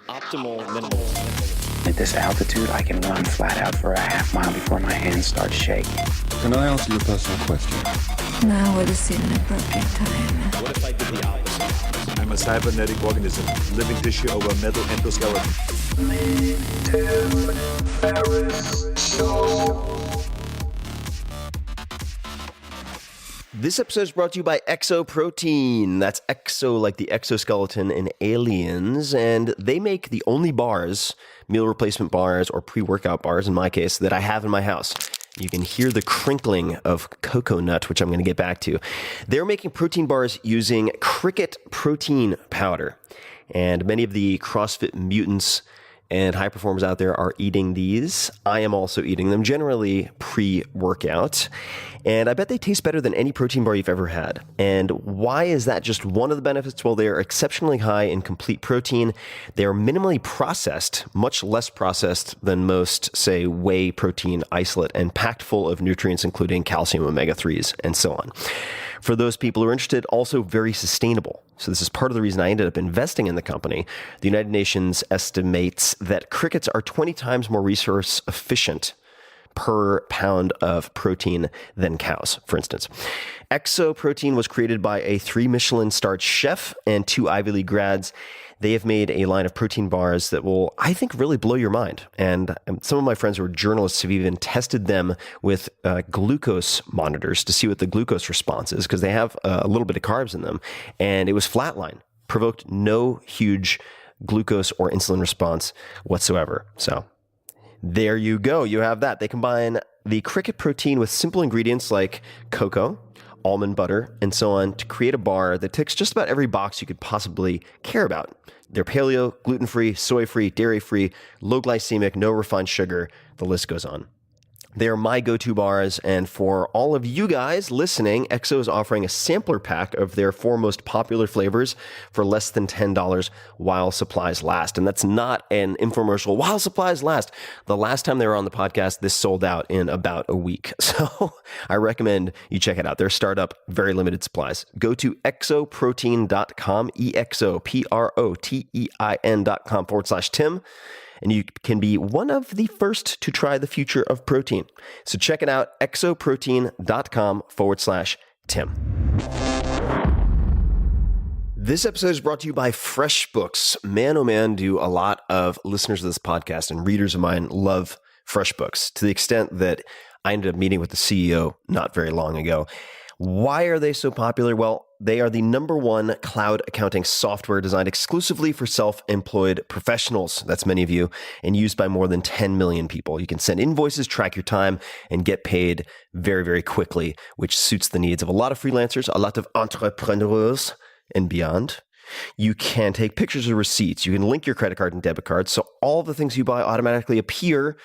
Optimal minimal. At this altitude, I can run flat out for a half mile before my hands start shaking. Can I answer your personal question? Now would seem an appropriate time. What if I did the opposite? I'm a cybernetic organism, living tissue over metal endoskeleton. Ferris Show. This episode is brought to you by Exoprotein. That's exo like the exoskeleton in Aliens. And they make the only bars, meal replacement bars or pre-workout bars in my case, that I have in my house. You can hear the crinkling of cocoa nut, which I'm going to get back to. They're making protein bars using cricket protein powder. And many of the CrossFit mutants and high performers out there are eating these. I am also eating them, generally pre-workout. And I bet they taste better than any protein bar you've ever had. And why is that just one of the benefits? Well, they are exceptionally high in complete protein. They are minimally processed, much less processed than most, say, whey protein isolate, and packed full of nutrients, including calcium, omega-3s, and so on. For those people who are interested, also very sustainable. So this is part of the reason I ended up investing in the company. The United Nations estimates that crickets are 20 times more resource efficient per pound of protein than cows, for instance. Exoprotein was created by a 3 Michelin-starred chef and 2 Ivy League grads. They have made a line of protein bars that will, I think, really blow your mind. And some of my friends who are journalists have even tested them with glucose monitors to see what the glucose response is, because they have a little bit of carbs in them. And it was flatline, provoked no huge glucose or insulin response whatsoever. So there you go. You have that. They combine the cricket protein with simple ingredients like cocoa, almond butter, and so on to create a bar that ticks just about every box you could possibly care about. They're paleo, gluten-free, soy-free, dairy-free, low glycemic, no refined sugar. The list goes on. They are my go-to bars, and for all of you guys listening, Exo is offering a sampler pack of their 4 most popular flavors for less than $10 while supplies last. And that's not an infomercial. While supplies last. The last time they were on the podcast, this sold out in about a week. So I recommend you check it out. They're startup, very limited supplies. Go to exoprotein.com, exoprotein.com/Tim. And you can be one of the first to try the future of protein. So check it out, exoprotein.com/Tim. This episode is brought to you by FreshBooks. Man, oh man, do a lot of listeners of this podcast and readers of mine love FreshBooks, to the extent that I ended up meeting with the CEO not very long ago. Why are they so popular? Well, they are the #1 cloud accounting software designed exclusively for self-employed professionals. That's many of you, and used by more than 10 million people. You can send invoices, track your time, and get paid very, very quickly, which suits the needs of a lot of freelancers, a lot of entrepreneurs, and beyond. You can take pictures of receipts. You can link your credit card and debit card, so all the things you buy automatically appear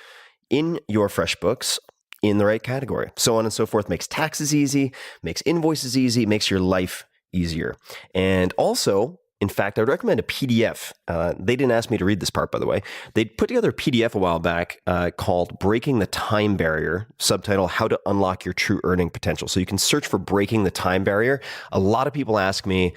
in your FreshBooks in the right category. So on and so forth. Makes taxes easy, makes invoices easy, makes your life easier. And also, in fact, I would recommend a PDF. They didn't ask me to read this part, by the way. They put together a PDF a while back called Breaking the Time Barrier, subtitle, How to Unlock Your True Earning Potential. So you can search for Breaking the Time Barrier. A lot of people ask me,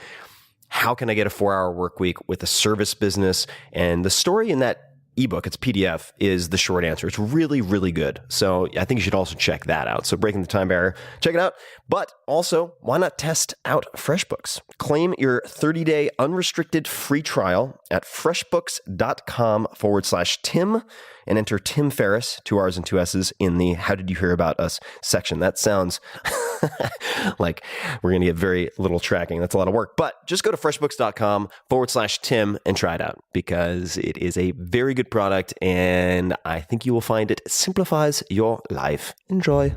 how can I get a 4-hour work week with a service business? And the story in that ebook, it's PDF, is the short answer. It's really, really good. So I think you should also check that out. So Breaking the Time Barrier, check it out. But also, why not test out FreshBooks? Claim your 30-day unrestricted free trial at freshbooks.com/Tim and enter Tim Ferris, 2 R's and 2 S's, in the How Did You Hear About Us section. That sounds like we're going to get very little tracking. That's a lot of work. But just go to freshbooks.com/Tim and try it out, because it is a very good product and I think you will find it simplifies your life. Enjoy.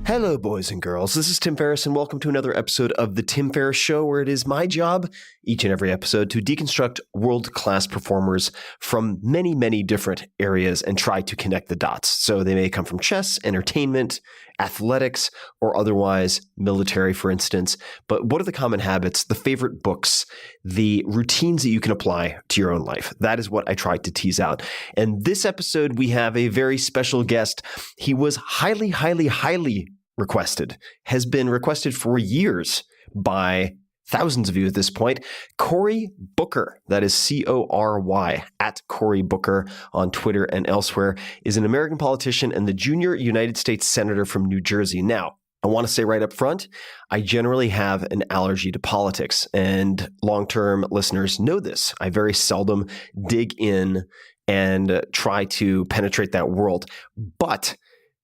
Hello, boys and girls. This is Tim Ferriss, and welcome to another episode of The Tim Ferriss Show, where it is my job each and every episode to deconstruct world-class performers from many, many different areas and try to connect the dots. So they may come from chess, entertainment, athletics, or otherwise military, for instance. But what are the common habits, the favorite books, the routines that you can apply to your own life? That is what I tried to tease out. And this episode, we have a very special guest. He was highly requested, has been requested for years by thousands of you at this point. Cory Booker, that is Cory, at Cory Booker on Twitter and elsewhere, is an American politician and the junior United States Senator from New Jersey. Now, I want to say right up front, I generally have an allergy to politics, and long-term listeners know this. I very seldom dig in and try to penetrate that world. But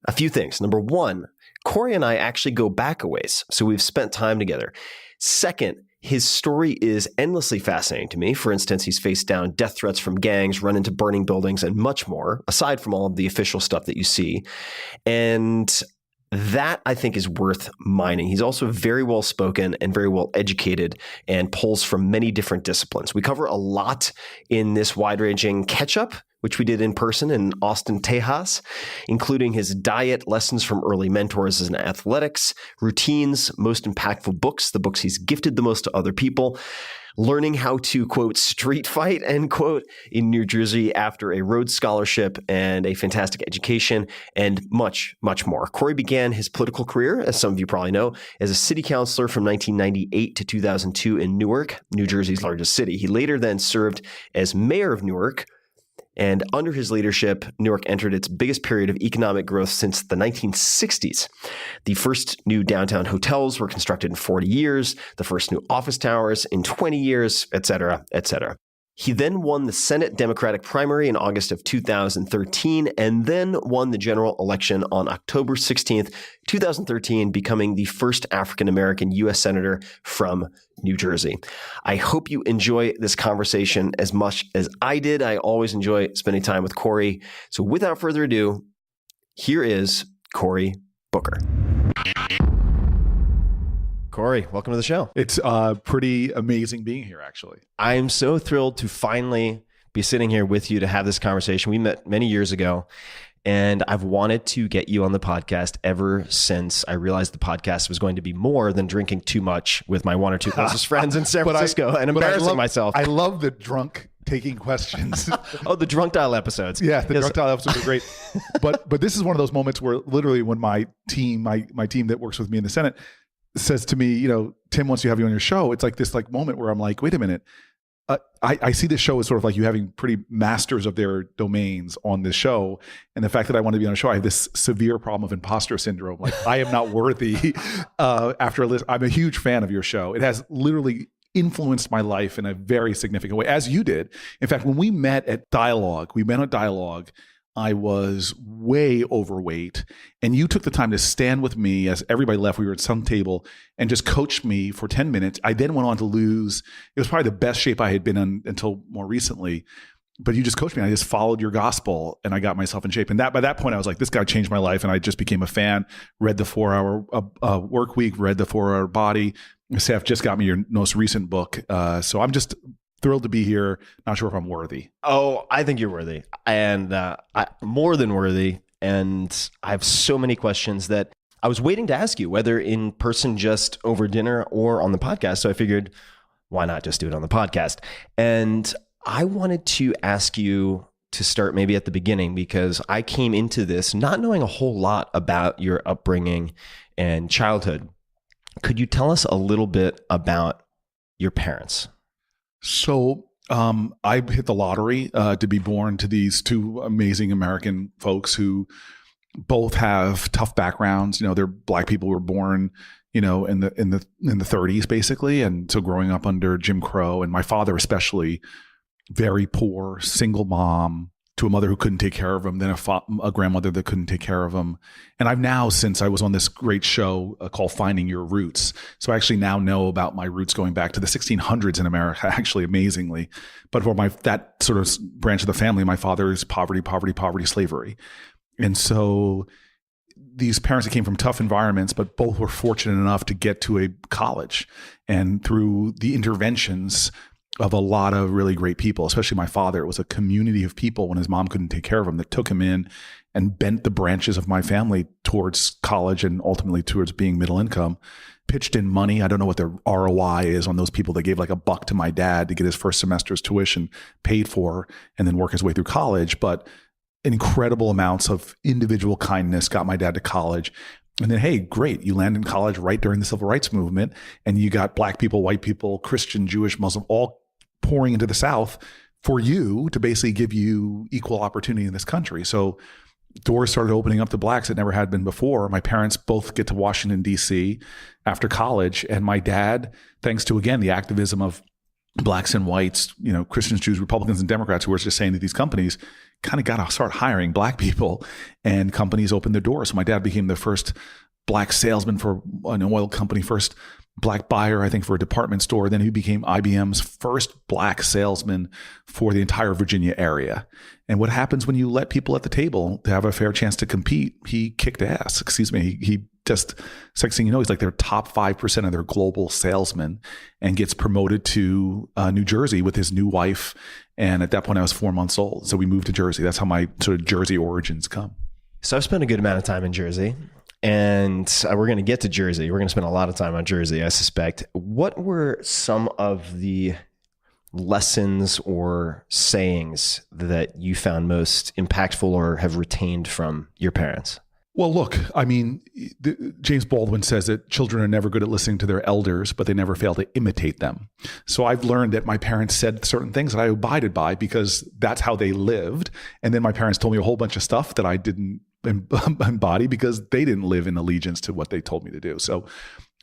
a few things. Number one, Cory and I actually go back a ways, so we've spent time together. Second, his story is endlessly fascinating to me. For instance, he's faced down death threats from gangs, run into burning buildings, and much more, aside from all of the official stuff that you see. And that, I think, is worth mining. He's also very well spoken and very well educated and pulls from many different disciplines. We cover a lot in this wide-ranging catch-up, which we did in person in Austin, Texas, including his diet, lessons from early mentors in athletics, routines, most impactful books, the books he's gifted the most to other people, learning how to, quote, street fight, end quote, in New Jersey after a Rhodes Scholarship and a fantastic education, and much, much more. Cory began his political career, as some of you probably know, as a city councilor from 1998 to 2002 in Newark, New Jersey's largest city. He later then served as mayor of Newark, and under his leadership, Newark entered its biggest period of economic growth since the 1960s. The first new downtown hotels were constructed in 40 years, the first new office towers in 20 years, et cetera, et cetera. He then won the Senate Democratic primary in August of 2013 and then won the general election on October 16th, 2013, becoming the first African-American U.S. Senator from New Jersey. I hope you enjoy this conversation as much as I did. I always enjoy spending time with Cory. So without further ado, here is Cory Booker. Cory, welcome to the show. It's pretty amazing being here, actually. I'm so thrilled to finally be sitting here with you to have this conversation. We met many years ago, and I've wanted to get you on the podcast ever since I realized the podcast was going to be more than drinking too much with my one or two closest friends in San Francisco and embarrassing myself. I love the drunk taking questions. Oh, the drunk dial episodes. Yeah, the drunk dial episodes are great. But this is one of those moments where literally when my team that works with me in the Senate says to me, you know, Tim wants to have you on your show. It's like this moment where I'm like, wait a minute. I see this show as sort of like you having pretty masters of their domains on this show. And the fact that I want to be on a show, I have this severe problem of imposter syndrome. Like I am not worthy after a list. I'm a huge fan of your show. It has literally influenced my life in a very significant way, as you did. In fact, when we met at Dialogue, I was way overweight, and you took the time to stand with me as everybody left. We were at some table and just coached me for 10 minutes. I then went on to lose. It was probably the best shape I had been in until more recently. But you just coached me. I just followed your gospel, and I got myself in shape. And by that point, I was like, this guy changed my life, and I just became a fan. Read the 4-Hour Work Week, read the 4-Hour Body. Seth just got me your most recent book. So I'm just thrilled to be here. Not sure if I'm worthy. Oh, I think you're worthy, and more than worthy. And I have so many questions that I was waiting to ask you, whether in person, just over dinner, or on the podcast. So I figured, why not just do it on the podcast? And I wanted to ask you to start maybe at the beginning, because I came into this not knowing a whole lot about your upbringing and childhood. Could you tell us a little bit about your parents? So I hit the lottery to be born to these two amazing American folks who both have tough backgrounds. You know, they're Black people who were born, you know, in the 30s basically, and so growing up under Jim Crow, and my father especially, very poor, single mom to a mother who couldn't take care of him, then a grandmother that couldn't take care of him. And I've now, since I was on this great show called Finding Your Roots, so I actually now know about my roots going back to the 1600s in America, actually, amazingly. But for that sort of branch of the family, my father's poverty, slavery. And so these parents that came from tough environments, but both were fortunate enough to get to a college. And through the interventions of a lot of really great people, especially my father. It was a community of people when his mom couldn't take care of him that took him in and bent the branches of my family towards college and ultimately towards being middle income, pitched in money. I don't know what the ROI is on those people that gave like $1 to my dad to get his first semester's tuition paid for and then work his way through college. But incredible amounts of individual kindness got my dad to college. And then, hey, great, you land in college right during the civil rights movement, and you got black people, white people, Christian, Jewish, Muslim, all pouring into the South for you to basically give you equal opportunity in this country. So doors started opening up to blacks that never had been before. My parents both get to Washington, D.C. after college. And my dad, thanks to, again, the activism of blacks and whites, Christians, Jews, Republicans, and Democrats who were just saying that these companies kind of got to start hiring black people, and companies opened their doors. So my dad became the first black salesman for an oil company, first black buyer, I think, for a department store. Then he became IBM's first black salesman for the entire Virginia area. And what happens when you let people at the table to have a fair chance to compete? He kicked ass. He just, next thing you know, he's like their top 5% of their global salesman, and gets promoted to New Jersey with his new wife. And at that point, I was 4 months old. So we moved to Jersey. That's how my sort of Jersey origins come. So I've spent a good amount of time in Jersey, and we're going to get to Jersey. We're going to spend a lot of time on Jersey, I suspect. What were some of the lessons or sayings that you found most impactful or have retained from your parents? Well, look, I mean, James Baldwin says that children are never good at listening to their elders, but they never fail to imitate them. So I've learned that my parents said certain things that I abided by because that's how they lived. And then my parents told me a whole bunch of stuff that I didn't embody because they didn't live in allegiance to what they told me to do. So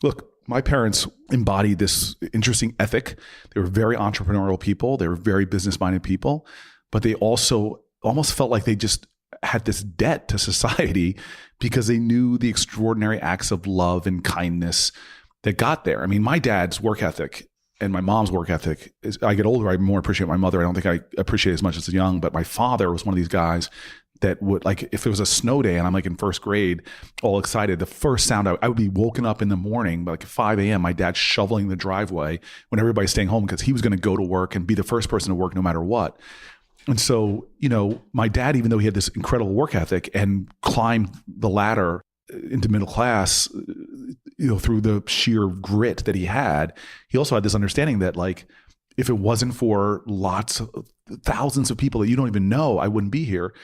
look, my parents embodied this interesting ethic. They were very entrepreneurial people. They were very business-minded people, but they also almost felt like they just had this debt to society because they knew the extraordinary acts of love and kindness that got there. I mean, my dad's work ethic and my mom's work ethic is, I get older, I more appreciate my mother. I don't think I appreciate it as much as young, but my father was one of these guys that would, like, if it was a snow day and I'm like in first grade, all excited, the first sound I would be woken up in the morning, like at 5 a.m., my dad shoveling the driveway when everybody's staying home because he was going to go to work and be the first person to work no matter what. And so, my dad, even though he had this incredible work ethic and climbed the ladder into middle class, through the sheer grit that he had, he also had this understanding that, like, if it wasn't for thousands of people that you don't even know, I wouldn't be here.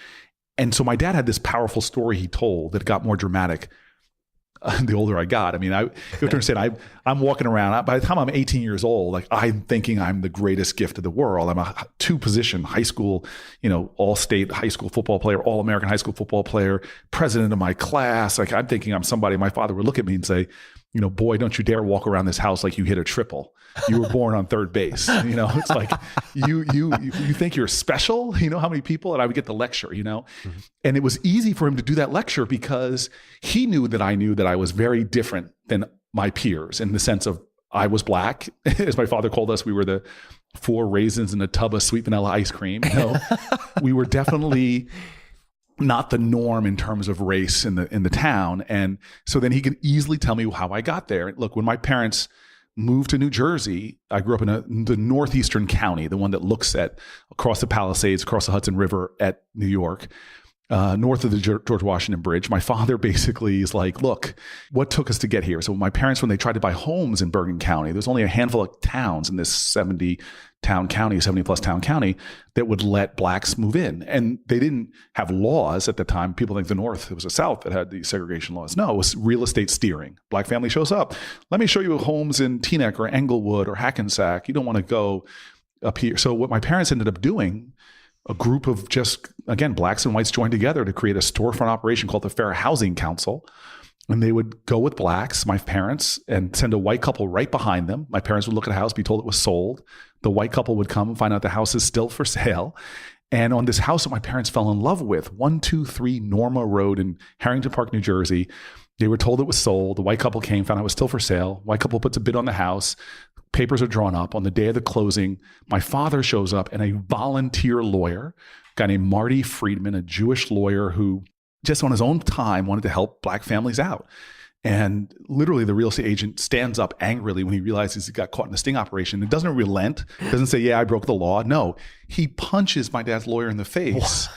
And so my dad had this powerful story he told that got more dramatic the older I got. I mean, you have to understand, I'm walking around. By the time I'm 18 years old, like, I'm thinking I'm the greatest gift of the world. I'm a two-position high school, all-state high school football player, all-American high school football player, president of my class. Like, I'm thinking I'm somebody. My father would look at me and say, boy, don't you dare walk around this house like you hit a triple. You were born on third base. It's like, you think you're special. How many people? And I would get the lecture, Mm-hmm. And it was easy for him to do that lecture because he knew that I was very different than my peers in the sense of I was black. As my father called us, we were the 4 raisins in a tub of sweet vanilla ice cream. We were definitely not the norm in terms of race in the town. And so then he could easily tell me how I got there. Look, when my parents moved to New Jersey, I grew up in the northeastern county, the one that looks at across the Palisades, across the Hudson River at New York, north of the George Washington Bridge. My father basically is like, look, what took us to get here? So my parents, when they tried to buy homes in Bergen County, there's only a handful of towns in this 70 plus town county that would let blacks move in. And they didn't have laws at the time. People think the North, it was the South that had the segregation laws. No, it was real estate steering. Black family shows up. Let me show you homes in Teaneck or Englewood or Hackensack. You don't want to go up here. So what my parents ended up doing, a group of just, again, blacks and whites joined together to create a storefront operation called the Fair Housing Council. And they would go with blacks, my parents, and send a white couple right behind them. My parents would look at a house, be told it was sold. The white couple would come and find out the house is still for sale. And on this house that my parents fell in love with, 123 Norma Road in Harrington Park, New Jersey, they were told it was sold. The white couple came, found out it was still for sale. White couple puts a bid on the house. Papers are drawn up. On the day of the closing, my father shows up and a volunteer lawyer, a guy named Marty Friedman, a Jewish lawyer who just on his own time wanted to help black families out. And literally the real estate agent stands up angrily when he realizes he got caught in a sting operation. It doesn't relent. It doesn't say, yeah, I broke the law. No, he punches my dad's lawyer in the face.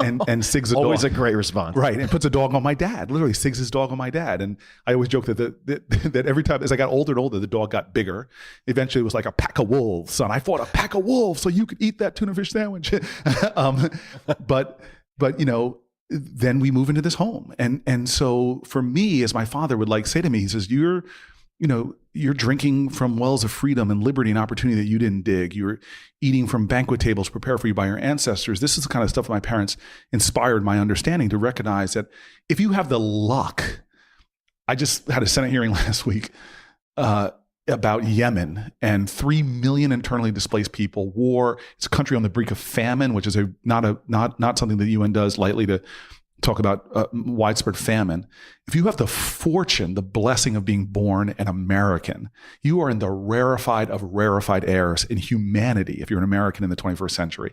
And sigs a dog. Always a great response. Right. And puts a dog on my dad. Literally sigs his dog on my dad. And I always joke that every time, as I got older and older, the dog got bigger. Eventually it was like a pack of wolves. Son, I fought a pack of wolves so you could eat that tuna fish sandwich. But then we move into this home. And so for me, as my father would like say to me, he says, you're drinking from wells of freedom and liberty and opportunity that you didn't dig. You're eating from banquet tables prepared for you by your ancestors. This is the kind of stuff my parents inspired my understanding to recognize that if you have the luck, I just had a Senate hearing last week about Yemen and 3 million internally displaced people, war. It's a country on the brink of famine, which is not something that the UN does lightly to talk about widespread famine. If you have the fortune, the blessing of being born an American, you are in the rarefied of rarefied airs in humanity if you're an American in the 21st century.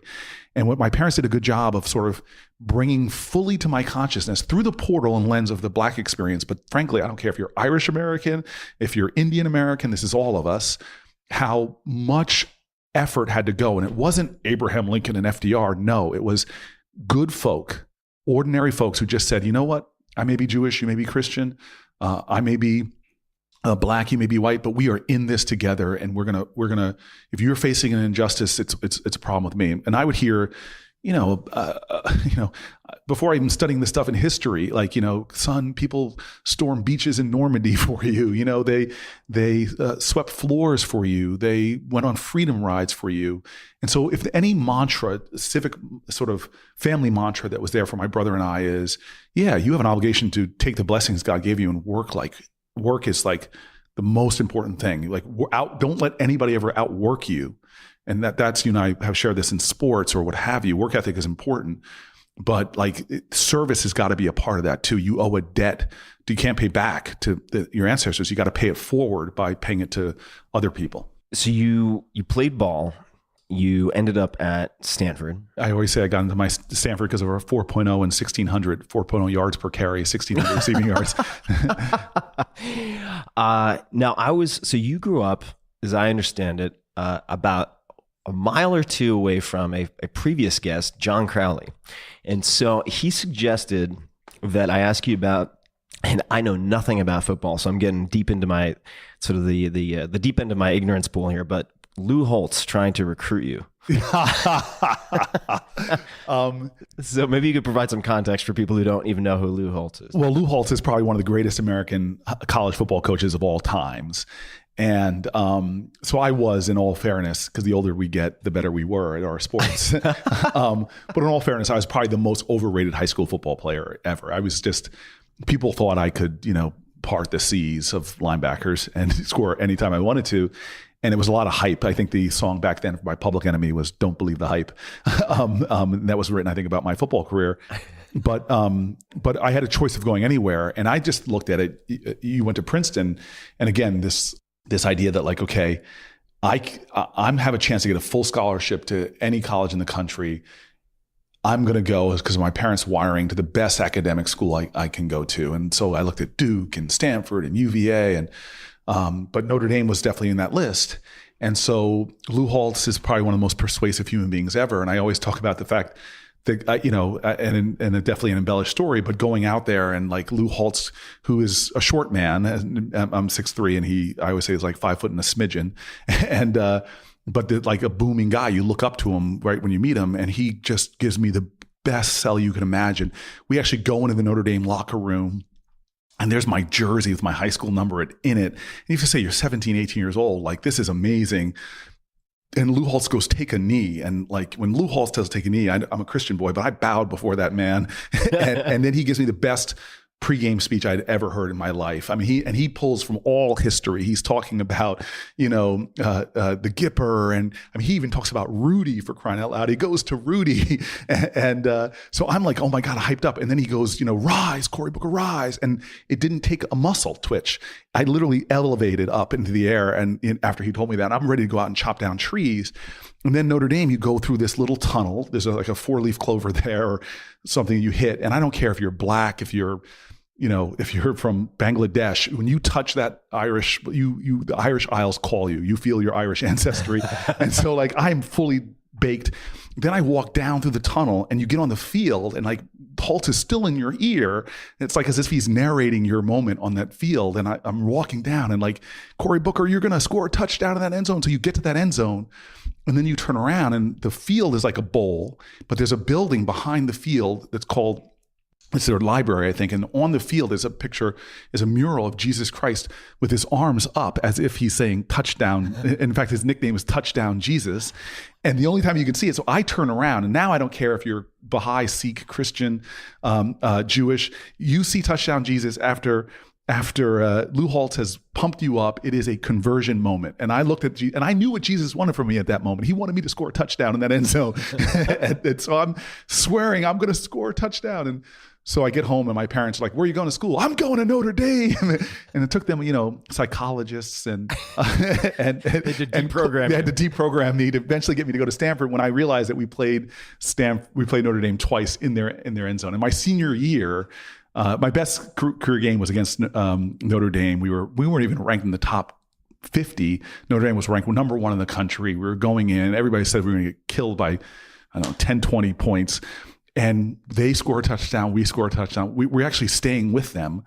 And what my parents did a good job of sort of bringing fully to my consciousness through the portal and lens of the Black experience, but frankly, I don't care if you're Irish American, if you're Indian American, this is all of us, how much effort had to go. And it wasn't Abraham Lincoln and FDR. No, it was good folk, ordinary folks who just said, you know what? I may be Jewish, you may be Christian, I may be Black, you may be white, but we are in this together, and we're gonna. If you're facing an injustice, it's a problem with me. And I would hear, before I even studying this stuff in history, like, son, people stormed beaches in Normandy for you. They swept floors for you. They went on freedom rides for you. And so if any mantra, civic sort of family mantra that was there for my brother and I is, yeah, you have an obligation to take the blessings God gave you and work is like the most important thing. Like, don't let anybody ever outwork you. And that's, you and I have shared this in sports or what have you. Work ethic is important, but service has got to be a part of that too. You owe a debt you can't pay back to your ancestors. You got to pay it forward by paying it to other people. So you played ball. You ended up at Stanford. I always say I got into my Stanford because of our 4.0 and 1600, 4.0 yards per carry, 1600 receiving yards. So you grew up, as I understand it, about a mile or two away from a previous guest, John Crowley. And so he suggested that I ask you about, and I know nothing about football, so I'm getting deep into my sort of the deep end of my ignorance pool here, but Lou Holtz trying to recruit you. So maybe you could provide some context for people who don't even know who Lou Holtz is. Well, Lou Holtz is probably one of the greatest American college football coaches of all times. And so I was, in all fairness, because the older we get, the better we were at our sports. But in all fairness, I was probably the most overrated high school football player ever. I was just, people thought I could, part the seas of linebackers and score anytime I wanted to. And it was a lot of hype. I think the song back then by Public Enemy was "Don't Believe the Hype." That was written, I think, about my football career. But I had a choice of going anywhere, and I just looked at it. You went to Princeton, and again, this idea that okay, I'm have a chance to get a full scholarship to any college in the country. I'm going to go because of my parents' wiring to the best academic school I can go to. And so I looked at Duke and Stanford and UVA, but Notre Dame was definitely in that list. And so Lou Holtz is probably one of the most persuasive human beings ever. And I always talk about the fact that, and definitely an embellished story, but going out there and Lou Holtz, who is a short man, I'm 6'3", and I always say he's 5 foot and a smidgen. And, but a booming guy, you look up to him right when you meet him, and he just gives me the best sell you can imagine. We actually go into the Notre Dame locker room, and there's my jersey with my high school number in it. And you have to say you're 17, 18 years old. This is amazing. And Lou Holtz goes, take a knee. And when Lou Holtz tells take a knee, I'm a Christian boy, but I bowed before that man. and then he gives me the best pregame speech I'd ever heard in my life. I mean, he pulls from all history. He's talking about, the Gipper. And I mean, he even talks about Rudy, for crying out loud. He goes to Rudy. And so I'm oh my God, hyped up. And then he goes, rise, Cory Booker, rise. And it didn't take a muscle twitch. I literally elevated up into the air. And after he told me that, I'm ready to go out and chop down trees. And then Notre Dame, you go through this little tunnel. There's a 4-leaf clover there or something you hit. And I don't care if you're Black, if you're from Bangladesh, when you touch that Irish, the Irish Isles call you. You feel your Irish ancestry. And so I'm fully baked. Then I walk down through the tunnel and you get on the field and Holtz is still in your ear. It's as if he's narrating your moment on that field. And I'm walking down and Cory Booker, you're going to score a touchdown in that end zone. So you get to that end zone and then you turn around and the field is like a bowl, but there's a building behind the field that's called it's their library, I think. And on the field is a mural of Jesus Christ with his arms up as if he's saying touchdown. In fact, his nickname is Touchdown Jesus. And the only time you can see it, so I turn around, and now I don't care if you're Baha'i, Sikh, Christian, Jewish, you see Touchdown Jesus after Lou Holtz has pumped you up. It is a conversion moment. And I looked at and I knew what Jesus wanted from me at that moment. He wanted me to score a touchdown in that end zone. and so I'm swearing I'm going to score a touchdown. And so I get home and my parents are like, "Where are you going to school?" "I'm going to Notre Dame." And it took them, psychologists and they had to deprogram me to eventually get me to go to Stanford, when I realized that we played Notre Dame twice in their end zone. In my senior year, my best career game was against Notre Dame. We weren't even ranked in the top 50. Notre Dame was ranked number 1 in the country. We were going in. Everybody said we were going to get killed by, 10, 20 points. And they score a touchdown. We score a touchdown. We're actually staying with them.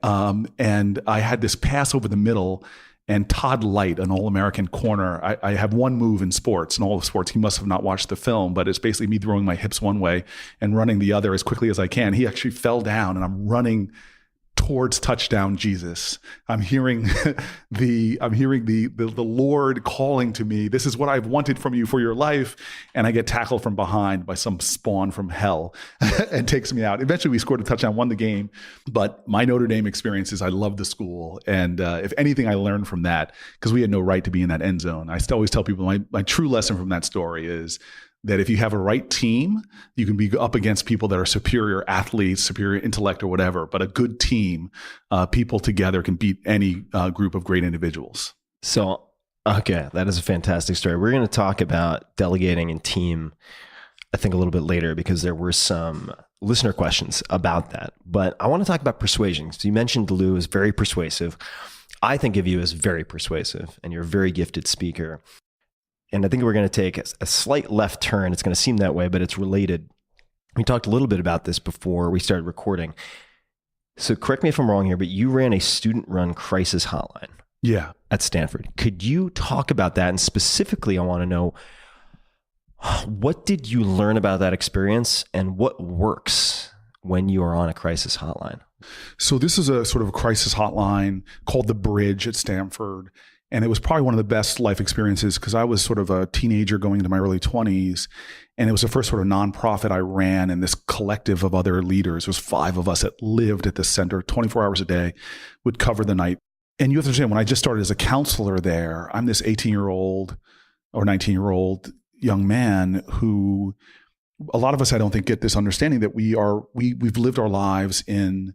And I had this pass over the middle, and Todd Light, an All-American corner. I have one move in sports, in all of sports. He must have not watched the film, but it's basically me throwing my hips one way and running the other as quickly as I can. He actually fell down, and I'm running towards Touchdown Jesus. I'm hearing the Lord calling to me, "This is what I've wanted from you for your life." And I get tackled from behind by some spawn from hell and takes me out. Eventually we scored a touchdown, won the game. But my Notre Dame experience is I love the school. And if anything I learned from that, because we had no right to be in that end zone. I always tell people my true lesson from that story is that if you have a right team, you can be up against people that are superior athletes, superior intellect or whatever, but a good team, people together can beat any group of great individuals. So, okay, that is a fantastic story. We're going to talk about delegating and team, I think, a little bit later, because there were some listener questions about that. But I want to talk about persuasion. So you mentioned Lou is very persuasive. I think of you as very persuasive, and you're a very gifted speaker. And I think we're going to take a slight left turn. It's going to seem that way, but it's related. We talked a little bit about this before we started recording. So correct me if I'm wrong here, but you ran a student-run crisis hotline. Yeah. At Stanford. Could you talk about that? And specifically, I want to know, what did you learn about that experience, and what works when you are on a crisis hotline? So this is a sort of a crisis hotline called The Bridge at Stanford. And it was probably one of the best life experiences, because I was sort of a teenager going into my early 20s. And it was the first sort of nonprofit I ran, and this collective of other leaders. There was 5 of us that lived at the center 24 hours a day, would cover the night. And you have to understand, when I just started as a counselor there, I'm this 18-year-old or 19-year-old young man who, a lot of us, I don't think, get this understanding that we've lived our lives in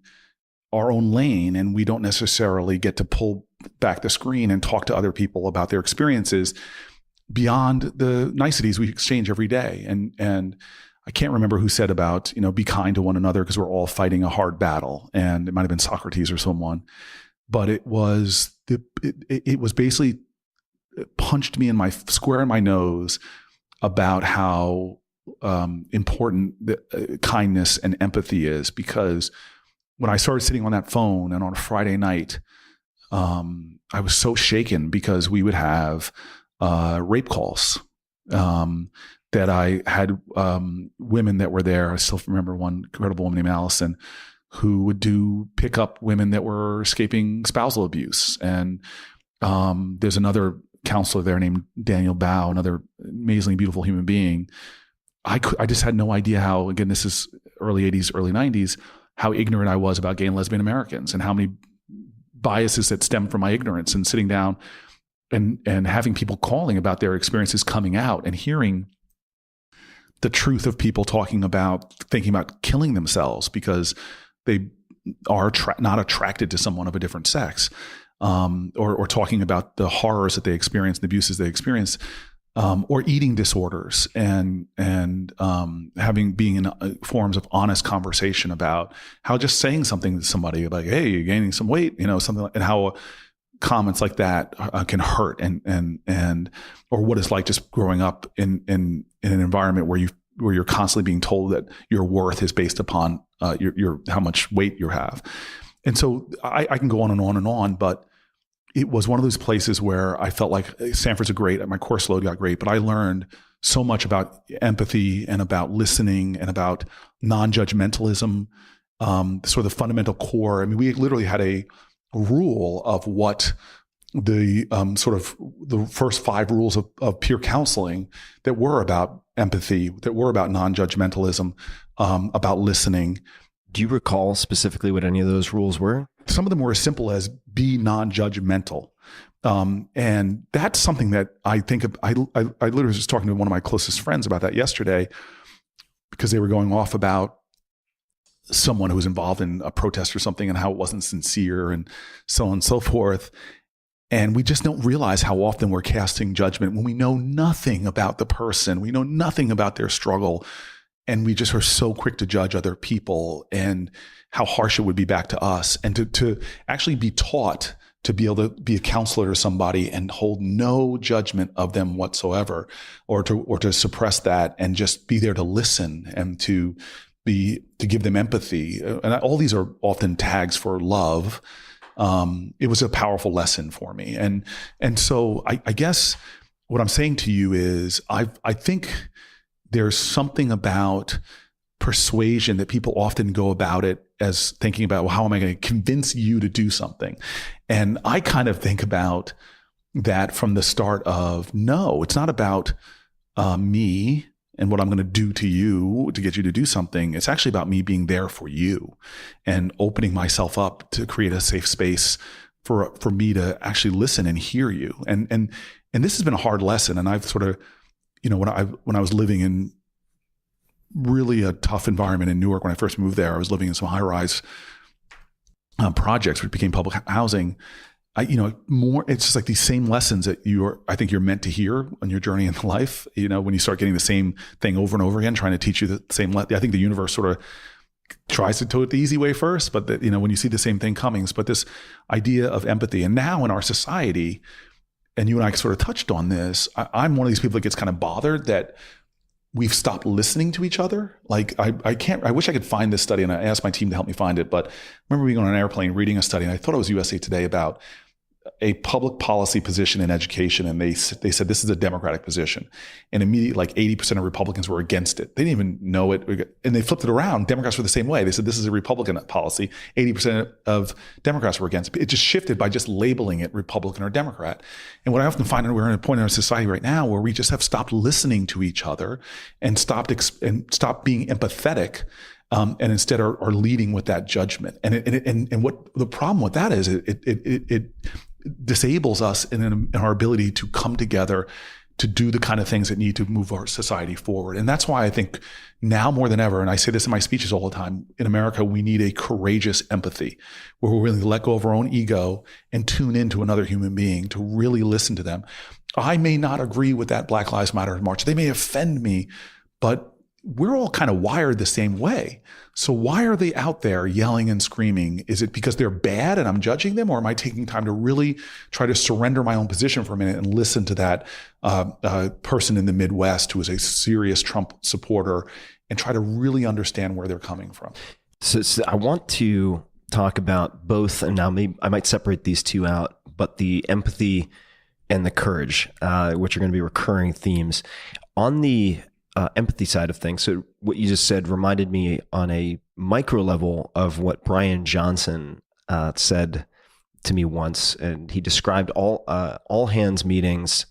our own lane, and we don't necessarily get to pull back the screen and talk to other people about their experiences beyond the niceties we exchange every day. And I can't remember who said about, be kind to one another because we're all fighting a hard battle. And it might've been Socrates or someone, but it was basically punched me square in my nose about how important kindness and empathy is. Because when I started sitting on that phone, and on a Friday night, I was so shaken, because we would have rape calls that I had women that were there. I still remember one incredible woman named Allison, who would pick up women that were escaping spousal abuse. And there's another counselor there named Daniel Bao, another amazingly beautiful human being. I just had no idea how, again, this is early 80s, early 90s, how ignorant I was about gay and lesbian Americans, and how many biases that stem from my ignorance, and sitting down and having people calling about their experiences coming out, and hearing the truth of people thinking about killing themselves because they are not attracted to someone of a different sex, or talking about the horrors that they experience, the abuses they experience, or eating disorders, and being in forms of honest conversation about how just saying something to somebody like, "Hey, you're gaining some weight," something and how comments like that can hurt, or what it's like just growing up in an environment where you're constantly being told that your worth is based upon your how much weight you have. And so I can go on and on and on, but it was one of those places where I felt like Stanford's my course load got great, but I learned so much about empathy and about listening and about non-judgmentalism, sort of the fundamental core. I mean, we literally had a rule of what the sort of the first 5 rules of peer counseling that were about empathy, that were about non-judgmentalism, about listening. Do you recall specifically what any of those rules were? Some of them were as simple as be non-judgmental. And that's something that I think of, I literally was just talking to one of my closest friends about that yesterday, because they were going off about someone who was involved in a protest or something and how it wasn't sincere and so on and so forth. And we just don't realize how often we're casting judgment when we know nothing about the person. We know nothing about their struggle. And we just are so quick to judge other people and how harsh it would be back to us. And to actually be taught to be able to be a counselor to somebody and hold no judgment of them whatsoever, or to suppress that and just be there to listen and to give them empathy. And all these are often tags for love. It was a powerful lesson for me. And so I guess what I'm saying to you is I think there's something about persuasion that people often go about it as thinking about, well, how am I going to convince you to do something? And I kind of think about that from the start of, no, it's not about me and what I'm going to do to you to get you to do something. It's actually about me being there for you and opening myself up to create a safe space for me to actually listen and hear you. And this has been a hard lesson. And I've sort of, when I was living in really a tough environment in Newark, when I first moved there, I was living in some high-rise projects, which became public housing. It's just like these same lessons that I think you're meant to hear on your journey in life. When you start getting the same thing over and over again, trying to teach you the same, I think the universe sort of tries to do it the easy way first, but that, when you see the same thing coming, but this idea of empathy. And now in our society, and you and I sort of touched on this, I'm one of these people that gets kind of bothered that we've stopped listening to each other. Like I wish I could find this study, and I asked my team to help me find it, but I remember being on an airplane reading a study, and I thought it was USA Today, about a public policy position in education. And they said, this is a Democratic position. And immediately, like 80% of Republicans were against it. They didn't even know it. And they flipped it around. Democrats were the same way. They said, this is a Republican policy. 80% of Democrats were against it. It just shifted by just labeling it Republican or Democrat. And what I often find, and we're at a point in our society right now where we just have stopped listening to each other and stopped being empathetic. And instead are leading with that judgment. And what the problem with that is, it disables us in our ability to come together to do the kind of things that need to move our society forward. And that's why I think now more than ever, and I say this in my speeches all the time, in America, we need a courageous empathy where we're willing to let go of our own ego and tune into another human being, to really listen to them. I may not agree with that Black Lives Matter march. They may offend me, but we're all kind of wired the same way. So why are they out there yelling and screaming? Is it because they're bad and I'm judging them? Or am I taking time to really try to surrender my own position for a minute and listen to that person in the Midwest who is a serious Trump supporter and try to really understand where they're coming from? So I want to talk about both, and now maybe I might separate these two out, but the empathy and the courage, which are going to be recurring themes. On the empathy side of things. So what you just said reminded me on a micro level of what Brian Johnson said to me once. And he described all hands meetings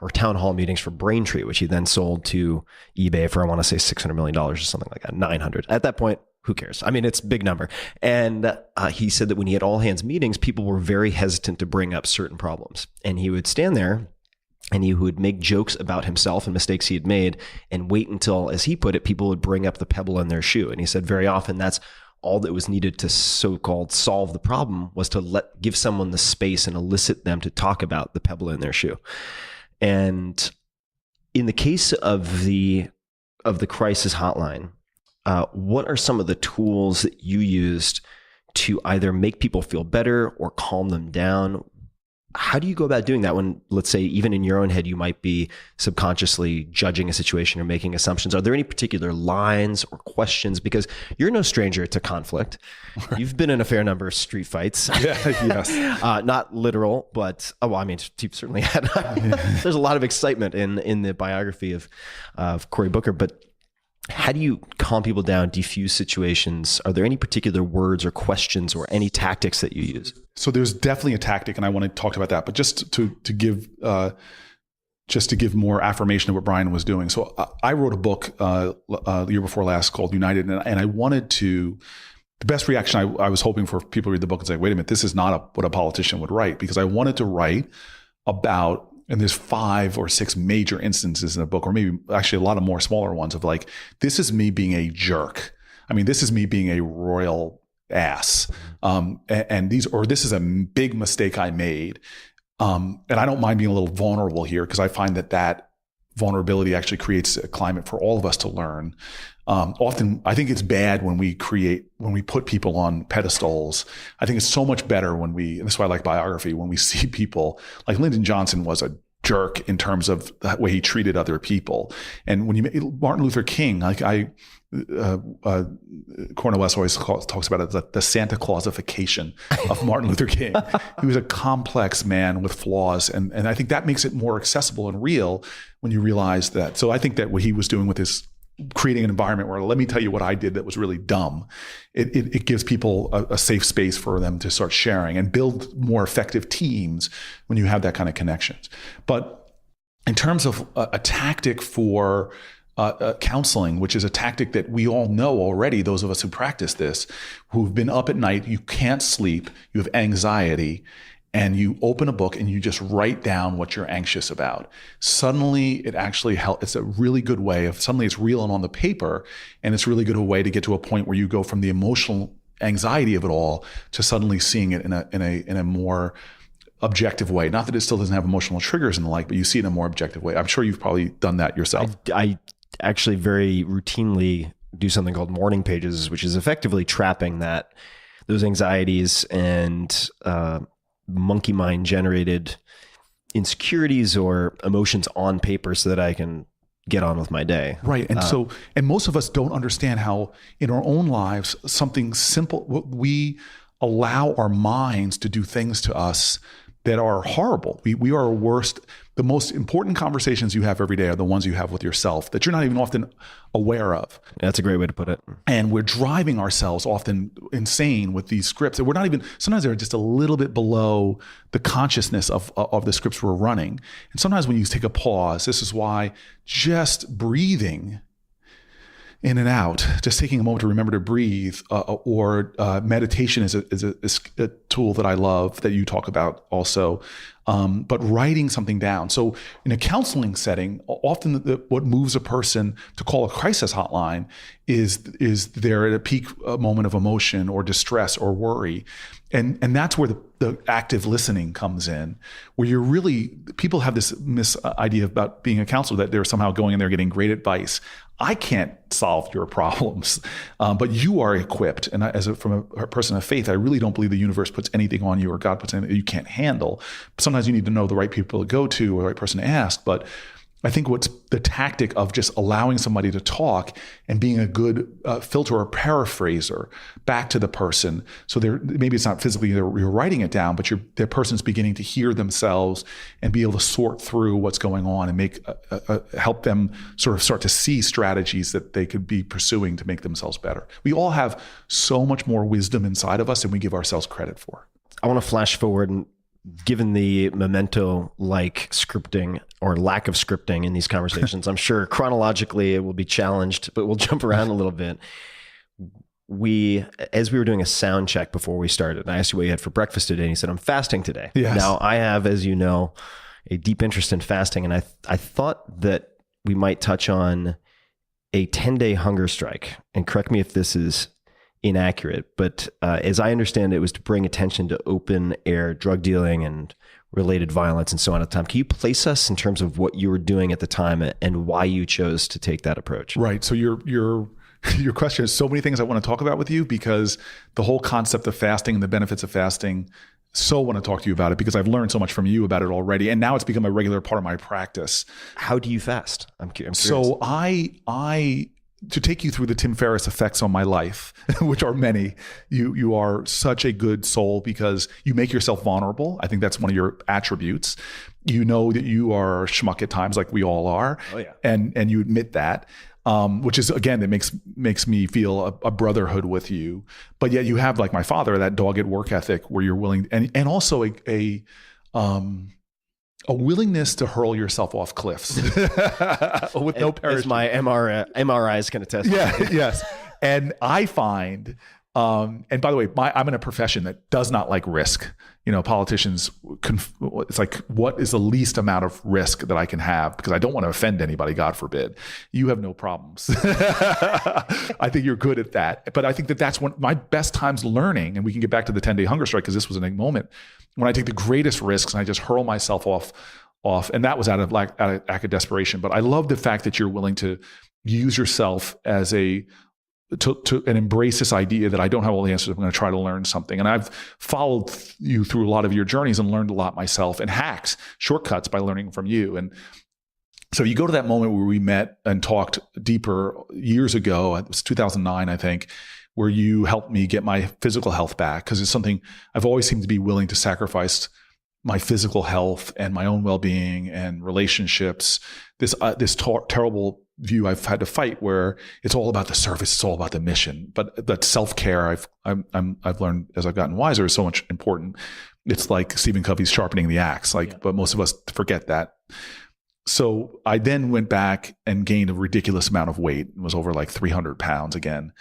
or town hall meetings for Braintree, which he then sold to eBay for, I want to say $600 million or something like that, 900. At that point, who cares? I mean, it's a big number. And he said that when he had all hands meetings, people were very hesitant to bring up certain problems. And he would stand there and he would make jokes about himself and mistakes he had made and wait until, as he put it, people would bring up the pebble in their shoe. And he said very often that's all that was needed to so-called solve the problem, was to give someone the space and elicit them to talk about the pebble in their shoe. And in the case of the crisis hotline, what are some of the tools that you used to either make people feel better or calm them down? how do you go about doing that when, let's say, even in your own head, you might be subconsciously judging a situation or making assumptions? Are there any particular lines or questions? Because you're no stranger to conflict. You've been in a fair number of street fights. Yes. Not literal, but you've certainly had. There's a lot of excitement in the biography of Cory Booker, but how do you calm people down, defuse situations? Are there any particular words or questions or any tactics that you use? So there's definitely a tactic, and I want to talk about that. But just to give more affirmation of what Brian was doing. So I wrote a book the year before last called United, and I wanted to. The best reaction I was hoping for people to read the book and say, "Wait a minute, this is not what a politician would write," because I wanted to write about. And there's 5 or 6 major instances in the book, or maybe actually a lot of more smaller ones of like, this is me being a jerk. I mean, this is me being a royal ass. This is a big mistake I made. And I don't mind being a little vulnerable here because I find that vulnerability actually creates a climate for all of us to learn. Often, I think it's bad when we put people on pedestals. I think it's so much better and this is why I like biography, when we see people like Lyndon Johnson was a jerk in terms of the way he treated other people. And when Martin Luther King, Cornel West always talks about it as the Santa Clausification of Martin Luther King. He was a complex man with flaws. And I think that makes it more accessible and real when you realize that. So I think that what he was doing with his creating an environment where, let me tell you what I did that was really dumb. It gives people a safe space for them to start sharing and build more effective teams when you have that kind of connections. But in terms of a tactic for counseling, which is a tactic that we all know already, those of us who practice this, who've been up at night, you can't sleep, you have anxiety, and you open a book and you just write down what you're anxious about. Suddenly it actually helps. It's a really good way of, suddenly it's real and on the paper, and it's really good a way to get to a point where you go from the emotional anxiety of it all to suddenly seeing it in a more objective way. Not that it still doesn't have emotional triggers and the like, but you see it in a more objective way. I'm sure you've probably done that yourself. I actually very routinely do something called morning pages, which is effectively trapping those anxieties and monkey mind generated insecurities or emotions on paper so that I can get on with my day. Right. And and most of us don't understand how in our own lives, something simple, we allow our minds to do things to us that are horrible. We are worst. The most important conversations you have every day are the ones you have with yourself that you're not even often aware of. That's a great way to put it. And we're driving ourselves often insane with these scripts. And we're not even, sometimes they're just a little bit below the consciousness of the scripts we're running. And sometimes when you take a pause, this is why just breathing in and out, just taking a moment to remember to breathe, or meditation is a tool that I love that you talk about also. But writing something down. So in a counseling setting, often what moves a person to call a crisis hotline is they're at a peak moment of emotion or distress or worry. And that's where the active listening comes in, where you're really, people have this idea about being a counselor that they're somehow going in there getting great advice. I can't solve your problems, but you are equipped. And from a person of faith, I really don't believe the universe puts anything on you or God puts anything that you can't handle. Sometimes you need to know the right people to go to or the right person to ask. But I think what's the tactic of just allowing somebody to talk and being a good filter or paraphraser back to the person. So maybe it's not physically you're writing it down, but the person's beginning to hear themselves and be able to sort through what's going on and make help them sort of start to see strategies that they could be pursuing to make themselves better. We all have so much more wisdom inside of us than we give ourselves credit for. I want to flash forward, and given the memento-like scripting or lack of scripting in these conversations, I'm sure chronologically it will be challenged, but we'll jump around a little bit. As we were doing a sound check before we started, and I asked you what you had for breakfast today, and you said, I'm fasting today. Yes. Now, I have, as you know, a deep interest in fasting, and I thought that we might touch on a 10-day hunger strike, and correct me if this is inaccurate, but as I understand it was to bring attention to open air drug dealing and related violence and so on at the time. Can you place us in terms of what you were doing at the time and why you chose to take that approach? Right. So your question is so many things I want to talk about with you, because the whole concept of fasting and the benefits of fasting so want to talk to you about it because I've learned so much from you about it already. And now it's become a regular part of my practice. How do you fast? I'm curious. So to take you through the Tim Ferriss effects on my life, which are many, you are such a good soul because you make yourself vulnerable. I think that's one of your attributes. You know that you are a schmuck at times, like we all are. Oh yeah. And you admit that. Which is, again, that makes me feel a brotherhood with you. But yet you have, like my father, that dogged work ethic where you're willing, and also a willingness to hurl yourself off cliffs with no parachute. As my MRIs can attest. Yeah, yes. And I find, and by the way, I'm in a profession that does not like risk. Politicians, it's like, what is the least amount of risk that I can have? Because I don't want to offend anybody, God forbid. You have no problems. I think you're good at that. But I think that's one of my best times learning, and we can get back to the 10-day hunger strike because this was a moment when I take the greatest risks and I just hurl myself off. And that was out of act of desperation. But I love the fact that you're willing to use yourself as to embrace this idea that I don't have all the answers. I'm going to try to learn something. And I've followed you through a lot of your journeys and learned a lot myself, and hacks, shortcuts by learning from you. And so you go to that moment where we met and talked deeper years ago. It was 2009, I think, where you helped me get my physical health back. Because it's something I've always seemed to be willing to sacrifice my physical health and my own well-being and relationships. This terrible view I've had to fight where it's all about the service, it's all about the mission. But that self-care I've learned as I've gotten wiser is so much important. It's like Stephen Covey's sharpening the axe, but most of us forget that. So I then went back and gained a ridiculous amount of weight. It was over like 300 pounds again.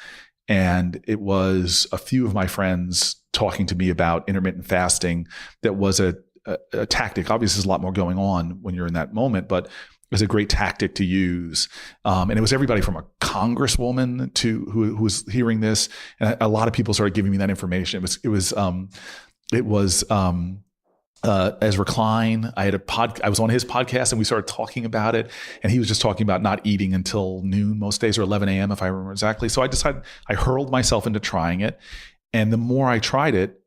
And it was a few of my friends talking to me about intermittent fasting that was a tactic. Obviously, there's a lot more going on when you're in that moment, but it was a great tactic to use. And it was everybody from a congresswoman to who was hearing this. And a lot of people started giving me that information. It was Ezra Klein. I was on his podcast and we started talking about it. And he was just talking about not eating until noon most days, or 11 a.m. if I remember exactly. So I decided, I hurled myself into trying it. And the more I tried it,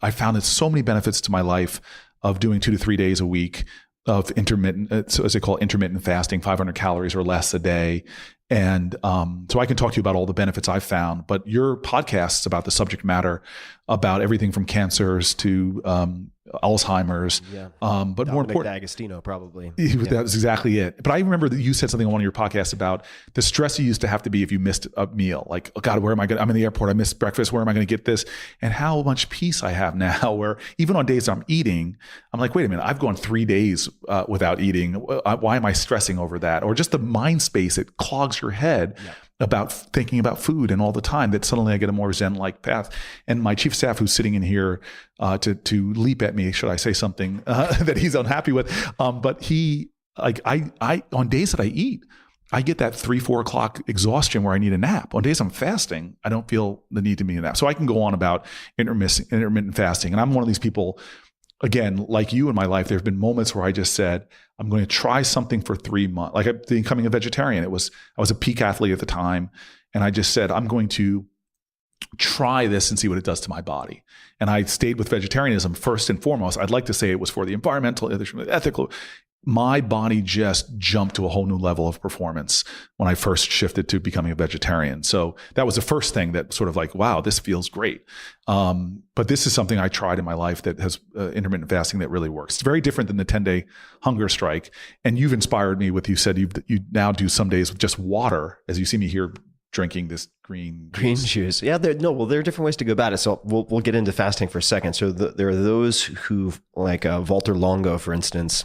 I found that so many benefits to my life of doing 2 to 3 days a week of intermittent, so as they call it, intermittent fasting, 500 calories or less a day. And so I can talk to you about all the benefits I've found, but your podcasts about the subject matter, about everything from cancers to Alzheimer's, but more important, D'Agostino probably. That was exactly it. But I remember that you said something on one of your podcasts about the stress you used to have to be if you missed a meal. Like, oh God, where am I going? I'm in the airport. I missed breakfast. Where am I going to get this? And how much peace I have now, where even on days I'm eating, I'm like, wait a minute, I've gone 3 days without eating. Why am I stressing over that? Or just the mind space, it clogs your head about thinking about food and all the time, that suddenly I get a more Zen-like path. And my chief of staff, who's sitting in here to leap at me, should I say something that he's unhappy with? But he, like, I on days that I eat, I get that 3-4 o'clock exhaustion where I need a nap. On days I'm fasting, I don't feel the need to need a nap. So I can go on about intermittent fasting. And I'm one of these people, again, like you in my life, there have been moments where I just said, I'm going to try something for 3 months. Like becoming a vegetarian, I was a peak athlete at the time. And I just said, I'm going to try this and see what it does to my body. And I stayed with vegetarianism first and foremost. I'd like to say it was for the environmental, ethical. My body just jumped to a whole new level of performance when I first shifted to becoming a vegetarian. So that was the first thing that sort of like, wow, this feels great. But this is something I tried in my life that has intermittent fasting that really works. It's very different than the 10-day hunger strike. And you've inspired me with, you said you now do some days with just water, as you see me here drinking this green juice. Yeah, there are different ways to go about it. So we'll get into fasting for a second. So there are those who, like Walter Longo, for instance,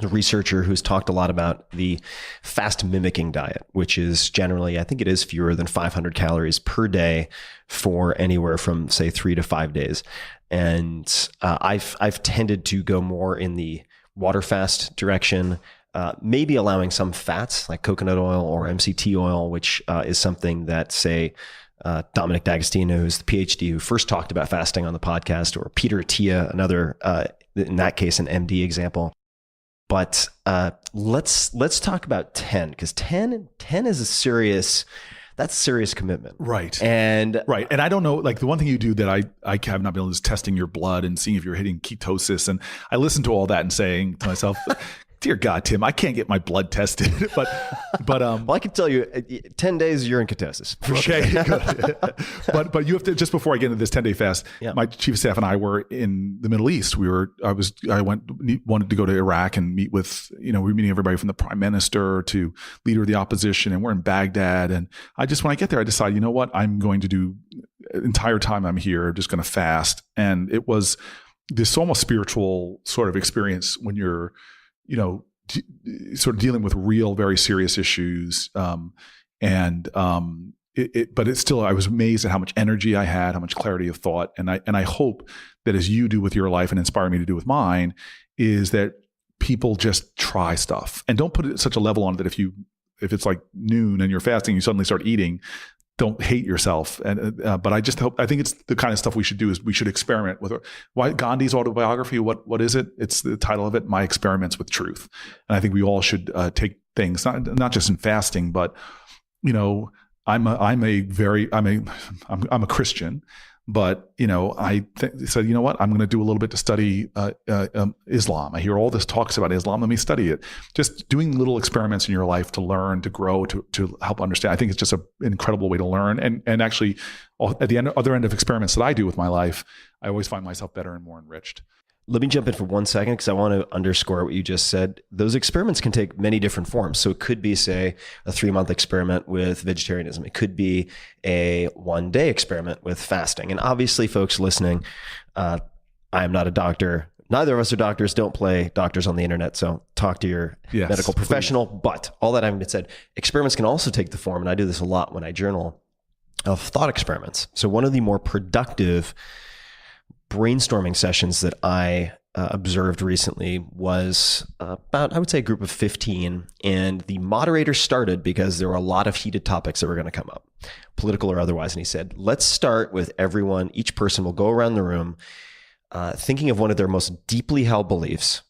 a researcher who's talked a lot about the fast mimicking diet, which is generally, I think it is fewer than 500 calories per day for anywhere from, say, 3 to 5 days. And I've tended to go more in the water fast direction, maybe allowing some fats like coconut oil or MCT oil, which is something that, say, Dominic D'Agostino, who's the PhD who first talked about fasting on the podcast, or Peter Attia, another, in that case, an MD example. But let's talk about 10, because 10 is a serious, that's serious commitment. Right. And I don't know, like the one thing you do that I have not been able to is testing your blood and seeing if you're hitting ketosis. And I listen to all that and saying to myself, dear God, Tim, I can't get my blood tested. but well, I can tell you 10 days you're in ketosis. Okay. Good. but you have to, just before I get into this 10-day fast, my chief of staff and I were in the Middle East. I wanted to go to Iraq and meet with, we were meeting everybody from the prime minister to leader of the opposition, and we're in Baghdad. And when I get there, I decide, you know what, I'm going to do entire time I'm here, I'm just going to fast. And it was this almost spiritual sort of experience when you're, sort of dealing with real, very serious issues. But it's still, I was amazed at how much energy I had, how much clarity of thought. And I hope that as you do with your life and inspire me to do with mine, is that people just try stuff and don't put it at such a level on it that if it's like noon and you're fasting, you suddenly start eating. Don't hate yourself. But I think it's the kind of stuff we should do is we should experiment with. Why Gandhi's autobiography? What is it? It's the title of it, My Experiments with Truth. And I think we all should take things, not just in fasting, but I'm a Christian, but I said, you know what, I'm going to do a little bit to study Islam. I hear all this talks about Islam. Let me study it. Just doing little experiments in your life to learn, to grow, to help understand. I think it's just an incredible way to learn. And actually, at the other end of experiments that I do with my life, I always find myself better and more enriched. Let me jump in for 1 second because I want to underscore what you just said. Those experiments can take many different forms. So it could be, say, a 3-month experiment with vegetarianism. It could be a 1-day experiment with fasting. And obviously, folks listening, I am not a doctor. Neither of us are doctors. Don't play doctors on the internet. So talk to your medical professional. Please. But all that having been said, experiments can also take the form, and I do this a lot when I journal, of thought experiments. So one of the more productive brainstorming sessions that I observed recently was about, I would say, a group of 15. And the moderator started because there were a lot of heated topics that were going to come up, political or otherwise. And he said, let's start with everyone. Each person will go around the room thinking of one of their most deeply held beliefs,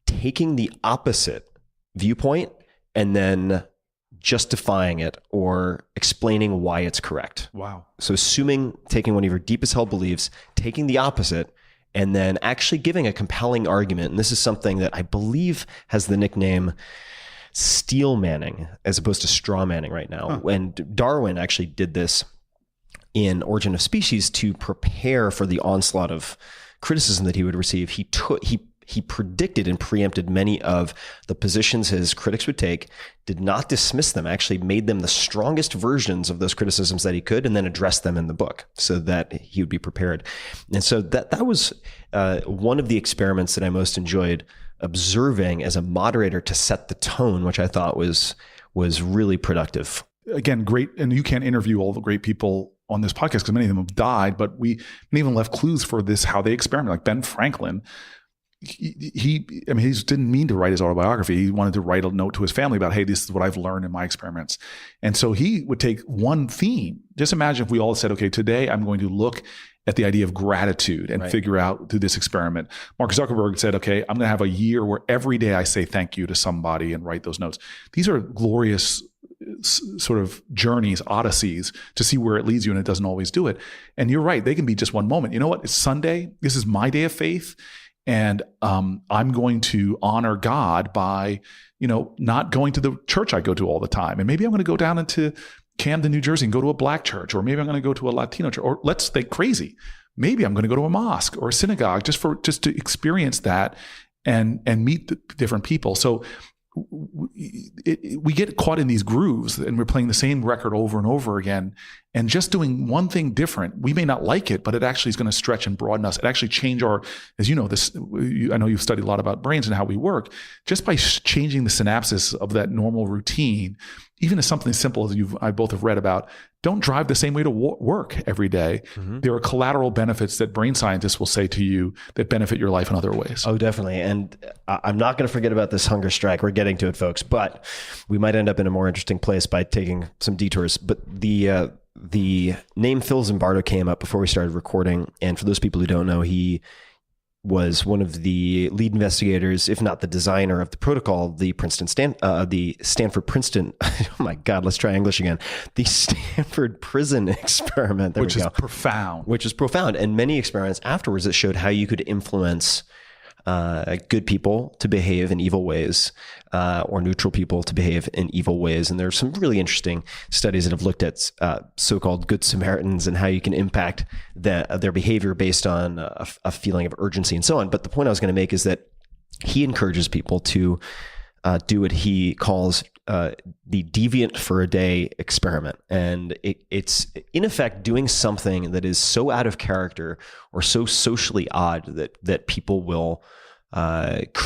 taking the opposite viewpoint, and then justifying it or explaining why it's correct. Wow. So taking one of your deepest held beliefs, taking the opposite, and then actually giving a compelling argument. And this is something that I believe has the nickname steel manning as opposed to straw manning right now. And Darwin actually did this in Origin of Species to prepare for the onslaught of criticism that he would receive. He predicted and preempted many of the positions his critics would take, did not dismiss them, actually made them the strongest versions of those criticisms that he could, and then addressed them in the book so that he would be prepared. And so that was one of the experiments that I most enjoyed observing as a moderator to set the tone, which I thought was really productive. Again, great. And you can't interview all the great people on this podcast because many of them have died, but we even left clues for this, how they experiment. Like Ben Franklin, he just didn't mean to write his autobiography. He wanted to write a note to his family about, hey, this is what I've learned in my experiments. And so he would take one theme. Just imagine if we all said, okay, today I'm going to look at the idea of gratitude and figure out through this experiment. Mark Zuckerberg said, okay, I'm going to have a year where every day I say thank you to somebody and write those notes. These are glorious sort of journeys, odysseys to see where it leads you, and it doesn't always do it. And you're right. They can be just one moment. You know what? It's Sunday. This is my day of faith. And I'm going to honor God by, not going to the church I go to all the time. And maybe I'm going to go down into Camden, New Jersey and go to a black church, or maybe I'm going to go to a Latino church, or let's think crazy. Maybe I'm going to go to a mosque or a synagogue just to experience that and meet the different people. So we get caught in these grooves and we're playing the same record over and over again, and just doing one thing different. We may not like it, but it actually is going to stretch and broaden us. It actually change our, as you know, I know you've studied a lot about brains and how we work. Just by changing the synapses of that normal routine, even as something simple as I both have read about, don't drive the same way to work every day. Mm-hmm. There are collateral benefits that brain scientists will say to you that benefit your life in other ways. Oh, definitely. And I'm not going to forget about this hunger strike. We're getting to it, folks, but we might end up in a more interesting place by taking some detours. But the name Phil Zimbardo came up before we started recording. And for those people who don't know, he was one of the lead investigators, if not the designer of the protocol, the Stanford Princeton. Oh my God, let's try English again. The Stanford prison experiment. Which is profound. Which is profound. And many experiments afterwards that showed how you could influence good people to behave in evil ways, or neutral people to behave in evil ways. And there's some really interesting studies that have looked at so-called good Samaritans and how you can impact their behavior based on a feeling of urgency and so on. But the point I was going to make is that he encourages people to do what he calls the deviant for a day experiment. And it's in effect doing something that is so out of character or so socially odd that people will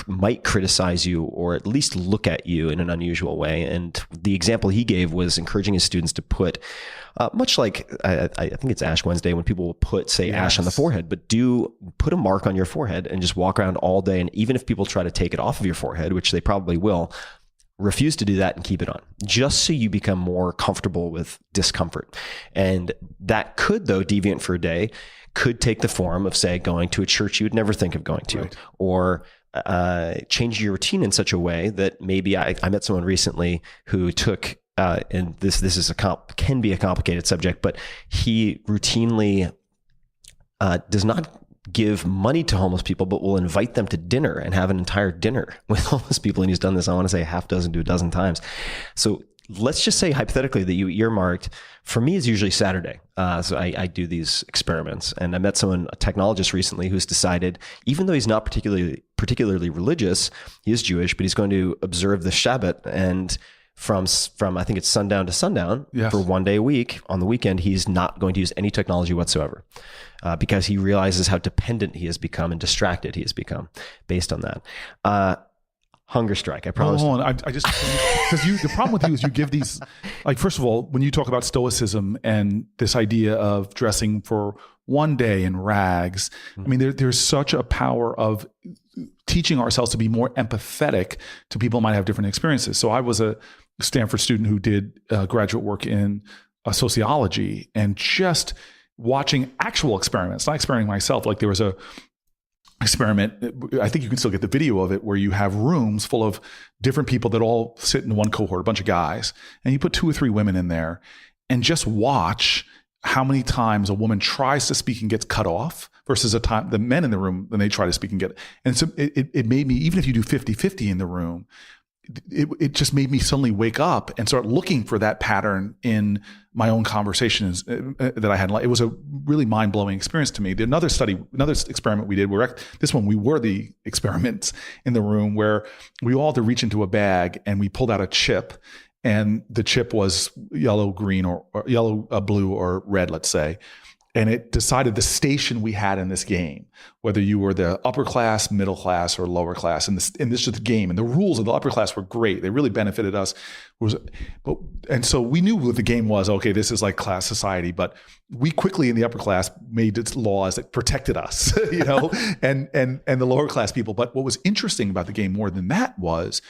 might criticize you or at least look at you in an unusual way. And the example he gave was encouraging his students to put, much like I think it's Ash Wednesday when people will put, say, ash on the forehead, but put a mark on your forehead and just walk around all day. And even if people try to take it off of your forehead, which they probably will, refuse to do that and keep it on, just so you become more comfortable with discomfort. And that could, though, deviant for a day, could take the form of, say, going to a church you would never think of going to, right, or change your routine in such a way that maybe I met someone recently who took, and this is can be a complicated subject, but he routinely does not give money to homeless people, but will invite them to dinner and have an entire dinner with homeless people. And he's done this, I want to say, a half dozen to a dozen times. So let's just say hypothetically that you earmarked, for me, it's usually Saturday. So I do these experiments, and I met someone, a technologist recently, who's decided, even though he's not particularly religious, he is Jewish, but he's going to observe the Shabbat, and from I think it's sundown to sundown, yes, for one day a week. On the weekend, he's not going to use any technology whatsoever, because he realizes how dependent he has become and distracted he has become based on that. Hunger strike, I promise. Hold on. I just, because the problem with you is you give these, like, first of all, when you talk about stoicism and this idea of dressing for one day in rags, I mean, there's such a power of teaching ourselves to be more empathetic to people who might have different experiences. So I was a Stanford student who did graduate work in sociology, and just watching actual experiments, not experimenting myself. Like, there was a experiment, I think you can still get the video of it, where you have rooms full of different people that all sit in one cohort, a bunch of guys, and you put 2 or 3 women in there and just watch how many times a woman tries to speak and gets cut off versus the men in the room when they try to speak and get, and so it made me, even if you do 50-50 in the room, it just made me suddenly wake up and start looking for that pattern in my own conversations that I had. It was a really mind-blowing experience to me. Another experiment we did, we were the experiments in the room, where we all had to reach into a bag and we pulled out a chip, and the chip was yellow, green, or yellow, blue, or red, let's say. And it decided the station we had in this game, whether you were the upper class, middle class, or lower class. And this is the game. And the rules of the upper class were great. They really benefited us. And so we knew what the game was. Okay, this is like class society. But we quickly in the upper class made its laws that protected us, and the lower class people. But what was interesting about the game more than that was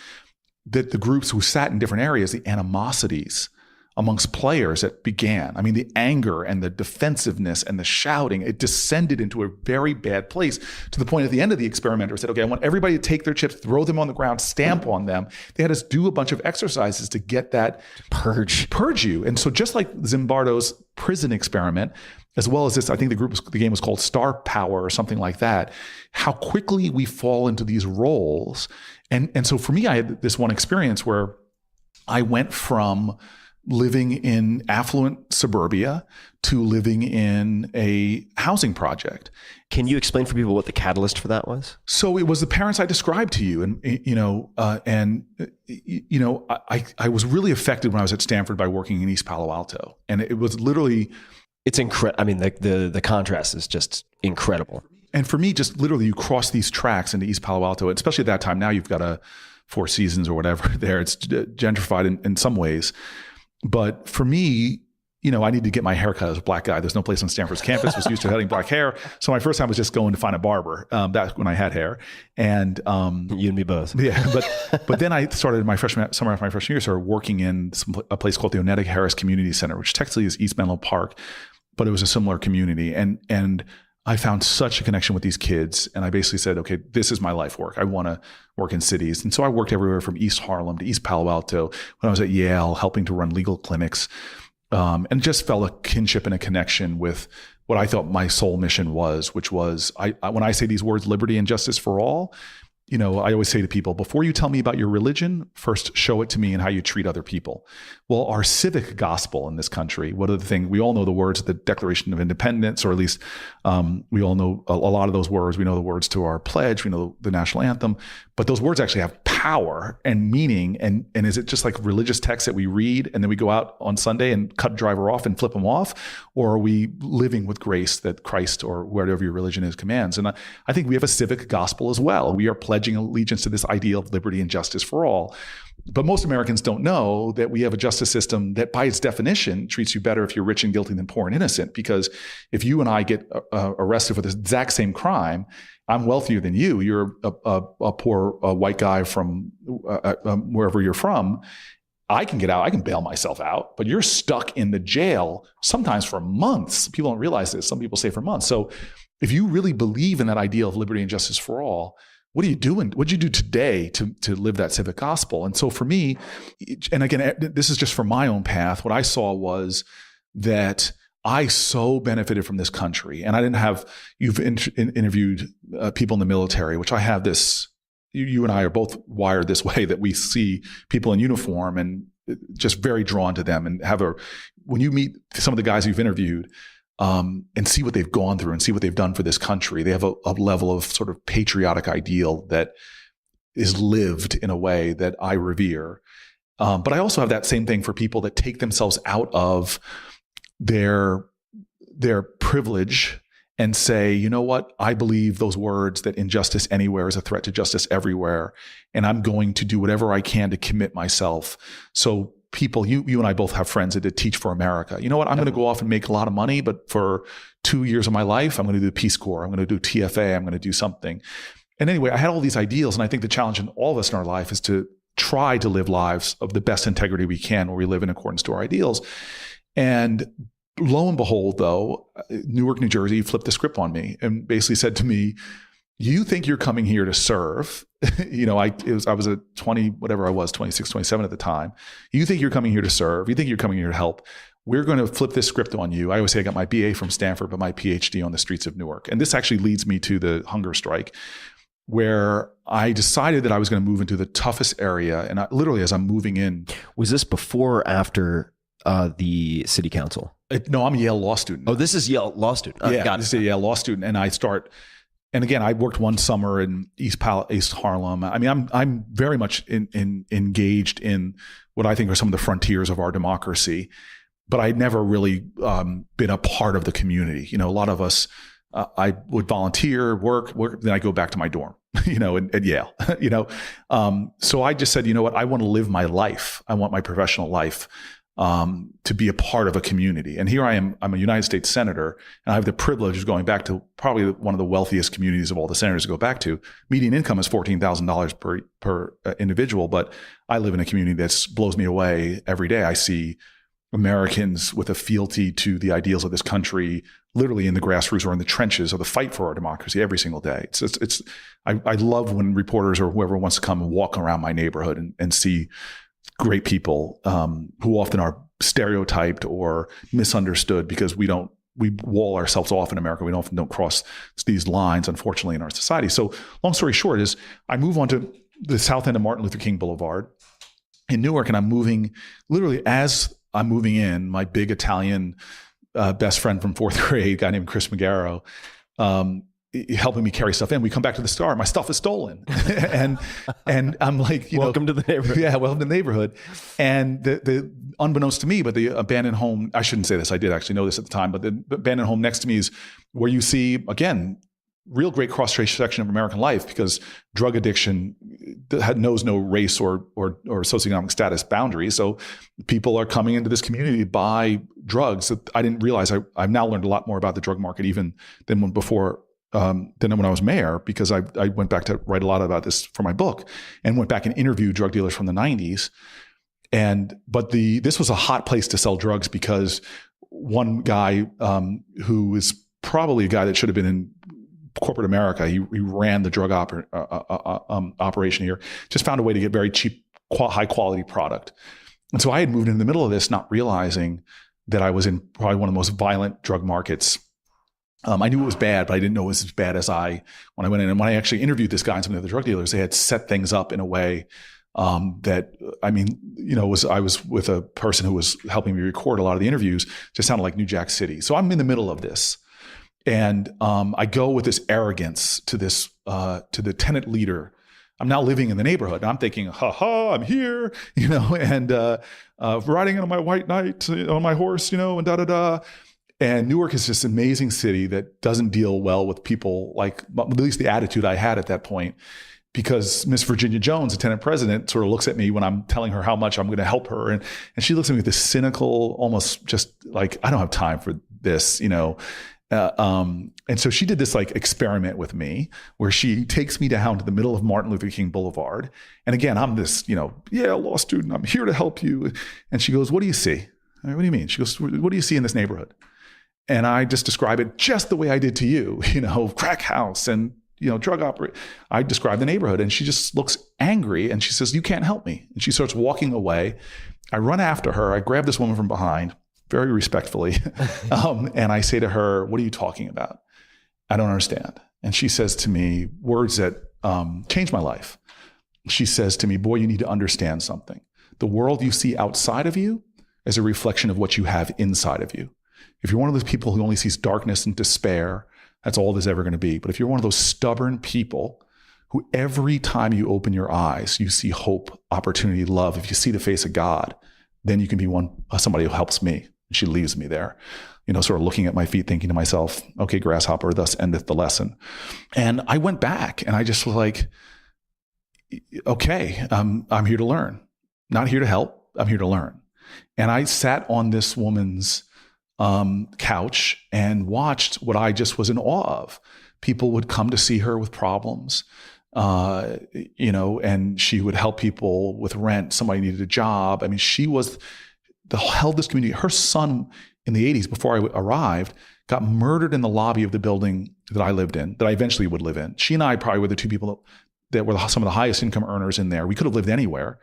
that the groups who sat in different areas, the animosities amongst players that began. I mean, the anger and the defensiveness and the shouting, it descended into a very bad place, to the point at the end of the experimenter said, okay, I want everybody to take their chips, throw them on the ground, stamp on them. They had us do a bunch of exercises to get that purge you. And so just like Zimbardo's prison experiment, as well as this, I think the game was called Star Power or something like that, how quickly we fall into these roles. And so for me, I had this one experience where I went from living in affluent suburbia to living in a housing project. Can you explain for people what the catalyst for that was? So it was the parents I described to you. I was really affected when I was at Stanford by working in East Palo Alto. And it was literally... It's incredible. I mean, the contrast is just incredible. And for me, just literally, you cross these tracks into East Palo Alto, especially at that time. Now you've got a Four Seasons or whatever there. It's gentrified in some ways. But for me, I need to get my hair cut as a black guy. There's no place on Stanford's campus was used to having black hair. So my first time was just going to find a barber. That's when I had hair. And you and me both. Yeah. But then I started summer of my freshman year, started working in a place called the Oneida Harris Community Center, which technically is East Menlo Park, but it was a similar community. And I found such a connection with these kids. And I basically said, okay, this is my life work. I want to work in cities. And so I worked everywhere from East Harlem to East Palo Alto when I was at Yale, helping to run legal clinics, and just felt a kinship and a connection with what I thought my soul mission was, which was, when I say these words, liberty and justice for all, I always say to people, before you tell me about your religion, first show it to me and how you treat other people. Well, our civic gospel in this country, what are the things, we all know the words of the Declaration of Independence, or at least we all know a lot of those words. We know the words to our pledge, we know the national anthem, but those words actually have power and meaning. And is it just like religious texts that we read and then we go out on Sunday and cut a driver off and flip them off? Or are we living with grace that Christ or whatever your religion is commands? And I think we have a civic gospel as well. We are pledging allegiance to this ideal of liberty and justice for all. But most Americans don't know that we have a justice system that by its definition treats you better if you're rich and guilty than poor and innocent. Because if you and I get arrested for the exact same crime, I'm wealthier than you. You're a poor white guy from wherever you're from. I can get out. I can bail myself out. But you're stuck in the jail sometimes for months. People don't realize this. Some people say for months. So if you really believe in that ideal of liberty and justice for all, what are you doing? What'd you do today to live that civic gospel? And so for me, and again, this is just for my own path, what I saw was that I so benefited from this country. And I didn't have, you've interviewed people in the military, which I have this, you and I are both wired this way, that we see people in uniform and just very drawn to them, and when you meet some of the guys you've interviewed, and see what they've gone through and see what they've done for this country, they have a level of sort of patriotic ideal that is lived in a way that I revere. But I also have that same thing for people that take themselves out of their privilege and say, you know what, I believe those words that injustice anywhere is a threat to justice everywhere, and I'm going to do whatever I can to commit myself. So people, you and I both have friends that did Teach for America. You know what, I'm going to go off and make a lot of money, but for 2 years of my life, I'm going to do the Peace Corps, I'm going to do TFA, I'm going to do something. And anyway, I had all these ideals, and I think the challenge in all of us in our life is to try to live lives of the best integrity we can, where we live in accordance to our ideals. And lo and behold, though, Newark, New Jersey flipped the script on me and basically said to me, you think you're coming here to serve? I was a 26, 27 at the time. You think you're coming here to serve? You think you're coming here to help? We're going to flip this script on you. I always say I got my BA from Stanford, but my PhD on the streets of Newark. And this actually leads me to the hunger strike, where I decided that I was going to move into the toughest area. And literally, as I'm moving in. Was this before or after the city council? No, I'm a Yale law student. Oh, this is Yale law student. Yeah, this is a Yale law student. And again, I worked one summer in East Harlem. I mean, I'm very much engaged in what I think are some of the frontiers of our democracy, but I'd never really been a part of the community. A lot of us, I would volunteer, work, then I go back to my dorm, at Yale, So I just said, you know what, I want to live my life. I want my professional life to be a part of a community. And here I am, I'm a United States senator, and I have the privilege of going back to probably one of the wealthiest communities of all the senators to go back to. Median income is $14,000 per individual, but I live in a community that blows me away every day. I see Americans with a fealty to the ideals of this country, literally in the grassroots or in the trenches of the fight for our democracy every single day. I love when reporters or whoever wants to come and walk around my neighborhood and see great people who often are stereotyped or misunderstood because we wall ourselves off in America. We often don't cross these lines, unfortunately, in our society. So long story short is I move on to the south end of Martin Luther King Boulevard in Newark, and I'm moving literally as I'm moving in, my big Italian best friend from fourth grade, a guy named Chris Magaro, helping me carry stuff in. We come back to the Star, my stuff is stolen. and I'm like, welcome to the neighborhood. Yeah, welcome to the neighborhood. And the unbeknownst to me, but the abandoned home, I shouldn't say this, I did actually know this at the time, but the abandoned home next to me is where you see, again, real great cross-section of American life, because drug addiction knows no race or socioeconomic status boundaries. So people are coming into this community to buy drugs that I didn't realize. I've now learned a lot more about the drug market even than when I was mayor, because I went back to write a lot about this for my book and went back and interviewed drug dealers from the 90s. But this was a hot place to sell drugs because one guy who is probably a guy that should have been in corporate America. He ran the drug operation here, just found a way to get very cheap, high quality product. And so I had moved in the middle of this, not realizing that I was in probably one of the most violent drug markets. I knew it was bad, but I didn't know it was as bad as when I went in. And when I actually interviewed this guy and some of the other drug dealers, they had set things up in a way that, I mean, I was with a person who was helping me record a lot of the interviews, just sounded like New Jack City. So I'm in the middle of this. And I go with this arrogance to to the tenant leader. I'm now living in the neighborhood, and I'm thinking, I'm here, and riding on my white knight on my horse, and da-da-da. And Newark is this amazing city that doesn't deal well with people like, at least the attitude I had at that point, because Miss Virginia Jones, the tenant president, sort of looks at me when I'm telling her how much I'm going to help her. And she looks at me with this cynical, almost just like, I don't have time for this, and so she did this like experiment with me where she takes me down to the middle of Martin Luther King Boulevard. And again, I'm this, law student, I'm here to help you. And she goes, what do you see? I mean, what do you mean? She goes, what do you see in this neighborhood? And I just describe it just the way I did to you, crack house and, drug operate. I describe the neighborhood, and she just looks angry and she says, you can't help me. And she starts walking away. I run after her. I grab this woman from behind very respectfully. And I say to her, what are you talking about? I don't understand. And she says to me words that changed my life. She says to me, boy, you need to understand something. The world you see outside of you is a reflection of what you have inside of you. If you're one of those people who only sees darkness and despair, that's all there's ever going to be. But if you're one of those stubborn people who every time you open your eyes, you see hope, opportunity, love, if you see the face of God, then you can be somebody who helps me. And she leaves me there, sort of looking at my feet, thinking to myself, okay, grasshopper, thus endeth the lesson. And I went back and I just was like, okay, I'm here to learn, not here to help. I'm here to learn. And I sat on this woman's couch and watched what I just was in awe of. People would come to see her with problems, and she would help people with rent. Somebody needed a job. I mean, she held this community. Her son in the 80s, before I arrived, got murdered in the lobby of the building that I lived in, that I eventually would live in. She and I probably were the two people that were some of the highest income earners in there. We could have lived anywhere,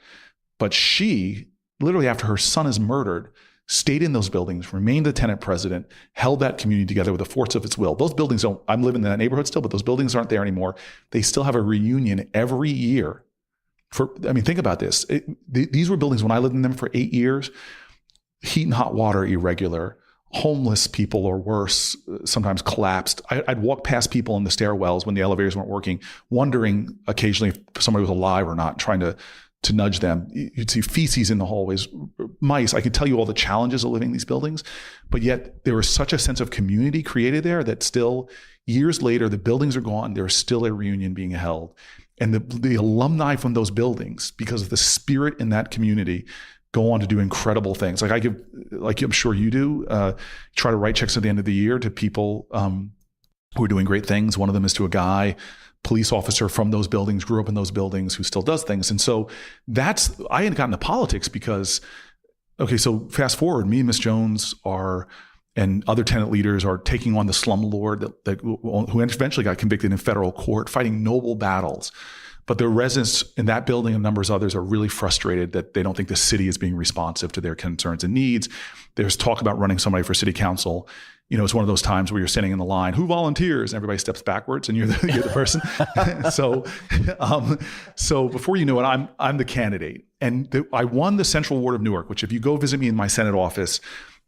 but she, literally after her son is murdered, stayed in those buildings, remained the tenant president, held that community together with the force of its will. Those buildings I'm living in that neighborhood still, but those buildings aren't there anymore. They still have a reunion every year. Think about this. These were buildings when I lived in them for 8 years, heat and hot water irregular, homeless people or worse, sometimes collapsed. I'd walk past people in the stairwells when the elevators weren't working, wondering occasionally if somebody was alive or not, trying to nudge them. You'd see feces in the hallways, mice. I could tell you all the challenges of living in these buildings, but yet there was such a sense of community created there that still years later, the buildings are gone. There's still a reunion being held. And the alumni from those buildings, because of the spirit in that community, go on to do incredible things. Like I'm sure you do, try to write checks at the end of the year to people who are doing great things. One of them is to a guy, police officer from those buildings, grew up in those buildings, who still does things. And so I had gotten into politics because, okay, so fast forward, me and Miss Jones and other tenant leaders are taking on the slumlord who eventually got convicted in federal court, fighting noble battles. But the residents in that building and numbers of others are really frustrated that they don't think the city is being responsive to their concerns and needs. There's talk about running somebody for city council. It's one of those times where you're standing in the line, who volunteers? And everybody steps backwards and you're the person. So before you know it, I'm the candidate. And I won the Central Ward of Newark, which if you go visit me in my Senate office,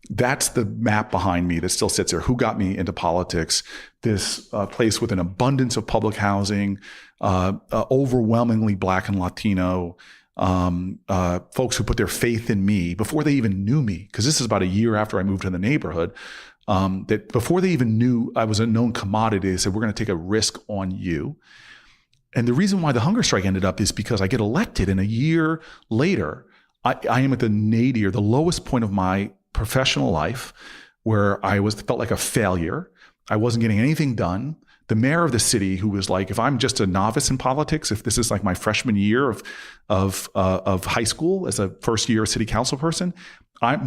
that's the map behind me that still sits there. Who got me into politics? This place with an abundance of public housing, overwhelmingly Black and Latino, folks who put their faith in me before they even knew me. Because this is about a year after I moved to the neighborhood. That before they even knew I was a known commodity, they said, we're going to take a risk on you. And the reason why the hunger strike ended up is because I get elected, and a year later, I am at the nadir, the lowest point of my professional life, where I felt like a failure. I wasn't getting anything done. The mayor of the city, who was like, if I'm just a novice in politics, if this is like my freshman year of high school as a first year city council person,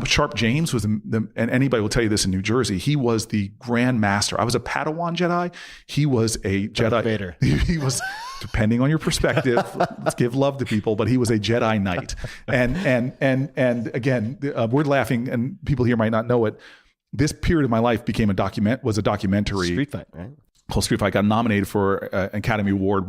Sharp James was and anybody will tell you this in New Jersey, he was the Grand Master. I was a Padawan Jedi. He was a Jedi. Vader. He was, depending on your perspective, let's give love to people, but he was a Jedi Knight. And again, we're laughing, and people here might not know it. This period of my life was a documentary. Street Fight, right? Called Street Fight. Got nominated for an Academy Award.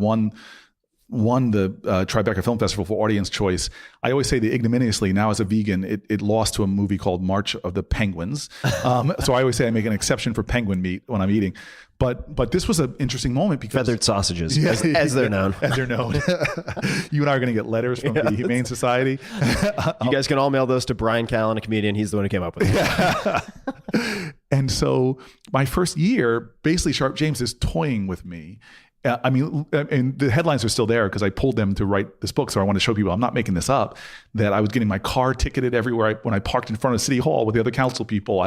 Won the Tribeca Film Festival for Audience Choice. I always say that ignominiously, now as a vegan, it lost to a movie called March of the Penguins. So I always say I make an exception for penguin meat when I'm eating. But this was an interesting moment because Feathered sausages, as they're known. As they're known. You and I are going to get letters from the Humane Society. You guys can all mail those to Brian Callen, a comedian. He's the one who came up with it. And so my first year, basically Sharp James is toying with me. And the headlines are still there because I pulled them to write this book. So I want to show people, I'm not making this up, that I was getting my car ticketed everywhere. When I parked in front of City Hall with the other council people,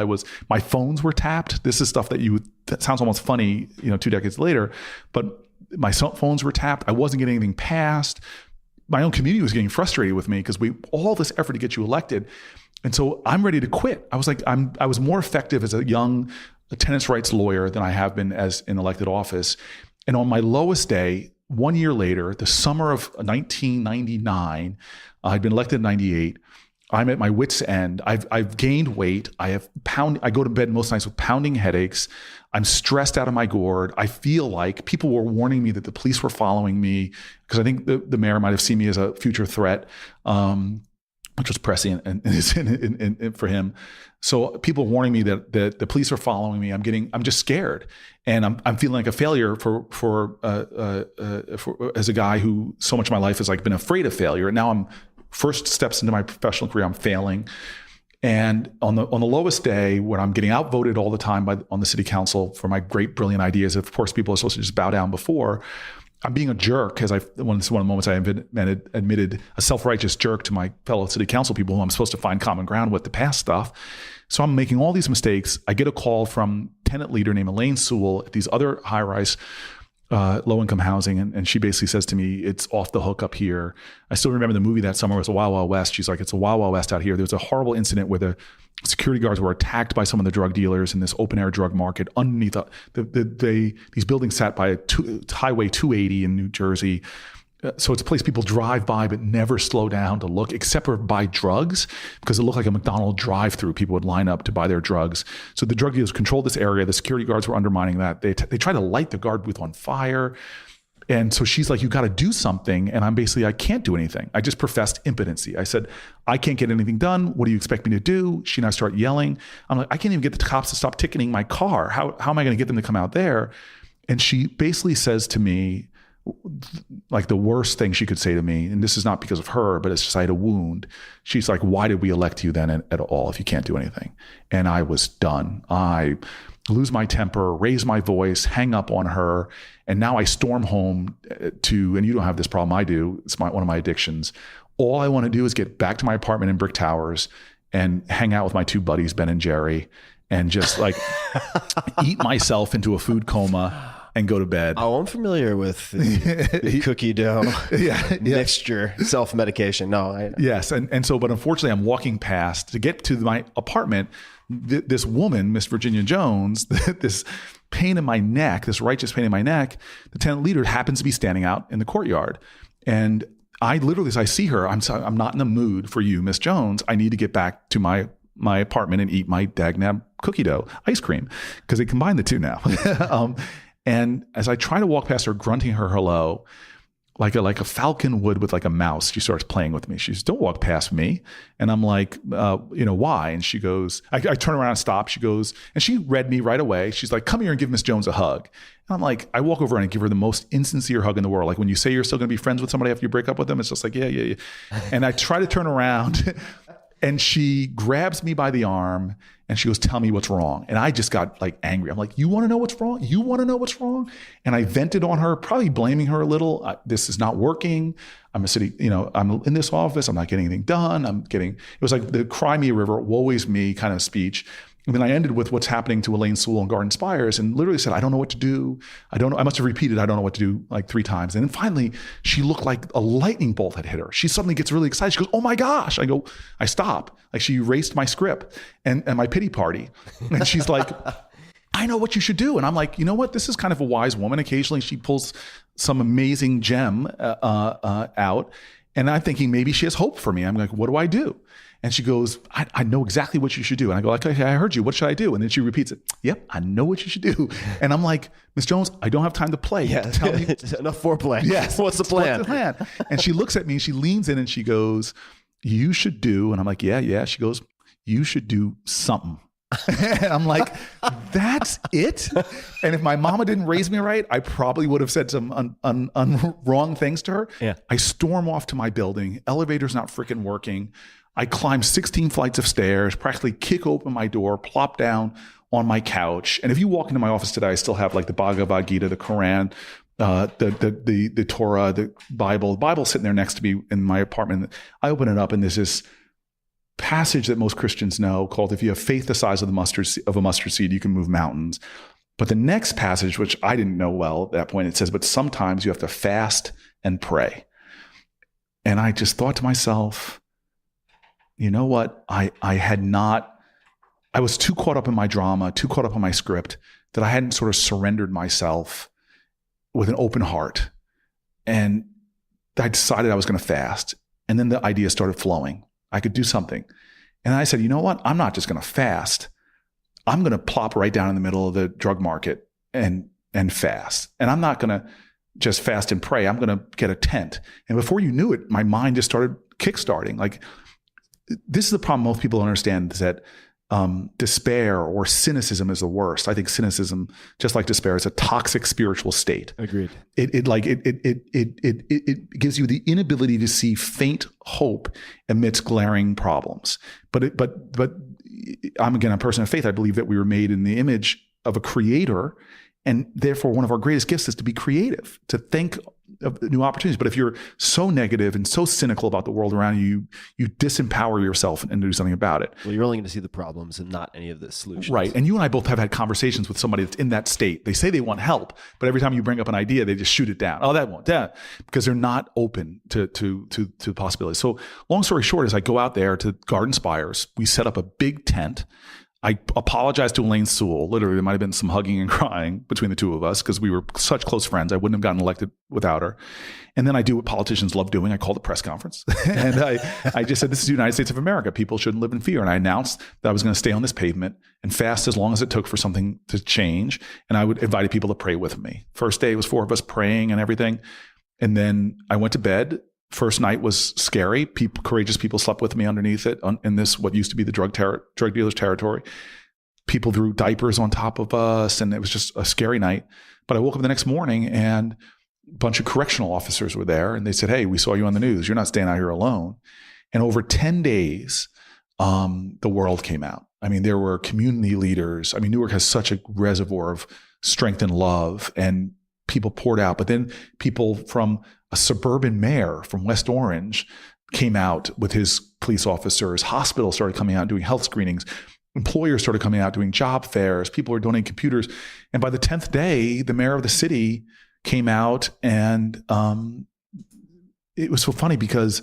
my phones were tapped. This is stuff that sounds almost funny, 2 decades later, but my phones were tapped. I wasn't getting anything passed. My own community was getting frustrated with me because all this effort to get you elected. And so I'm ready to quit. I was like, I was more effective as a young tenants' rights lawyer than I have been as in elected office. And on my lowest day, 1 year later, the summer of 1999, I'd been elected in 98. I'm at my wit's end. I've gained weight. I go to bed most nights with pounding headaches. I'm stressed out of my gourd. I feel like people were warning me that the police were following me because I think the mayor might have seen me as a future threat, which was prescient and for him. So people warning me that the police are following me. I'm just scared, and I'm feeling like a failure for as a guy who so much of my life has like been afraid of failure. And now I'm first steps into my professional career. I'm failing, and on the lowest day when I'm getting outvoted all the time on the city council for my great brilliant ideas, of course people are supposed to just bow down before. I'm being a jerk because this is one of the moments I admitted a self-righteous jerk to my fellow city council people who I'm supposed to find common ground with to pass stuff. So I'm making all these mistakes. I get a call from tenant leader named Elaine Sewell at these other high-rise low-income housing, and she basically says to me, it's off the hook up here. I still remember the movie that summer was a Wild Wild West. She's like, it's a Wild Wild West out here. There was a horrible incident where the security guards were attacked by some of the drug dealers in this open-air drug market underneath these buildings sat by Highway 280 in New Jersey. So it's a place people drive by but never slow down to look, except for buy drugs, because it looked like a McDonald's drive-through. People would line up to buy their drugs. So the drug dealers controlled this area. The security guards were undermining that. They tried to light the guard booth on fire. And so she's like, you got to do something. And I'm basically, I can't do anything. I just professed impotency. I said, I can't get anything done. What do you expect me to do? She and I start yelling. I'm like, I can't even get the cops to stop ticketing my car. How am I going to get them to come out there? And she basically says to me, like the worst thing she could say to me, and this is not because of her, but it's just I had a wound. She's like, why did we elect you then at all if you can't do anything? And I was done. I lose my temper, raise my voice, hang up on her. And now I storm home and you don't have this problem, I do. It's one of my addictions. All I want to do is get back to my apartment in Brick Towers and hang out with my two buddies, Ben and Jerry, and just like eat myself into a food coma and go to bed. Oh, I'm familiar with the cookie dough mixture, self-medication. No, yes. And so, but unfortunately I'm walking past to get to my apartment. This woman, Miss Virginia Jones, this pain in my neck, this righteous pain in my neck, the tenant leader happens to be standing out in the courtyard. And I see her, I'm not in the mood for you, Miss Jones. I need to get back to my apartment and eat my dagnab cookie dough ice cream, because they combine the two now. And as I try to walk past her, grunting her hello, like a falcon would with like a mouse, she starts playing with me. She says, don't walk past me. And I'm like, why? And she goes, I turn around and stop. She goes, and she read me right away. She's like, come here and give Miss Jones a hug. And I'm like, I walk over and I give her the most insincere hug in the world. Like when you say you're still going to be friends with somebody after you break up with them, it's just like, yeah. And I try to turn around and she grabs me by the arm and she goes, tell me what's wrong. And I just got like angry. I'm like, you want to know what's wrong? You want to know what's wrong? And I vented on her, probably blaming her a little. This is not working. I'm I'm in this office. I'm not getting anything done. It was like the cry me a river, woe is me kind of speech. And then I ended with what's happening to Elaine Sewell in Garden Spires, and literally said, I don't know what to do. I must have repeated, I don't know what to do, like 3 times. And then finally, she looked like a lightning bolt had hit her. She suddenly gets really excited. She goes, oh my gosh. I stop. Like, she erased my script and my pity party. And she's like, I know what you should do. And I'm like, you know what? This is kind of a wise woman. Occasionally she pulls some amazing gem out. And I'm thinking maybe she has hope for me. I'm like, what do I do? And she goes, I know exactly what you should do. And I go, okay, I heard you. What should I do? And then she repeats it. Yep, I know what you should do. And I'm like, Miss Jones, I don't have time to play. Yeah, tell me. Enough foreplay. Yes. What's the plan? And she looks at me, she leans in and she goes, you should do. And I'm like, yeah. She goes, you should do something. And I'm like, that's it? And if my mama didn't raise me right, I probably would have said some wrong things to her. Yeah. I storm off to my building. Elevator's not freaking working. I climb 16 flights of stairs, practically kick open my door, plop down on my couch. And if you walk into my office today, I still have like the Bhagavad Gita, the Quran, the Torah, the Bible. The Bible's sitting there next to me in my apartment. I open it up and there's this passage that most Christians know called, if you have faith the size of a mustard seed, you can move mountains. But the next passage, which I didn't know well at that point, it says, but sometimes you have to fast and pray. And I just thought to myself, you know what? I was too caught up in my drama, too caught up in my script, that I hadn't sort of surrendered myself with an open heart. And I decided I was going to fast. And then the idea started flowing. I could do something. And I said, you know what? I'm not just going to fast. I'm going to plop right down in the middle of the drug market and fast. And I'm not going to just fast and pray. I'm going to get a tent. And before you knew it, my mind just started kickstarting. Like, this is the problem most people don't understand, is that despair or cynicism is the worst. I think cynicism, just like despair, is a toxic spiritual state. Agreed. It gives you the inability to see faint hope amidst glaring problems. But I'm again a person of faith. I believe that we were made in the image of a creator, and therefore one of our greatest gifts is to be creative, to think of new opportunities. But if you're so negative and so cynical about the world around you, you disempower yourself and do something about it. Well, you're only going to see the problems and not any of the solutions. Right. And you and I both have had conversations with somebody that's in that state. They say they want help, but every time you bring up an idea, they just shoot it down. Oh, that won't, that, because they're not open to possibilities. So long story short is I go out there to Garden Spires. We set up a big tent. I apologized to Elaine Sewell. Literally, there might have been some hugging and crying between the two of us because we were such close friends. I wouldn't have gotten elected without her. And then I do what politicians love doing. I called a press conference. And I just said, this is the United States of America. People shouldn't live in fear. And I announced that I was going to stay on this pavement and fast as long as it took for something to change. And I would invite people to pray with me. First day, it was 4 of us praying and everything. And then I went to bed. First night was scary. Courageous people slept with me underneath it in this, what used to be the drug dealer's territory. People threw diapers on top of us, and it was just a scary night. But I woke up the next morning and a bunch of correctional officers were there, and they said, hey, we saw you on the news. You're not staying out here alone. And over 10 days, the world came out. I mean, there were community leaders. I mean, Newark has such a reservoir of strength and love, and people poured out. But then people from a suburban mayor from West Orange came out with his police officers. Hospitals started coming out doing health screenings. Employers started coming out doing job fairs. People were donating computers. And by the 10th day, the mayor of the city came out, and it was so funny because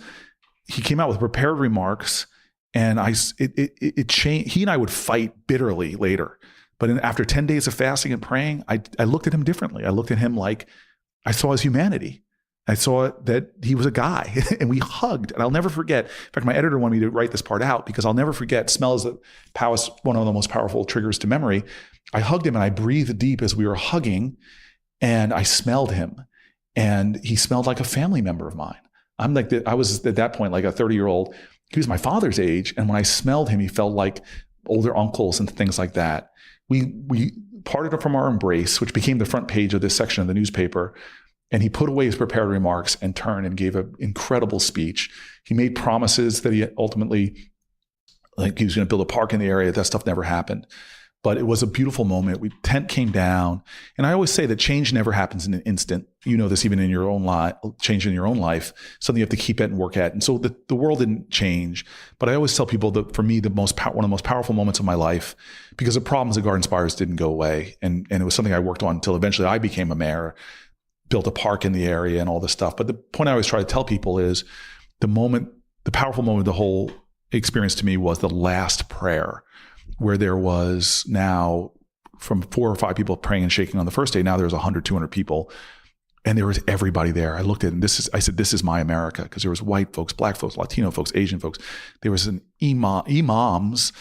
he came out with prepared remarks, and it changed. He and I would fight bitterly later. But after 10 days of fasting and praying, I looked at him differently. I looked at him like I saw his humanity. I saw that he was a guy, and we hugged. And I'll never forget. In fact, my editor wanted me to write this part out because I'll never forget. Smell is one of the most powerful triggers to memory. I hugged him and I breathed deep as we were hugging, and I smelled him, and he smelled like a family member of mine. I was at that point like a 30-year-old. He was my father's age, and when I smelled him, he felt like older uncles and things like that. We parted from our embrace, which became the front page of this section of the newspaper. And he put away his prepared remarks and turned and gave an incredible speech. He made promises that he ultimately, like he was going to build a park in the area. That stuff never happened. But it was a beautiful moment. Tent came down. And I always say that change never happens in an instant. You know this even in your own life, change in your own life, something you have to keep at and work at. And so the world didn't change. But I always tell people that for me, one of the most powerful moments of my life, because the problems at Garden Spires didn't go away. And it was something I worked on until eventually I became a mayor, built a park in the area and all this stuff. But the point I always try to tell people is the powerful moment of the whole experience to me was the last prayer, where there was now from 4 or 5 people praying and shaking on the first day. Now there's 100, 200 people. And there was everybody there. I looked at it and I said, this is my America. Because there was white folks, black folks, Latino folks, Asian folks. There was imams,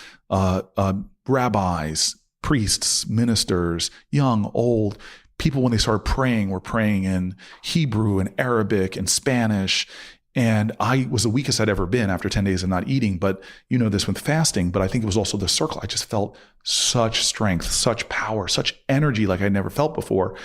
rabbis, priests, ministers, young, old. People, when they started praying, were praying in Hebrew and Arabic and Spanish. And I was the weakest I'd ever been after 10 days of not eating. But you know this with fasting, but I think it was also the circle. I just felt such strength, such power, such energy like I'd never felt before.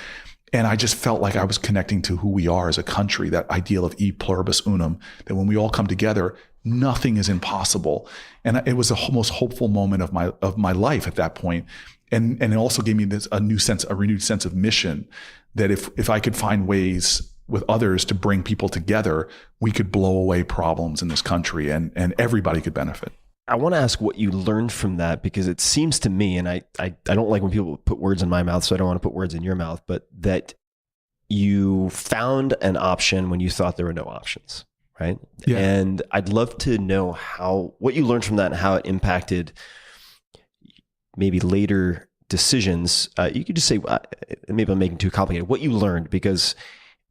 And I just felt like I was connecting to who we are as a country, that ideal of e pluribus unum, that when we all come together, nothing is impossible. And it was the most hopeful moment of my life at that point. And it also gave me a renewed sense of mission, that if I could find ways with others to bring people together, we could blow away problems in this country and everybody could benefit. I want to ask what you learned from that, because it seems to me, and I don't like when people put words in my mouth, so I don't want to put words in your mouth, but that you found an option when you thought there were no options, right? Yeah. And I'd love to know what you learned from that and how it impacted maybe later decisions. You could just say, maybe I'm making it too complicated, what you learned, because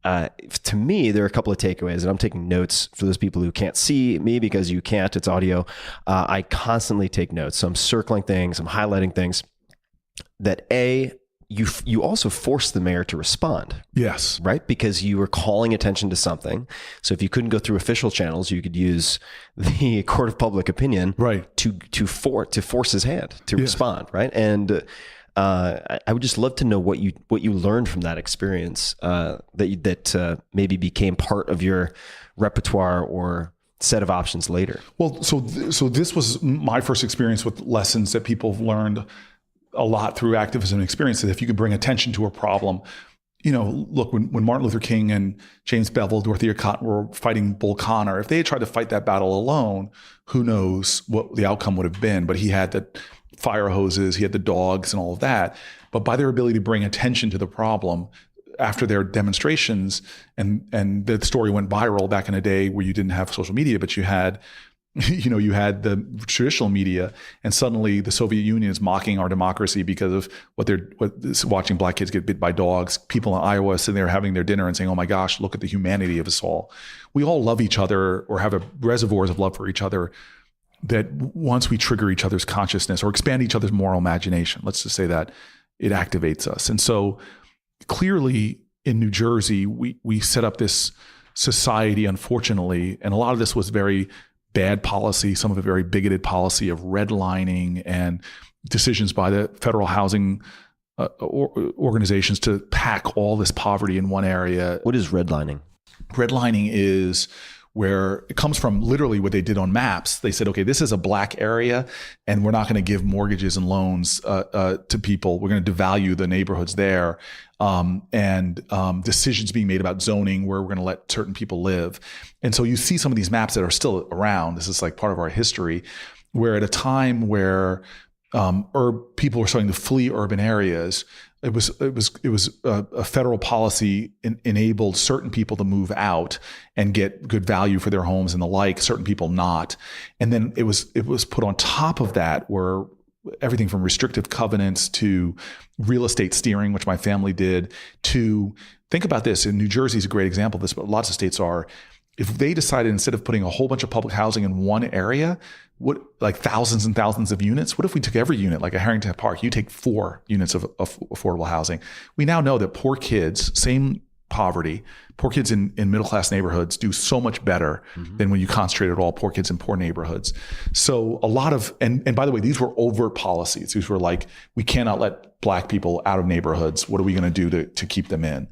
to me, there are a couple of takeaways, and I'm taking notes for those people who can't see me because you can't, it's audio. I constantly take notes. So I'm circling things, I'm highlighting things that you also forced the mayor to respond. Yes. Right? Because you were calling attention to something. So if you couldn't go through official channels, you could use the court of public opinion, right, to force his hand to respond. Right. And I would just love to know what you learned from that experience that maybe became part of your repertoire or set of options later. Well, so this was my first experience with lessons that people have learned a lot through activism experience. That if you could bring attention to a problem, you know, look, when Martin Luther King and James Bevel, Dorothea Cotton were fighting Bull Connor, if they had tried to fight that battle alone, who knows what the outcome would have been. But he had the fire hoses, he had the dogs and all of that. But by their ability to bring attention to the problem after their demonstrations, and the story went viral back in a day where you didn't have social media, but you had the traditional media, and suddenly the Soviet Union is mocking our democracy because of watching black kids get bit by dogs. People in Iowa sitting there having their dinner and saying, "Oh my gosh, look at the humanity of us all." We all love each other, or have reservoirs of love for each other, that once we trigger each other's consciousness or expand each other's moral imagination, let's just say that, it activates us. And so clearly in New Jersey, we set up this society, unfortunately, and a lot of this was very bad policy, some of it very bigoted policy of redlining and decisions by the federal housing organizations to pack all this poverty in one area. What is redlining? Redlining is where it comes from literally what they did on maps. They said, okay, this is a black area and we're not going to give mortgages and loans to people. We're going to devalue the neighborhoods there. And decisions being made about zoning where we're going to let certain people live. And so you see some of these maps that are still around. This is like part of our history, where at a time where people were starting to flee urban areas, it was a federal policy enabled certain people to move out and get good value for their homes and the like, certain people not. And then it was put on top of that where everything from restrictive covenants to real estate steering, which my family did, to think about this. In New Jersey is a great example of this, but lots of states are. If they decided instead of putting a whole bunch of public housing in one area, like thousands and thousands of units, what if we took every unit, like a Harrington Park, you take 4 units of affordable housing? We now know that poor kids, same poverty, poor kids in middle-class neighborhoods do so much better than when you concentrate at all poor kids in poor neighborhoods. So a lot of, and by the way, these were overt policies. These were like, we cannot let black people out of neighborhoods. What are we going to do to keep them in?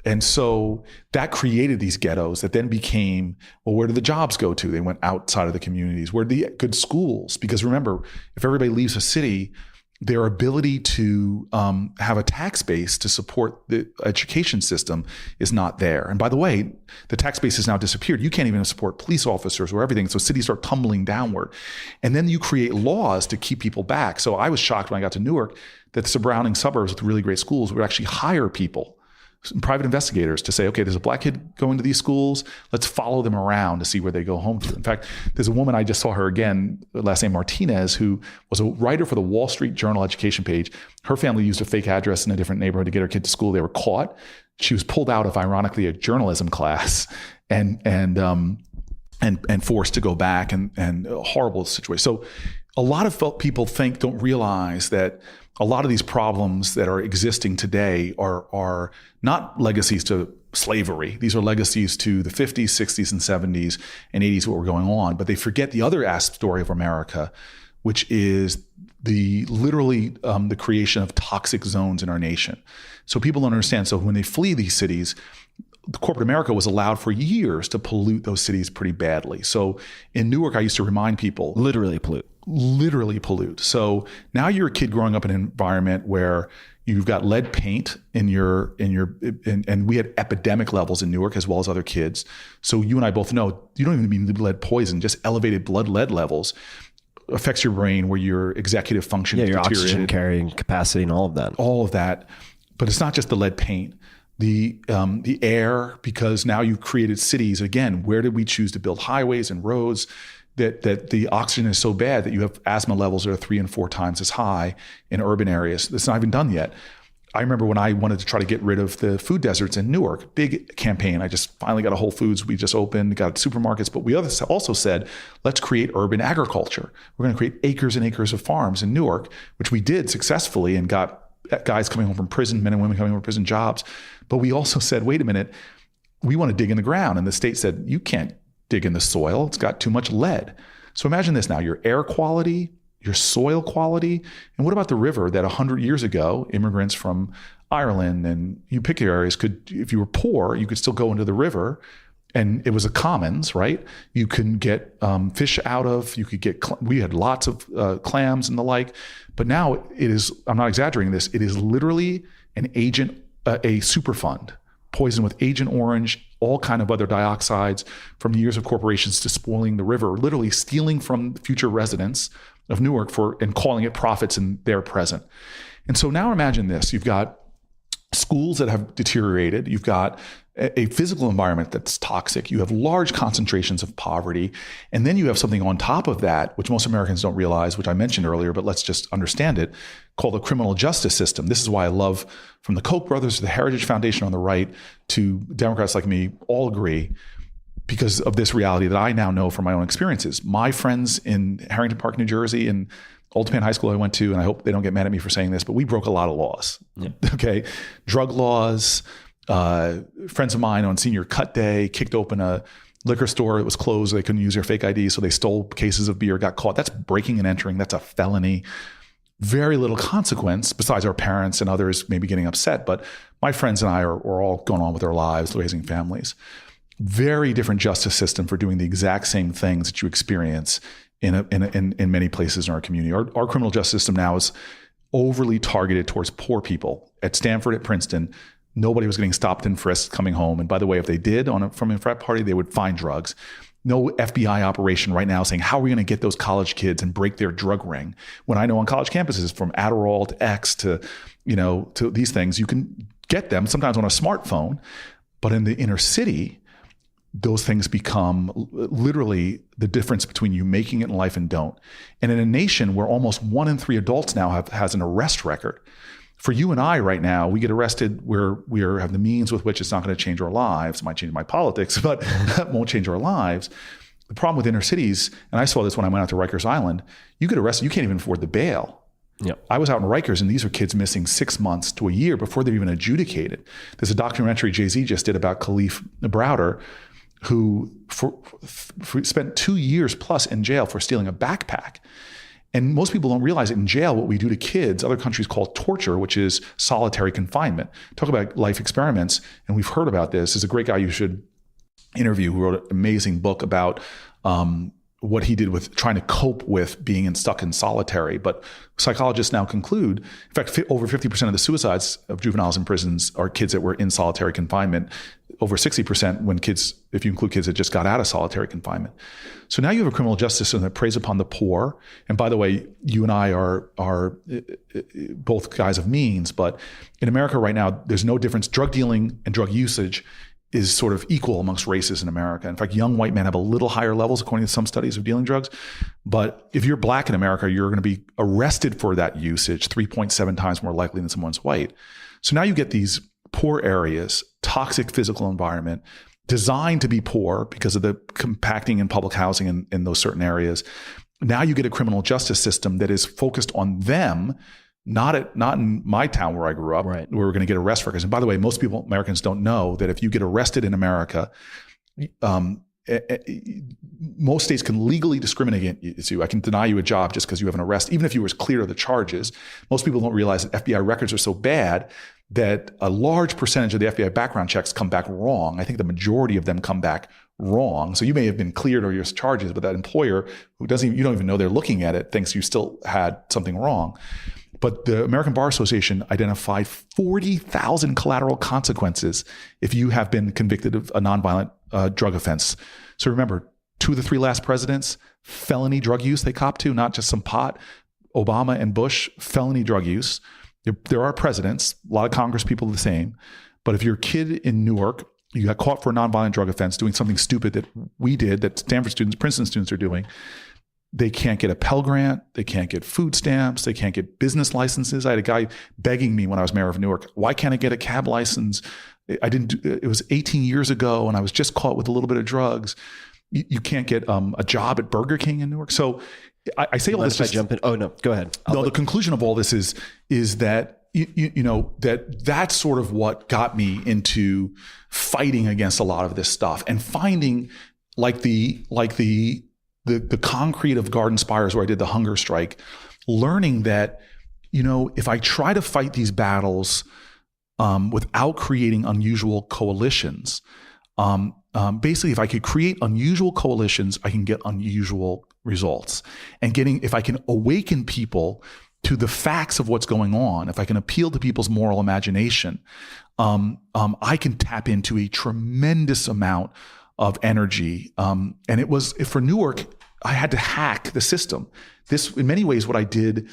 And so that created these ghettos that then became, well, where do the jobs go to? They went outside of the communities. Where are the good schools? Because remember, if everybody leaves a city their ability to have a tax base to support the education system is not there. And by the way, the tax base has now disappeared. You can't even support police officers or everything. So cities start tumbling downward. And then you create laws to keep people back. So I was shocked when I got to Newark that the surrounding suburbs with really great schools would actually hire people, private investigators, to say, okay, there's a black kid going to these schools. Let's follow them around to see where they go home to. In fact, there's a woman, I just saw her again, last name Martinez, who was a writer for the Wall Street Journal education page. Her family used a fake address in a different neighborhood to get her kid to school. They were caught. She was pulled out of, ironically, a journalism class and forced to go back, and a horrible situation. So a lot of people don't realize that a lot of these problems that are existing today are not legacies to slavery. These are legacies to the 50s, 60s, and 70s and 80s, what were going on. But they forget the other story of America, which is the creation of toxic zones in our nation. So people don't understand. So when they flee these cities, corporate America was allowed for years to pollute those cities pretty badly. So in Newark, I used to remind people, literally pollute. So now you're a kid growing up in an environment where you've got lead paint and we had epidemic levels in Newark as well as other kids. So you and I both know you don't even need lead poison, just elevated blood lead levels affects your brain, where your executive function is your deteriorated. oxygen carrying capacity and all of that. But it's not just the lead paint. The air, because now you've created cities. Again, where did we choose to build highways and roads that the oxygen is so bad that you have asthma levels that are 3 and 4 times as high in urban areas? That's not even done yet. I remember when I wanted to try to get rid of the food deserts in Newark, big campaign. I just finally got a Whole Foods. We just opened, got supermarkets, but we also said, let's create urban agriculture. We're going to create acres and acres of farms in Newark, which we did successfully and got guys coming home from prison, men and women coming home from prison, jobs. But we also said, wait a minute, we want to dig in the ground. And the state said, you can't dig in the soil. It's got too much lead. So imagine this now, your air quality, your soil quality. And what about the river that 100 years ago, immigrants from Ireland and you pick your areas if you were poor, you could still go into the river, and it was a commons, right? You can get fish out of, we had lots of clams and the like, but now it is, I'm not exaggerating this, it is literally an agent, a superfund, poisoned with Agent Orange, all kind of other dioxides from the years of corporations to spoiling the river, literally stealing from future residents of Newark and calling it profits in their present. And so now imagine this, you've got schools that have deteriorated, you've got a physical environment that's toxic, you have large concentrations of poverty, and then you have something on top of that, which most Americans don't realize, which I mentioned earlier, but let's just understand it, called the criminal justice system. This is why I love, from the Koch brothers to the Heritage Foundation on the right to Democrats like me, all agree, because of this reality that I now know from my own experiences. My friends in Harrington Park, New Jersey, and Old Japan High School I went to, and I hope they don't get mad at me for saying this, but we broke a lot of laws. Yeah. Okay. Drug laws. Friends of mine on senior cut day kicked open a liquor store. It was closed. They couldn't use their fake ID. So they stole cases of beer, got caught. That's breaking and entering. That's a felony. Very little consequence besides our parents and others maybe getting upset. But my friends and I are all going on with our lives, raising families. Very different justice system for doing the exact same things that you experience in many places in our community. Our criminal justice system now is overly targeted towards poor people. At Stanford, at Princeton, nobody was getting stopped and frisked coming home. And by the way, if they did from a frat party, they would find drugs. No FBI operation right now saying, how are we going to get those college kids and break their drug ring? When I know on college campuses, from Adderall to X to these things, you can get them sometimes on a smartphone. But in the inner city, those things become literally the difference between you making it in life and don't. And in a nation where almost 1 in 3 adults now has an arrest record, for you and I right now, we get arrested where we have the means with which it's not going to change our lives. It might change my politics, but it won't change our lives. The problem with inner cities, and I saw this when I went out to Rikers Island, you get arrested, you can't even afford the bail. Yep. I was out in Rikers, and these are kids missing 6 months to a year before they're even adjudicated. There's a documentary Jay-Z just did about Khalif Browder, who spent 2 years plus in jail for stealing a backpack. And most people don't realize that in jail, what we do to kids, other countries call torture, which is solitary confinement. Talk about life experiments. And we've heard about this. There's a great guy you should interview who wrote an amazing book about what he did with trying to cope with being stuck in solitary. But psychologists now conclude, in fact, over 50% of the suicides of juveniles in prisons are kids that were in solitary confinement. Over 60% when kids, if you include kids that just got out of solitary confinement. So now you have a criminal justice system that preys upon the poor. And by the way, you and I are both guys of means, but in America right now, there's no difference. Drug dealing and drug usage is sort of equal amongst races in America. In fact, young white men have a little higher levels, according to some studies, of dealing drugs. But if you're black in America, you're going to be arrested for that usage 3.7 times more likely than someone's white. So now you get these poor areas, toxic physical environment, designed to be poor because of the compacting in public housing in those certain areas. Now you get a criminal justice system that is focused on them, not in my town where I grew up, right, where we're going to get arrest records. And by the way, most people, Americans, don't know that if you get arrested in America, most states can legally discriminate against you. I can deny you a job just because you have an arrest, even if you were clear of the charges. Most people don't realize that FBI records are so bad that a large percentage of the FBI background checks come back wrong. I think the majority of them come back wrong. So you may have been cleared of your charges, but that employer who you don't even know they're looking at it thinks you still had something wrong. But the American Bar Association identified 40,000 collateral consequences if you have been convicted of a nonviolent drug offense. So remember, 2 of the 3 last presidents, felony drug use they copped to, not just some pot. Obama and Bush, felony drug use. There are presidents, a lot of Congress people the same. But if you're a kid in Newark, you got caught for a nonviolent drug offense doing something stupid that we did, that Stanford students, Princeton students are doing, they can't get a Pell Grant, they can't get food stamps, they can't get business licenses. I had a guy begging me when I was mayor of Newark, why can't I get a cab license? It was 18 years ago and I was just caught with a little bit of drugs. You can't get a job at Burger King in Newark. So I say all this. If I jump in. Oh no, go ahead. The conclusion of all this is that that's sort of what got me into fighting against a lot of this stuff and finding like the concrete of Garden Spires where I did the hunger strike, learning that, if I try to fight these battles without creating unusual coalitions, basically if I could create unusual coalitions, I can get unusual results. And if I can awaken people to the facts of what's going on, if I can appeal to people's moral imagination, I can tap into a tremendous amount of energy. And it was, for Newark, I had to hack the system. This, in many ways, what I did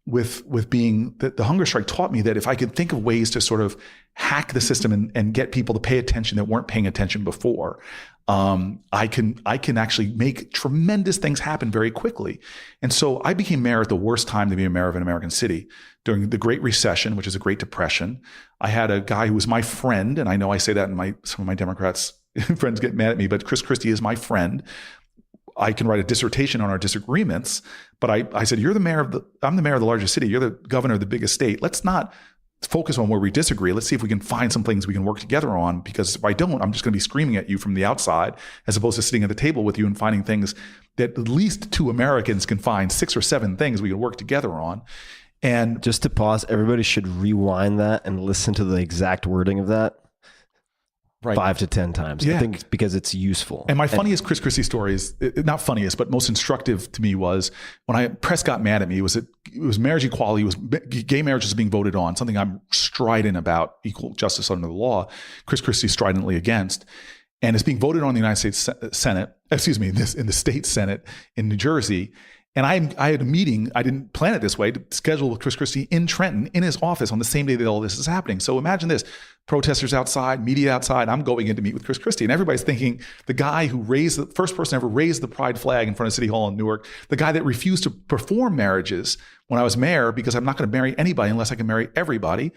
with being, the hunger strike taught me that if I could think of ways to sort of hack the system and get people to pay attention that weren't paying attention before, I can actually make tremendous things happen very quickly. And so I became mayor at the worst time to be a mayor of an American city, during the Great Recession, which is a Great Depression. I had a guy who was my friend, and I know I say that and some of my Democrats friends get mad at me, but Chris Christie is my friend. I can write a dissertation on our disagreements, but I said, I'm the mayor of the largest city. You're the governor of the biggest state. Let's not focus on where we disagree. Let's see if we can find some things we can work together on, because if I don't, I'm just going to be screaming at you from the outside, as opposed to sitting at the table with you and finding things that at least 2 Americans can find 6 or 7 things we can work together on. And just to pause, everybody should rewind that and listen to the exact wording of that. Right. 5 to 10 times. Yeah. I think because it's useful. And my funniest Chris Christie story is, not funniest, but most instructive to me, was when press got mad at me. It was marriage equality. Gay marriage was being voted on, something I'm strident about, equal justice under the law. Chris Christie stridently against. And it's being voted on in the United States Senate, in the state Senate in New Jersey. And I had a meeting, I didn't plan it this way, to schedule with Chris Christie in Trenton, in his office, on the same day that all this is happening. So imagine this, protesters outside, media outside, I'm going in to meet with Chris Christie. And everybody's thinking the guy who the first person ever raised the pride flag in front of City Hall in Newark, the guy that refused to perform marriages when I was mayor, because I'm not going to marry anybody unless I can marry everybody.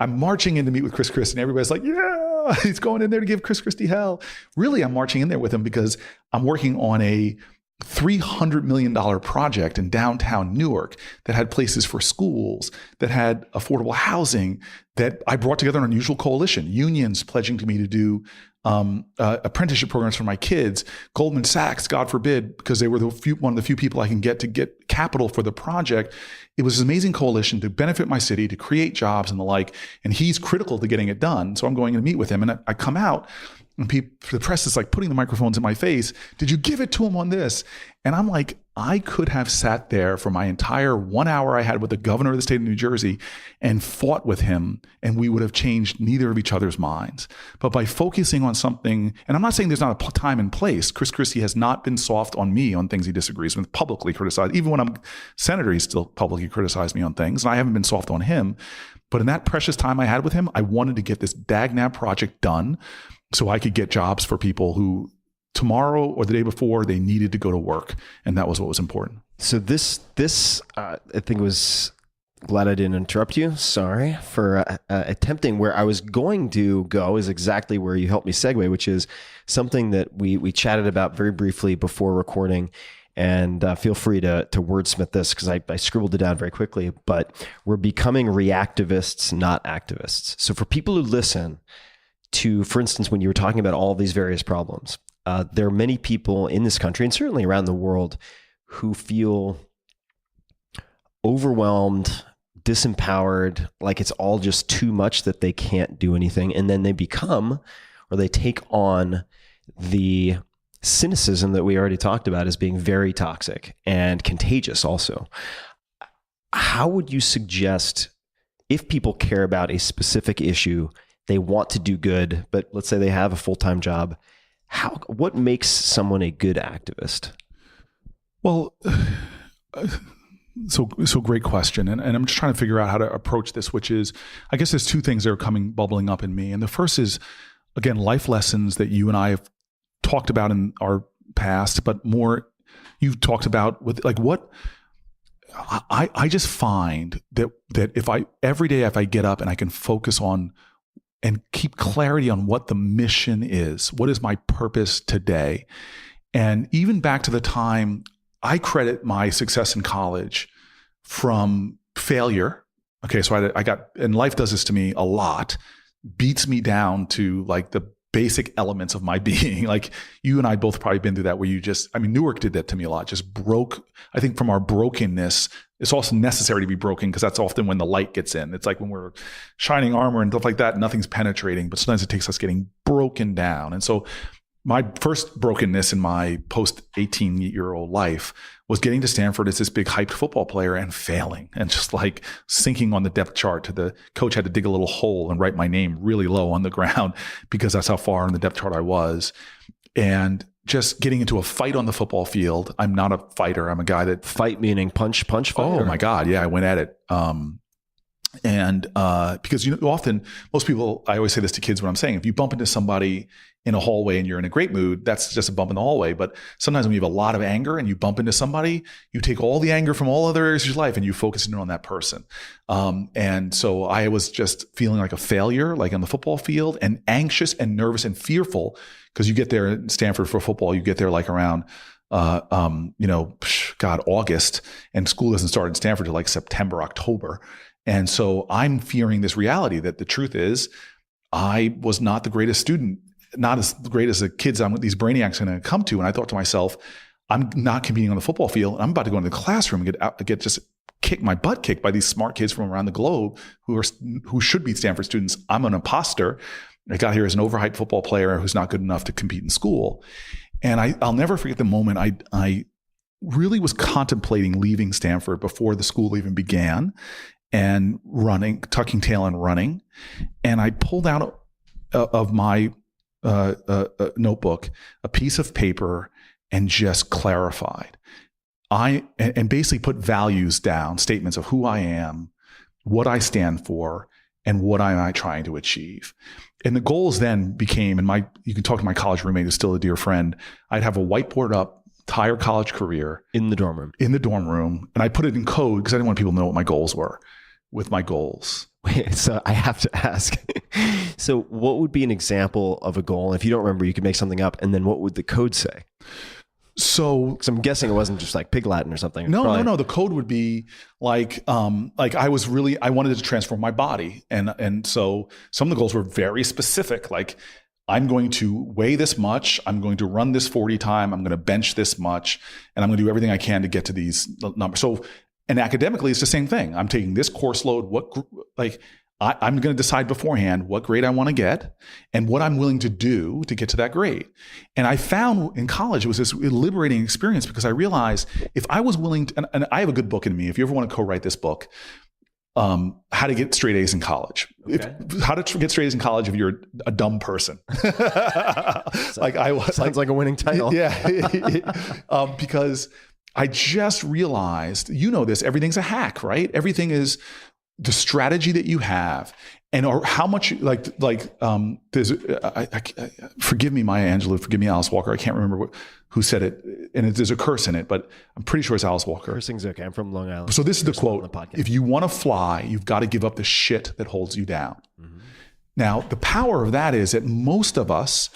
I'm marching in to meet with Chris Christie, and everybody's like, yeah, he's going in there to give Chris Christie hell. Really, I'm marching in there with him because I'm working on a $300 million project in downtown Newark that had places for schools, that had affordable housing, that I brought together an unusual coalition, unions pledging to me to do apprenticeship programs for my kids, Goldman Sachs, God forbid, because they were one of the few people I can get to get capital for the project. It was an amazing coalition to benefit my city, to create jobs and the like, and he's critical to getting it done. So I'm going to meet with him, and I come out, and the press is like putting the microphones in my face. Did you give it to him on this? And I'm like, I could have sat there for my entire 1 hour I had with the governor of the state of New Jersey and fought with him, and we would have changed neither of each other's minds. But by focusing on something, and I'm not saying there's not a time and place. Chris Christie has not been soft on me on things he disagrees with, publicly criticized. Even when I'm senator, he still publicly criticized me on things, and I haven't been soft on him. But in that precious time I had with him, I wanted to get this dagnab project done so I could get jobs for people who tomorrow or the day before they needed to go to work. And that was what was important. So this I think was, glad I didn't interrupt you. Sorry for attempting where I was going to go is exactly where you helped me segue, which is something that we chatted about very briefly before recording. And feel free to wordsmith this because I scribbled it down very quickly, but we're becoming reactivists, not activists. So for people who listen to, for instance, when you were talking about all these various problems, there are many people in this country and certainly around the world who feel overwhelmed, disempowered, like it's all just too much that they can't do anything. And then they become, or they take on the cynicism that we already talked about as being very toxic and contagious also. How would you suggest, if people care about a specific issue, they want to do good, but let's say they have a full-time job, what makes someone a good activist? Well, so great question. And I'm just trying to figure out how to approach this, which is, I guess there's two things that are bubbling up in me. And the first is, again, life lessons that you and I have talked about in our past, but more you've talked about with like what I just find that every day if I get up and I can focus on and keep clarity on what the mission is, what is my purpose today? And even back to the time I credit my success in college from failure. Okay, so I got, and life does this to me a lot, beats me down to like the basic elements of my being. Like you and I both probably been through that where Newark did that to me a lot, just broke. I think from our brokenness, it's also necessary to be broken because that's often when the light gets in. It's like when we're shining armor and stuff like that, nothing's penetrating, but sometimes it takes us getting broken down. And so my first brokenness in my post 18-year-old life was getting to Stanford as this big hyped football player and failing and just like sinking on the depth chart to the coach had to dig a little hole and write my name really low on the ground because that's how far in the depth chart I was. And just getting into a fight on the football field. I'm not a fighter. I'm a guy that fight meaning punch fight. Oh my God. Yeah. I went at it. Because often most people, I always say this to kids when I'm saying, if you bump into somebody in a hallway and you're in a great mood, that's just a bump in the hallway. But sometimes when you have a lot of anger and you bump into somebody, you take all the anger from all other areas of your life and you focus in on that person. And so I was just feeling like a failure, like on the football field, and anxious and nervous and fearful because you get there in Stanford for football, you get there like around August, and school doesn't start in Stanford till like September, October. And so I'm fearing this reality that the truth is I was not the greatest student, not as great as the kids these brainiacs are going to come to. And I thought to myself, I'm not competing on the football field. I'm about to go into the classroom and get just my butt kicked by these smart kids from around the globe who should be Stanford students. I'm an imposter. I got here as an overhyped football player who's not good enough to compete in school. And I'll never forget the moment I really was contemplating leaving Stanford before the school even began and running, tucking tail and running. And I pulled out of my notebook a piece of paper and just clarified. And basically put values down, statements of who I am, what I stand for, and what am I trying to achieve. And the goals then became, you can talk to my college roommate who's still a dear friend, I'd have a whiteboard up, entire college career. In the dorm room. And I put it in code because I didn't want people to know what my goals were with my goals. Wait, so I have to ask. So what would be an example of a goal? If you don't remember, you could make something up. And then what would the code say? So I'm guessing it wasn't just like Pig Latin or something. No. The code would be like I wanted to transform my body. And so some of the goals were very specific. Like I'm going to weigh this much. I'm going to run this 40 time. I'm going to bench this much. And I'm going to do everything I can to get to these numbers. So, and academically, it's the same thing. I'm taking this course load. I'm going to decide beforehand what grade I want to get and what I'm willing to do to get to that grade. And I found in college it was this liberating experience because I realized if I was willing to, and I have a good book in me. If you ever want to co-write this book, how to get straight A's in college. Okay. How to get straight A's in college if you're a dumb person. Like I was. Sounds like a winning title. Yeah. Because I just realized, you know this, everything's a hack, right? Everything is the strategy that you have and or how much there's forgive me, Maya Angelou, forgive me, Alice Walker. I can't remember who said it, and there's a curse in it, but I'm pretty sure it's Alice Walker. Cursing's okay. I'm from Long Island. So this is the quote: on the podcast. if you want to fly, you've got to give up the shit that holds you down. Mm-hmm. Now, the power of that is that most of us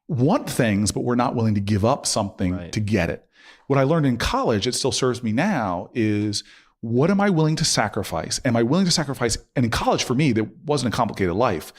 want things, but we're not willing to give up something to get it. What I learned in college, it still serves me now, is what am I willing to sacrifice? Am I willing to sacrifice? And in college, for me, there wasn't a complicated life.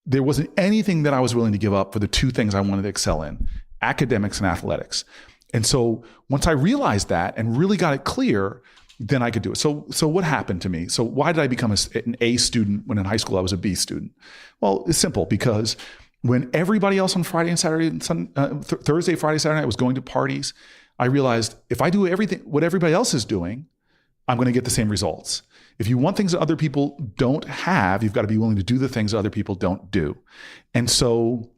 There wasn't anything that I was willing to give up for the two things I wanted to excel in, academics and athletics. And so once I realized that and really got it clear, then I could do it. So what happened to me? So why did I become an A student when in high school I was a B student? Well, it's simple, because when everybody else on Friday and Saturday and Thursday, Friday, Saturday night was going to parties, I realized if I do everything, what everybody else is doing, I'm going to get the same results. If you want things that other people don't have, you've got to be willing to do the things that other people don't do. And so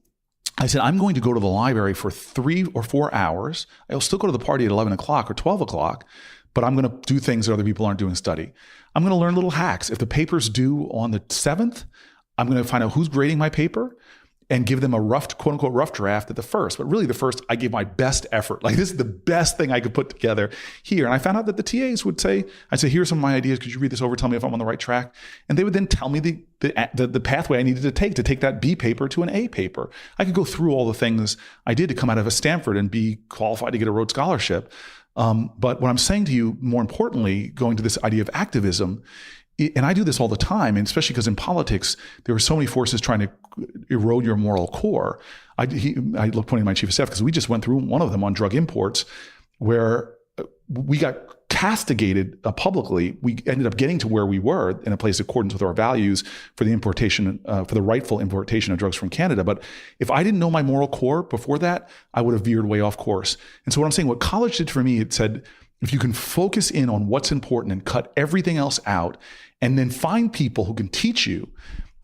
I said, I'm going to go to the library for 3 or 4 hours. I'll still go to the party at 11 o'clock or 12 o'clock, but I'm going to do things that other people aren't doing, study. I'm going to learn little hacks. If the paper's due on the 7th, I'm going to find out who's grading my paper and give them a rough, quote unquote, rough draft at the first. But really the first, I gave my best effort. Like, this is the best thing I could put together here. And I found out that the TAs would say, I'd say, here's some of my ideas. Could you read this over? Tell me if I'm on the right track. And they would then tell me the pathway I needed to take that B paper to an A paper. I could go through all the things I did to come out of a Stanford and be qualified to get a Rhodes Scholarship. But what I'm saying to you, more importantly, going to this idea of activism, and I do this all the time, and especially because in politics, there are so many forces trying to erode your moral core. I look pointing at my chief of staff because we just went through one of them on drug imports where we got castigated publicly. We ended up getting to where we were in a place in accordance with our values for the importation, for the rightful importation of drugs from Canada. But if I didn't know my moral core before that, I would have veered way off course. And so what I'm saying, what college did for me, it said, if you can focus in on what's important and cut everything else out, and then find people who can teach you.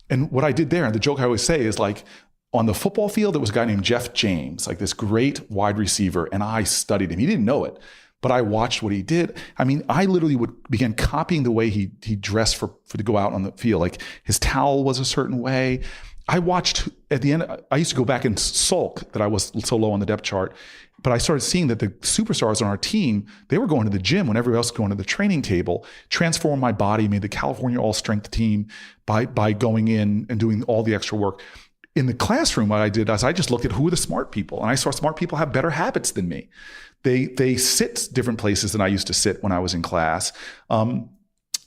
And what I did there, and the joke I always say is, like, on the football field, there was a guy named Jeff James, like this great wide receiver, and I studied him. He didn't know it, but I watched what he did. I mean, I literally began copying the way he dressed for to go out on the field. Like, his towel was a certain way. I watched, at the end, I used to go back and sulk that I was so low on the depth chart. But I started seeing that the superstars on our team, they were going to the gym when everybody else was going to the training table, transformed my body, made the California all-strength team by going in and doing all the extra work. In the classroom, what I did is I just looked at who are the smart people, and I saw smart people have better habits than me. They sit different places than I used to sit when I was in class. And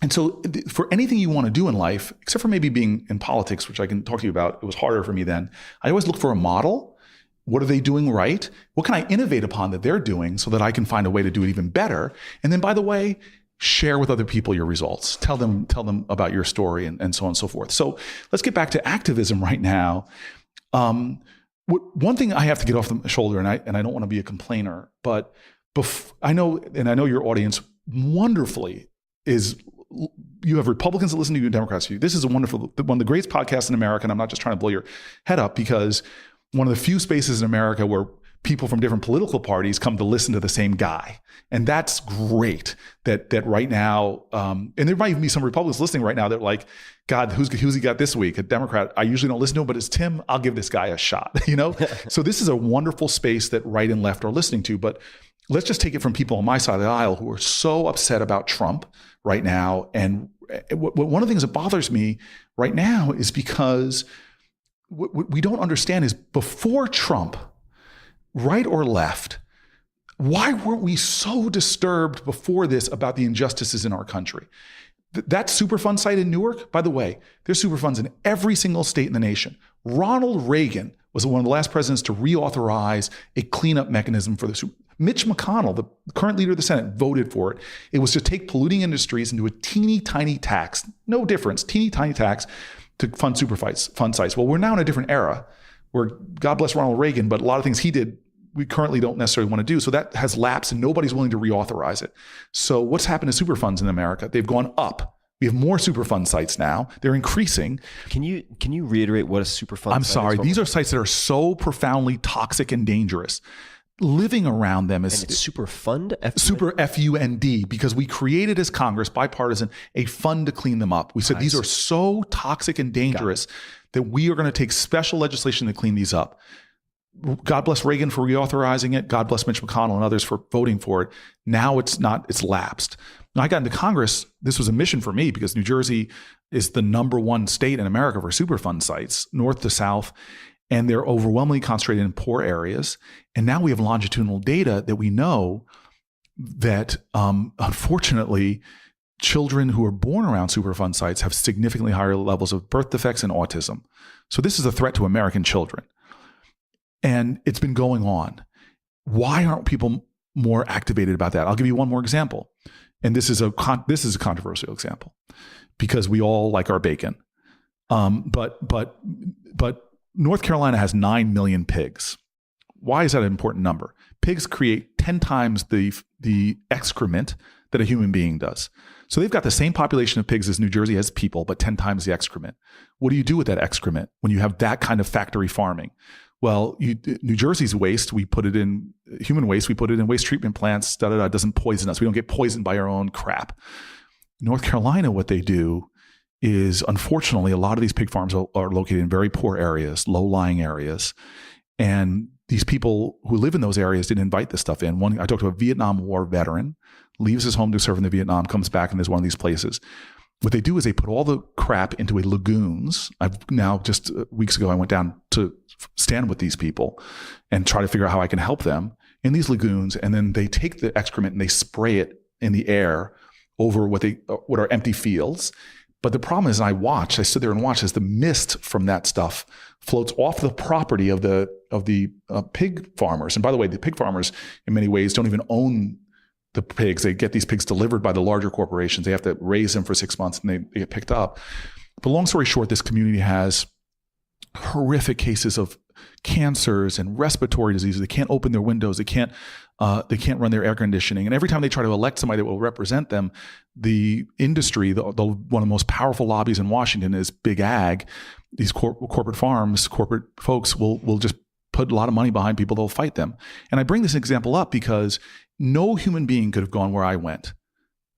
so for anything you want to do in life, except for maybe being in politics, which I can talk to you about, it was harder for me then, I always look for a model. What are they doing right? What can I innovate upon that they're doing so that I can find a way to do it even better? And then, by the way, share with other people your results. Tell them about your story and so on and so forth. So let's get back to activism right now. One thing I have to get off the shoulder, and I don't want to be a complainer, but I know your audience wonderfully is, you have Republicans that listen to you and Democrats to you. This is one of the greatest podcasts in America, and I'm not just trying to blow your head up, because one of the few spaces in America where people from different political parties come to listen to the same guy. And that's great that right now, and there might even be some Republicans listening right now that are like, God, who's he got this week? A Democrat. I usually don't listen to him, but it's Tim. I'll give this guy a shot, So this is a wonderful space that right and left are listening to. But let's just take it from people on my side of the aisle who are so upset about Trump right now. And one of the things that bothers me right now is because what we don't understand is, before Trump, right or left, why weren't we so disturbed before this about the injustices in our country? That Superfund site in Newark, by the way, there's Superfunds in every single state in the nation. Ronald Reagan was one of the last presidents to reauthorize a cleanup mechanism for the Mitch McConnell, the current leader of the Senate, voted for it. It was to take polluting industries into a teeny tiny tax, no difference, teeny tiny tax to fund fun sites. Well, we're now in a different era where, God bless Ronald Reagan, but a lot of things he did, we currently don't necessarily want to do. So that has lapsed and nobody's willing to reauthorize it. So what's happened to Superfunds in America? They've gone up. We have more Superfund sites now. They're increasing. Can you reiterate what a Superfund I'm site sorry. is? These are sites that are so profoundly toxic and dangerous. Living around them is And it's Superfund? super FUND, because we created as Congress, bipartisan, a fund to clean them up. We said these are so toxic and dangerous that we are going to take special legislation to clean these up. God bless Reagan for reauthorizing it. God bless Mitch McConnell and others for voting for it. Now it's lapsed. When I got into Congress, this was a mission for me because New Jersey is the number one state in America for Superfund sites, north to south, and they're overwhelmingly concentrated in poor areas. And now we have longitudinal data that we know that, unfortunately, children who are born around Superfund sites have significantly higher levels of birth defects and autism. So this is a threat to American children. And it's been going on. Why aren't people more activated about that? I'll give you one more example. And this is a controversial example because we all like our bacon. But North Carolina has 9 million pigs. Why is that an important number? Pigs create 10 times the excrement that a human being does. So they've got the same population of pigs as New Jersey has people, but 10 times the excrement. What do you do with that excrement when you have that kind of factory farming? Well, New Jersey's waste, we put it in human waste, we put it in waste treatment plants, it doesn't poison us. We don't get poisoned by our own crap. North Carolina, what they do is, unfortunately, a lot of these pig farms are located in very poor areas, low-lying areas. And these people who live in those areas didn't invite this stuff in. I talked to a Vietnam War veteran, leaves his home to serve in the Vietnam, comes back, and there's one of these places. What they do is they put all the crap into a lagoons. I've now, just weeks ago, I went down to stand with these people and try to figure out how I can help them in these lagoons. And then they take the excrement and they spray it in the air over what are empty fields. But the problem is, I stood there and watched as the mist from that stuff floats off the property of the pig farmers. And by the way, the pig farmers in many ways don't even own the pigs. They get these pigs delivered by the larger corporations. They have to raise them for 6 months and they get picked up. But long story short, this community has horrific cases of cancers and respiratory diseases. They can't open their windows. They can't run their air conditioning. And every time they try to elect somebody that will represent them, the industry, one of the most powerful lobbies in Washington is big ag. These corporate farms, corporate folks will just put a lot of money behind people. They'll fight them. And I bring this example up because no human being could have gone where I went,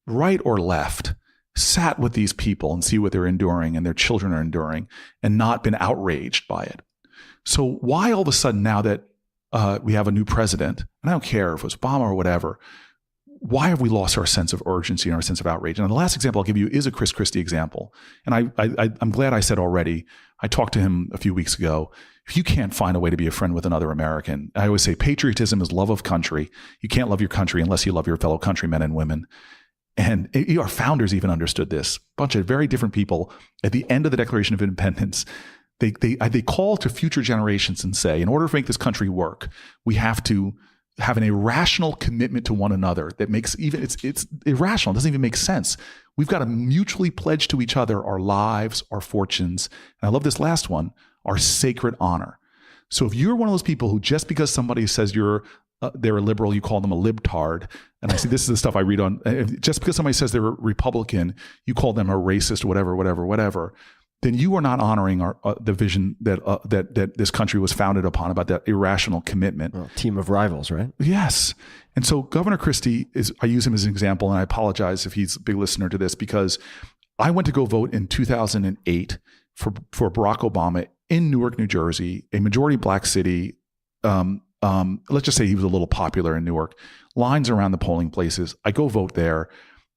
right or left, sat with these people and see what they're enduring and their children are enduring and not been outraged by it. So why all of a sudden, now that we have a new president, and I don't care if it was Obama or whatever, why have we lost our sense of urgency and our sense of outrage? And the last example I'll give you is a Chris Christie example. And I'm glad I said already, I talked to him a few weeks ago. If you can't find a way to be a friend with another American, I always say patriotism is love of country. You can't love your country unless you love your fellow countrymen and women. And our founders even understood this. A bunch of very different people at the end of the Declaration of Independence, they call to future generations and say, in order to make this country work, we have to have an irrational commitment to one another that makes it's irrational. It doesn't even make sense. We've got to mutually pledge to each other our lives, our fortunes. And I love this last one, our sacred honor. So if you're one of those people who, just because somebody says they're a liberal, you call them a libtard. And I see this is the stuff I read on, just because somebody says they're a Republican, you call them a racist, whatever. Then you are not honoring the vision that this country was founded upon, about that irrational commitment. Well, team of rivals, right? Yes. And so Governor Christie I use him as an example, and I apologize if he's a big listener to this, because I went to go vote in 2008 for Barack Obama in Newark, New Jersey, a majority black city. Let's just say he was a little popular in Newark. Lines around the polling places. I go vote there.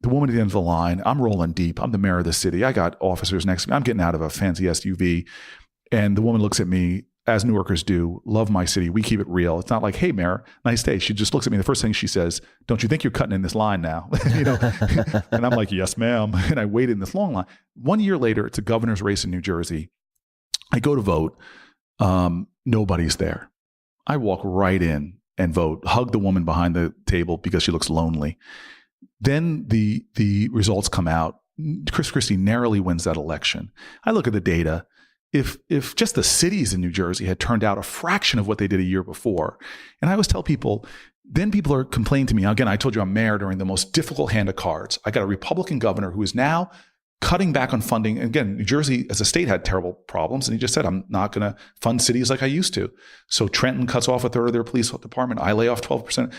The woman at the end of the line, I'm rolling deep. I'm the mayor of the city. I got officers next to me. I'm getting out of a fancy SUV. And the woman looks at me, as New Yorkers do, love my city. We keep it real. It's not like, hey, mayor, nice day. She just looks at me. The first thing she says, don't you think you're cutting in this line now? And I'm like, yes, ma'am. And I waited in this long line. 1 year later, it's a governor's race in New Jersey. I go to vote. Nobody's there. I walk right in. and vote. Hug the woman behind the table because she looks lonely. Then the results come out. Chris Christie narrowly wins that election. I look at the data. If just the cities in New Jersey had turned out a fraction of what they did a year before, and I always tell people, then people are complaining to me. Again, I told you I'm mayor during the most difficult hand of cards. I got a Republican governor who is now cutting back on funding. Again, New Jersey as a state had terrible problems, and he just said, I'm not going to fund cities like I used to. So Trenton cuts off a third of their police department. I lay off 12%.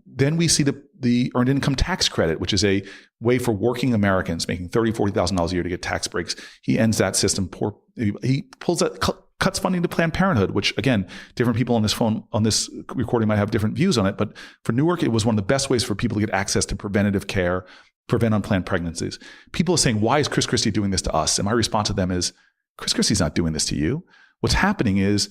Then we see the earned income tax credit, which is a way for working Americans making $30,000, $40,000 a year to get tax breaks. He ends that system. He pulls that, cuts funding to Planned Parenthood, which again, different people on this recording might have different views on it. But for Newark, it was one of the best ways for people to get access to preventative care, prevent unplanned pregnancies. People are saying, why is Chris Christie doing this to us? And my response to them is, Chris Christie's not doing this to you. What's happening is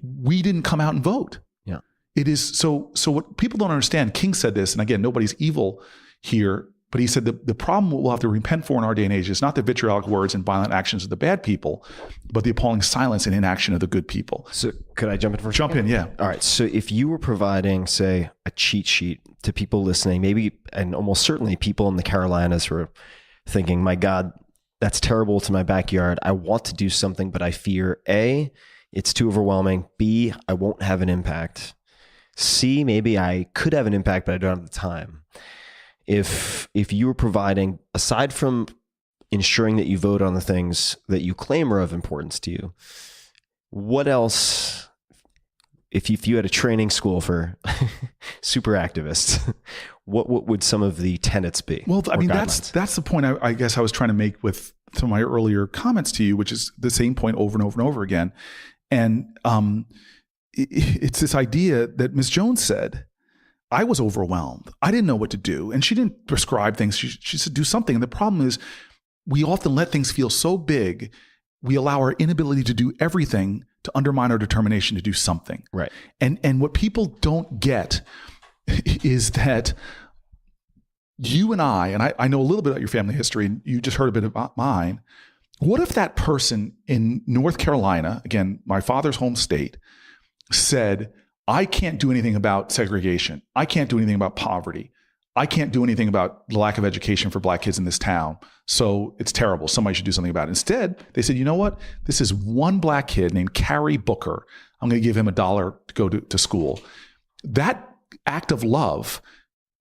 we didn't come out and vote. Yeah. It is so what people don't understand, King said this, and again, nobody's evil here, but he said the problem we'll have to repent for in our day and age is not the vitriolic words and violent actions of the bad people, but the appalling silence and inaction of the good people. So could I jump in for a Jump second? in, yeah. All right. So if you were providing, say, a cheat sheet to people listening, maybe, and almost certainly people in the Carolinas who are thinking, my God, that's terrible to my backyard. I want to do something, but I fear A, it's too overwhelming. B, I won't have an impact. C, maybe I could have an impact, but I don't have the time. If you were providing, aside from ensuring that you vote on the things that you claim are of importance to you, what else, if you had a training school for super activists, what would some of the tenets be? Well, I mean, guidelines? that's the point I guess I was trying to make with some of my earlier comments to you, which is the same point over and over and over again. And it's this idea that Ms. Jones said, I was overwhelmed. I didn't know what to do. And she didn't prescribe things. She said, do something. And the problem is we often let things feel so big, we allow our inability to do everything to undermine our determination to do something. Right. And what people don't get is that you and I know a little bit about your family history, and you just heard a bit about mine. What if that person in North Carolina, again, my father's home state, said, I can't do anything about segregation. I can't do anything about poverty. I can't do anything about the lack of education for black kids in this town. So it's terrible. Somebody should do something about it. Instead, they said, you know what? This is one black kid named Cory Booker. I'm going to give him $1 to go to school. That act of love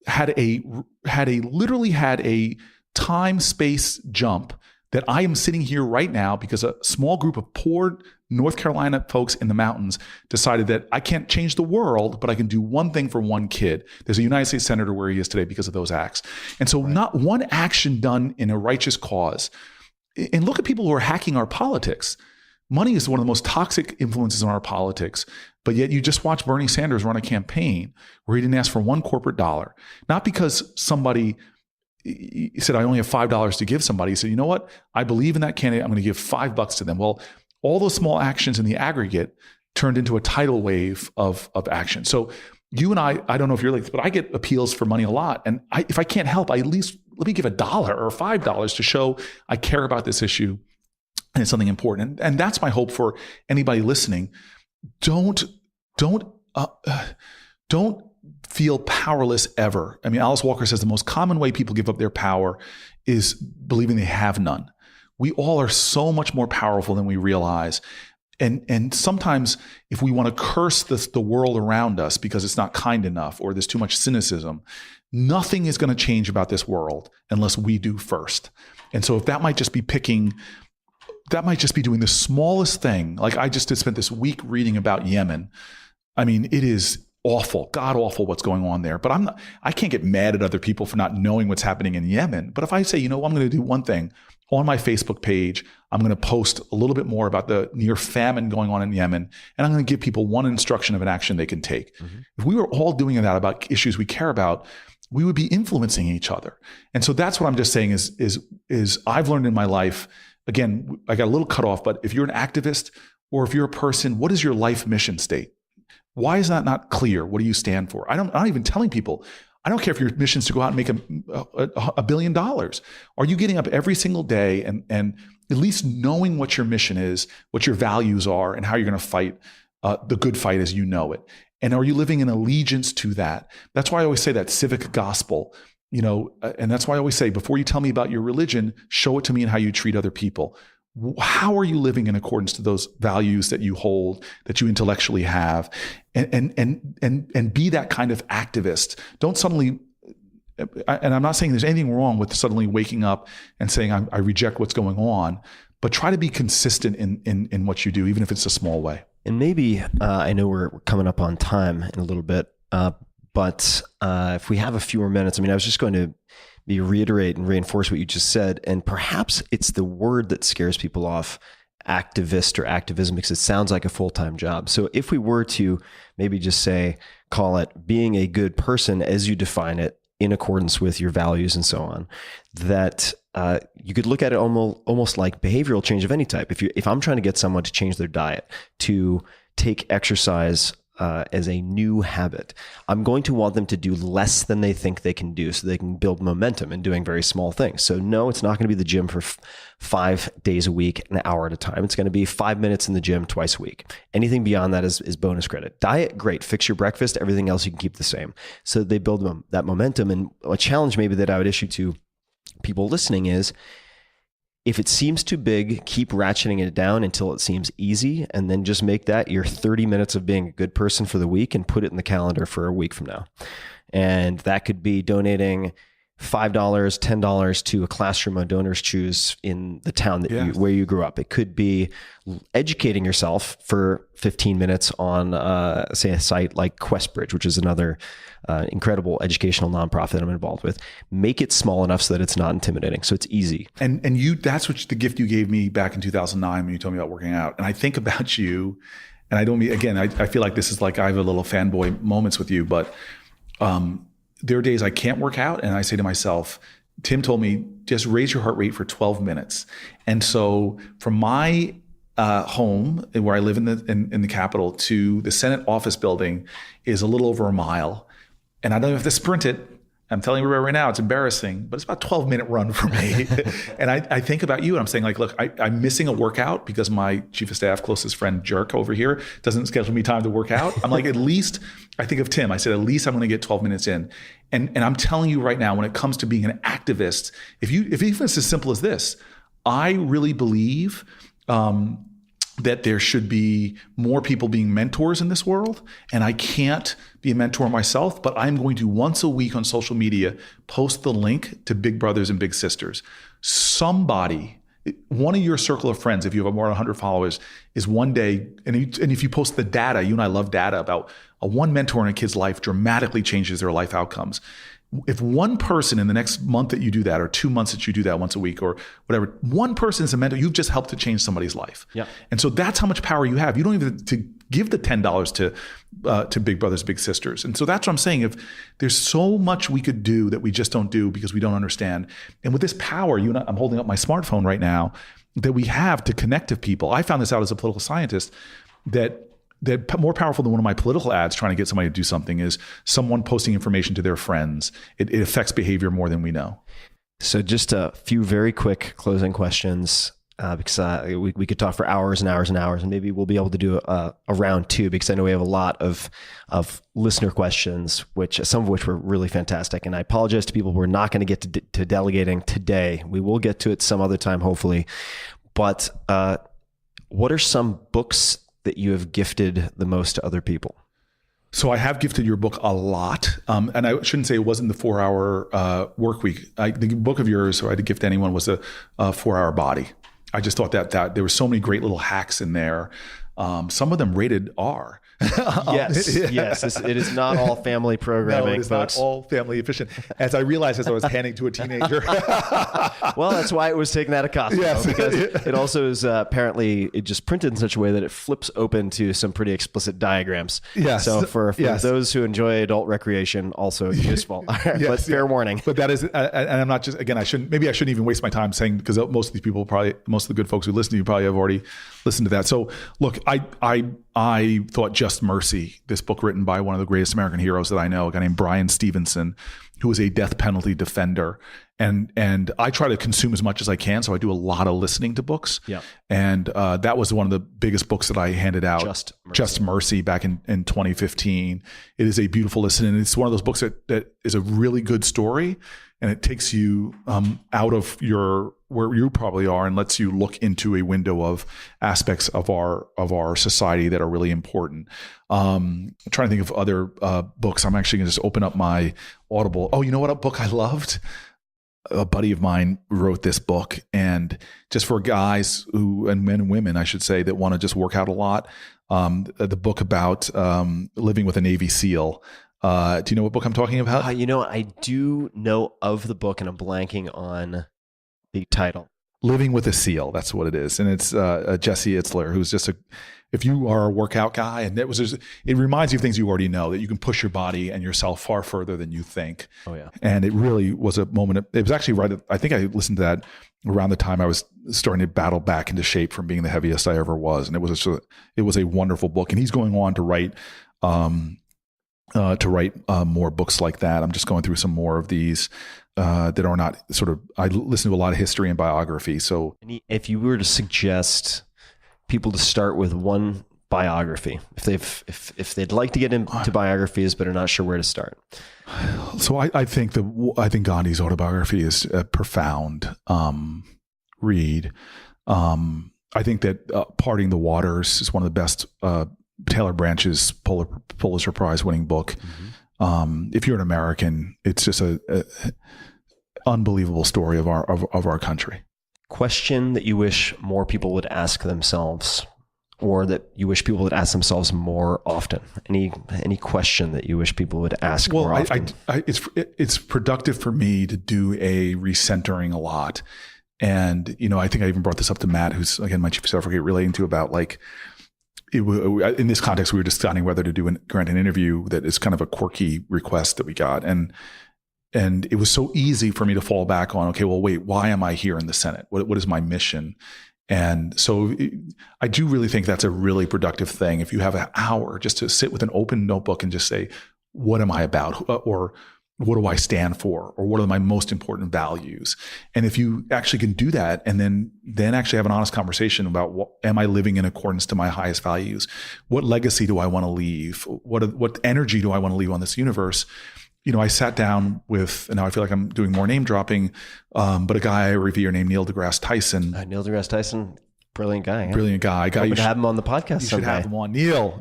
literally had a time-space jump that I am sitting here right now because a small group of poor North Carolina folks in the mountains decided that I can't change the world, but I can do one thing for one kid. There's a United States Senator where he is today because of those acts. And so not one action done in a righteous cause. And look at people who are hacking our politics. Money is one of the most toxic influences on our politics, but yet you just watch Bernie Sanders run a campaign where he didn't ask for one corporate dollar. Not because somebody he said, I only have $5 to give somebody. He said, you know what? I believe in that candidate. I'm going to give $5 to them. Well, all those small actions in the aggregate turned into a tidal wave of action. So you and I don't know if you're like this, but I get appeals for money a lot. And if I can't help, I at least let me give $1 or $5 to show I care about this issue and it's something important. And that's my hope for anybody listening. Don't feel powerless ever. I mean, Alice Walker says the most common way people give up their power is believing they have none. We all are so much more powerful than we realize. And sometimes if we want to curse the world around us because it's not kind enough or there's too much cynicism, nothing is going to change about this world unless we do first. And so if that might just be doing the smallest thing. Like I just spent this week reading about Yemen. I mean, it is awful, God awful what's going on there. But I can't get mad at other people for not knowing what's happening in Yemen. But if I say, you know, I'm going to do one thing on my Facebook page, I'm going to post a little bit more about the near famine going on in Yemen, and I'm going to give people one instruction of an action they can take. Mm-hmm. If we were all doing that about issues we care about, we would be influencing each other. And so that's what I'm just saying is I've learned in my life, again, I got a little cut off, but if you're an activist or if you're a person, what is your life mission state? Why is that not clear? What do you stand for? I'm not even telling people. I don't care if your mission is to go out and make $1 billion. Are you getting up every single day and at least knowing what your mission is, what your values are, and how you're going to fight the good fight as you know it? And are you living in allegiance to that? That's why I always say that civic gospel, and that's why I always say, before you tell me about your religion, show it to me in how you treat other people. How are you living in accordance to those values that you hold, that you intellectually have, and be that kind of activist. Don't suddenly, and I'm not saying there's anything wrong with suddenly waking up and saying, I reject what's going on, but try to be consistent in what you do, even if it's a small way. And maybe, I know we're coming up on time in a little bit, but if we have a few more minutes, I was just going to reiterate and reinforce what you just said. And perhaps it's the word that scares people off, activist or activism, because it sounds like a full-time job. So if we were to maybe just call it being a good person as you define it in accordance with your values and so on, that you could look at it almost like behavioral change of any type. If I'm trying to get someone to change their diet, to take exercise as a new habit, I'm going to want them to do less than they think they can do so they can build momentum in doing very small things. So no, it's not going to be the gym for 5 days a week, an hour at a time. It's going to be 5 minutes in the gym twice a week. Anything beyond that is bonus credit. Diet, great. Fix your breakfast. Everything else you can keep the same. So they build that momentum. And a challenge maybe that I would issue to people listening is, if it seems too big, keep ratcheting it down until it seems easy, and then just make that your 30 minutes of being a good person for the week and put it in the calendar for a week from now. And that could be donating $5, $10 to a classroom on Donors Choose in the town that where you grew up. It could be educating yourself for 15 minutes on, say, a site like QuestBridge, which is another incredible educational nonprofit that I'm involved with. Make it small enough so that it's not intimidating, so it's easy. And that's the gift you gave me back in 2009 when you told me about working out. And I think about you, and I don't mean, again, I feel like this is like I have a little fanboy moments with you, but there are days I can't work out, and I say to myself, Tim told me, just raise your heart rate for 12 minutes. And so from my home, where I live in the Capitol, to the Senate office building is a little over a mile. And I don't have to sprint it. I'm telling you right now, it's embarrassing, but it's about a 12-minute run for me. And I think about you, and I'm saying, like, look, I'm missing a workout because my chief of staff, closest friend, jerk over here, doesn't schedule me time to work out. I'm like, at least, I think of Tim, I said, at least I'm going to get 12 minutes in. And I'm telling you right now, when it comes to being an activist, if even it's as simple as this, I really believe that there should be more people being mentors in this world. And I can't be a mentor myself, but I'm going to once a week on social media post the link to Big Brothers and Big Sisters. Somebody, one of your circle of friends, if you have more than 100 followers, is one day, and if you post the data, you and I love data about one mentor in a kid's life dramatically changes their life outcomes. If one person in the next month that you do that, or 2 months that you do that once a week or whatever, one person is a mentor, you've just helped to change somebody's life. Yeah. And so that's how much power you have. You don't even have to give the $10 to Big Brothers, Big Sisters. And so that's what I'm saying. If there's so much we could do that we just don't do because we don't understand. And with this power, I'm holding up my smartphone right now, that we have to connect to people. I found this out as a political scientist, that more powerful than one of my political ads trying to get somebody to do something is someone posting information to their friends. It affects behavior more than we know. So just a few very quick closing questions, because we could talk for hours and hours and hours, and maybe we'll be able to do a round two, because I know we have a lot of listener questions, some of which were really fantastic. And I apologize to people we're not going to get to delegating today. We will get to it some other time, hopefully. But what are some books that you have gifted the most to other people? So I have gifted your book a lot. And I shouldn't say it wasn't the 4-hour work week. The book of yours, so I had to gift anyone, was a 4-hour body. I just thought that there were so many great little hacks in there. Some of them rated R. Yes. It is not all family programming. No, it is folks. not all family efficient. As I realized as I was handing to a teenager. Well, that's why it was taken out of Costco. Yes. Because it also is apparently it just printed in such a way that it flips open to some pretty explicit diagrams. Yes. So for those who enjoy adult recreation, also useful. Yes, but fair warning. But that is, and I'm not just, again, I shouldn't even waste my time saying, because most of these people most of the good folks who listen to you probably have already listened to that. So look, I thought Just Mercy, this book written by one of the greatest American heroes that I know, a guy named Brian Stevenson, who was a death penalty defender, And I try to consume as much as I can. So I do a lot of listening to books. Yeah. And that was one of the biggest books that I handed out. Just Mercy back in 2015. It is a beautiful listen. And it's one of those books that is a really good story. And it takes you out of where you probably are and lets you look into a window of aspects of our society that are really important. I'm trying to think of other books. I'm actually going to just open up my Audible. Oh, you know what? A book I loved? A buddy of mine wrote this book, and just for guys and men and women, I should say, that want to just work out a lot. The book about living with a Navy SEAL. Do you know what book I'm talking about? I do know of the book, and I'm blanking on the title. Living with a SEAL. That's what it is. And it's Jesse Itzler, who's just if you are a workout guy, and it reminds you of things you already know, that you can push your body and yourself far further than you think. Oh, yeah. And it really was a moment. It was actually I think I listened to that around the time I was starting to battle back into shape from being the heaviest I ever was. And it was a wonderful book. And he's going on to write more books like that. I'm just going through some more of these that are not I listen to a lot of history and biography. So if you were to suggest people to start with one biography, if they'd like to get into biographies but are not sure where to start. So I think Gandhi's autobiography is a profound read. I think that Parting the Waters is one of the best Taylor Branch's Pulitzer Prize winning book. Mm-hmm. If you're an American, it's just a unbelievable story of our country. Question that you wish more people would ask themselves, or that you wish people would ask themselves more often. Any question that you wish people would ask more often? It's productive for me to do a recentering a lot. And, I think I even brought this up to Matt, who's, again, my chief of staff, relating to about in this context, we were deciding whether to grant an interview that is kind of a quirky request that we got. And it was so easy for me to fall back on, okay, well, wait, why am I here in the Senate? What is my mission? And so I do really think that's a really productive thing. If you have an hour just to sit with an open notebook and just say, what am I about? Or what do I stand for? Or what are my most important values? And if you actually can do that and then actually have an honest conversation about am I living in accordance to my highest values? What legacy do I want to leave? What energy do I want to leave on this universe? I sat down with, and now I feel like I'm doing more name dropping, but a guy I revere named Neil deGrasse Tyson. Neil deGrasse Tyson, brilliant guy. Brilliant guy. You should have him on the podcast You someday. should have him on. Neil,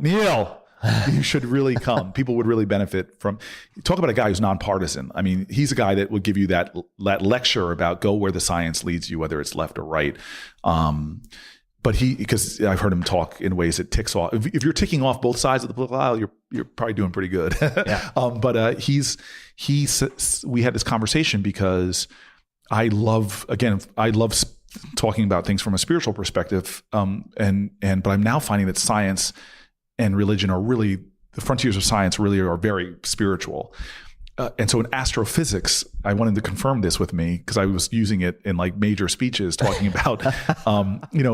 you should really come. People would really benefit from, talk about a guy who's nonpartisan. I mean, he's a guy that would give you that lecture about go where the science leads you, whether it's left or right. But because I've heard him talk in ways that ticks off. If you're ticking off both sides of the political aisle, you're probably doing pretty good. Yeah. But we had this conversation because I love talking about things from a spiritual perspective. But I'm now finding that science and religion are really, the frontiers of science really are very spiritual. And so in astrophysics, I wanted to confirm this with me because I was using it in major speeches talking about,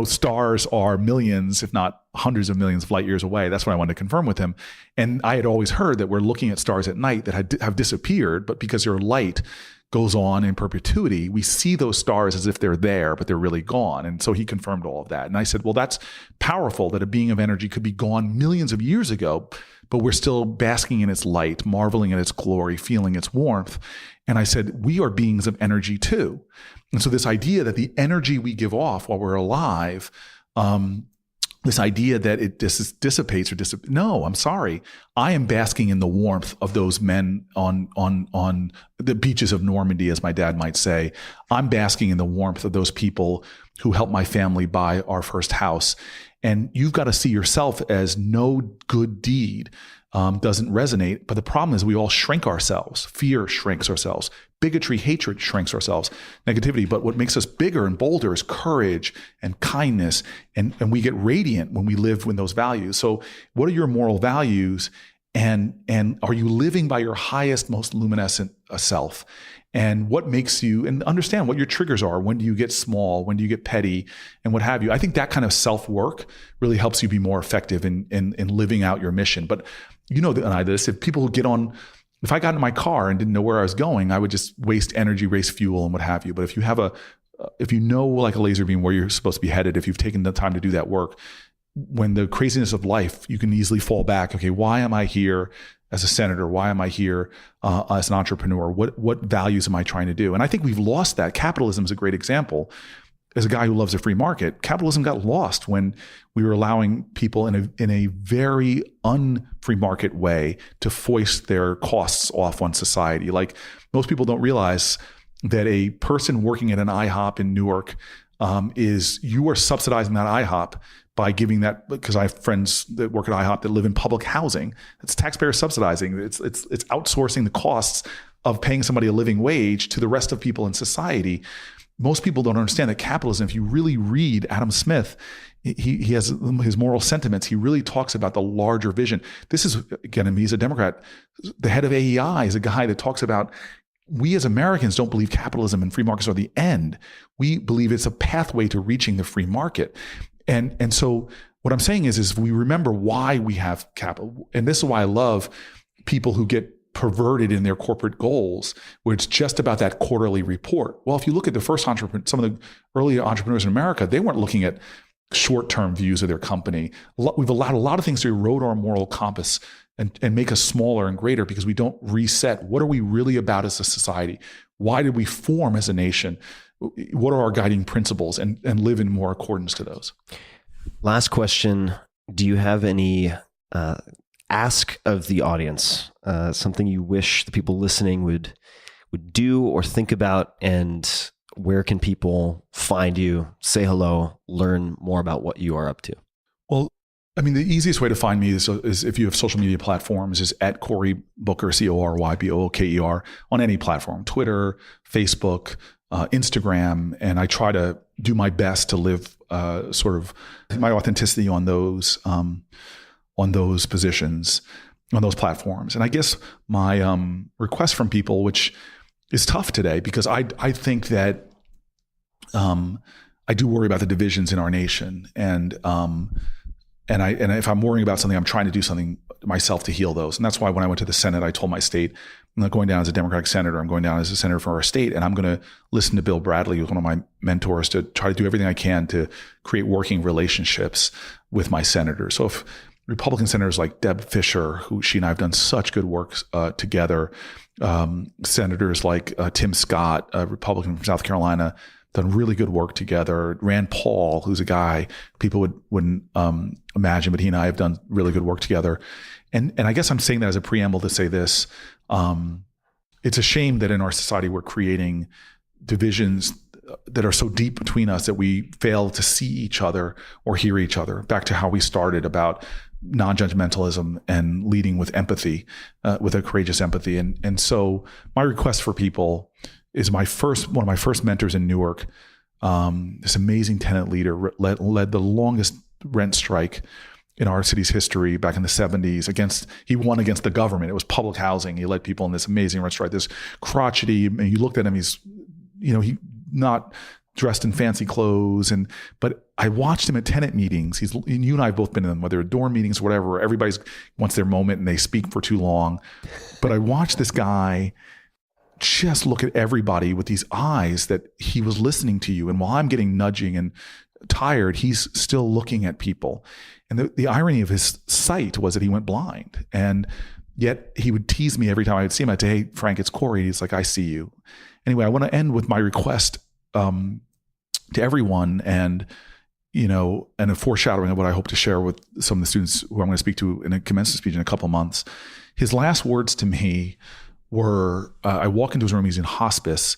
stars are millions, if not hundreds of millions of light years away. That's what I wanted to confirm with him. And I had always heard that we're looking at stars at night that have disappeared, but because their light goes on in perpetuity, we see those stars as if they're there, but they're really gone. And so he confirmed all of that. And I said, well, that's powerful that a being of energy could be gone millions of years ago, but we're still basking in its light, marveling at its glory, feeling its warmth. And I said, we are beings of energy too. And so this idea that the energy we give off while we're alive, this idea that it dissipates no, I'm sorry. I am basking in the warmth of those men on the beaches of Normandy, as my dad might say. I'm basking in the warmth of those people who helped my family buy our first house. And you've got to see yourself as no good deed doesn't resonate. But the problem is we all shrink ourselves. Fear shrinks ourselves. Bigotry, hatred shrinks ourselves. Negativity. But what makes us bigger and bolder is courage and kindness. And we get radiant when we live with those values. So what are your moral values? And are you living by your highest, most luminescent self? And what makes you, and understand what your triggers are. When do you get small? When do you get petty? And what have you? I think that kind of self-work really helps you be more effective in living out your mission. But and I this, if people who get on if I got in my car and didn't know where I was going, I would just waste energy, waste fuel, and what have you. But if you have if you know like a laser beam where you're supposed to be headed, if you've taken the time to do that work, when the craziness of life, you can easily fall back. Okay, why am I here as a senator? Why am I here as an entrepreneur? What values am I trying to do? And I think we've lost that. Capitalism is a great example. As a guy who loves a free market, capitalism got lost when we were allowing people in a very unfree market way to foist their costs off on society. Like, most people don't realize that a person working at an IHOP in Newark you are subsidizing that IHOP by giving that, because I have friends that work at IHOP that live in public housing. It's taxpayer subsidizing. It's outsourcing the costs of paying somebody a living wage to the rest of people in society. Most people don't understand that capitalism, if you really read Adam Smith, he has his moral sentiments. He really talks about the larger vision. This is, again, he's a Democrat. The head of AEI is a guy that talks about, we as Americans don't believe capitalism and free markets are the end. We believe it's a pathway to reaching the free market. And so what I'm saying is we remember why we have capital. And this is why I love people who get perverted in their corporate goals, where it's just about that quarterly report. Well, if you look at the first some of the early entrepreneurs in America, they weren't looking at short-term views of their company. We've allowed a lot of things to erode our moral compass and make us smaller and greater because we don't reset. What are we really about as a society? Why did we form as a nation? What are our guiding principles, and live in more accordance to those? Last question. Do you have any ask of the audience, something you wish the people listening would do or think about, and where can people find you, say hello, learn more about what you are up to? Well, I mean, the easiest way to find me is if you have social media platforms, is at Cory Booker, CoryBooker, on any platform, Twitter, Facebook, Instagram. And I try to do my best to live sort of my authenticity on those positions, on those platforms. And I guess my request from people, which is tough today, because I think that I do worry about the divisions in our nation, and if I'm worrying about something, I'm trying to do something myself to heal those. And that's why when I went to the Senate, I told my state, I'm not going down as a Democratic senator. I'm going down as a senator for our state, and I'm going to listen to Bill Bradley, who's one of my mentors, to try to do everything I can to create working relationships with my senators. So if Republican senators like Deb Fischer, who she and I have done such good work together, senators like Tim Scott, a Republican from South Carolina, done really good work together. Rand Paul, who's a guy people wouldn't imagine, but he and I have done really good work together. And I guess I'm saying that as a preamble to say this. It's a shame that in our society we're creating divisions that are so deep between us that we fail to see each other or hear each other. Back to how we started about non-judgmentalism and leading with empathy, with a courageous empathy. And so my request for people is one of my first mentors in Newark, this amazing tenant leader, led the longest rent strike in our city's history back in the 70s. He won against the government. It was public housing. He led people in this amazing rent strike, this crotchety, and you looked at him, he's not dressed in fancy clothes. But I watched him at tenant meetings. And you and I have both been in them, whether dorm meetings or whatever, where everybody wants their moment and they speak for too long. But I watched this guy just look at everybody with these eyes that he was listening to you. And while I'm getting nudging and tired, he's still looking at people. And the irony of his sight was that he went blind. And yet he would tease me every time I would see him. I'd say, "Hey, Frank, it's Cory." He's like, "I see you." Anyway, I want to end with my request to everyone, and a foreshadowing of what I hope to share with some of the students who I'm going to speak to in a commencement speech in a couple of months. His last words to me were, I walk into his room, he's in hospice,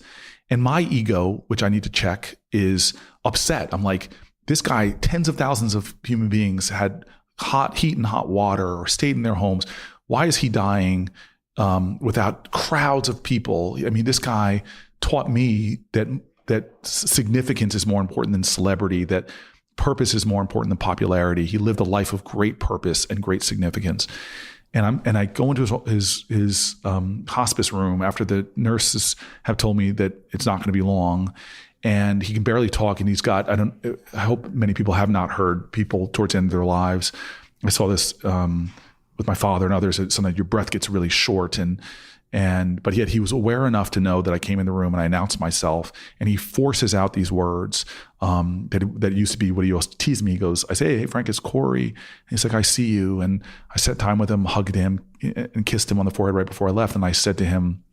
and my ego, which I need to check, is upset. I'm like, this guy, tens of thousands of human beings had hot heat and hot water or stayed in their homes. Why is he dying without crowds of people? I mean, this guy taught me that significance is more important than celebrity, that purpose is more important than popularity. He lived a life of great purpose and great significance. And I go into his hospice room after the nurses have told me that it's not going to be long, and he can barely talk. And he's got, I hope many people have not heard people towards the end of their lives. I saw this with my father and others. Sometimes your breath gets really short, and But yet he was aware enough to know that I came in the room and I announced myself, and he forces out these words that used to be what he used to tease me. He goes, I say, hey, Frank, it's Cory. And he's like, I see you. And I spent time with him, hugged him, and kissed him on the forehead right before I left. And I said to him,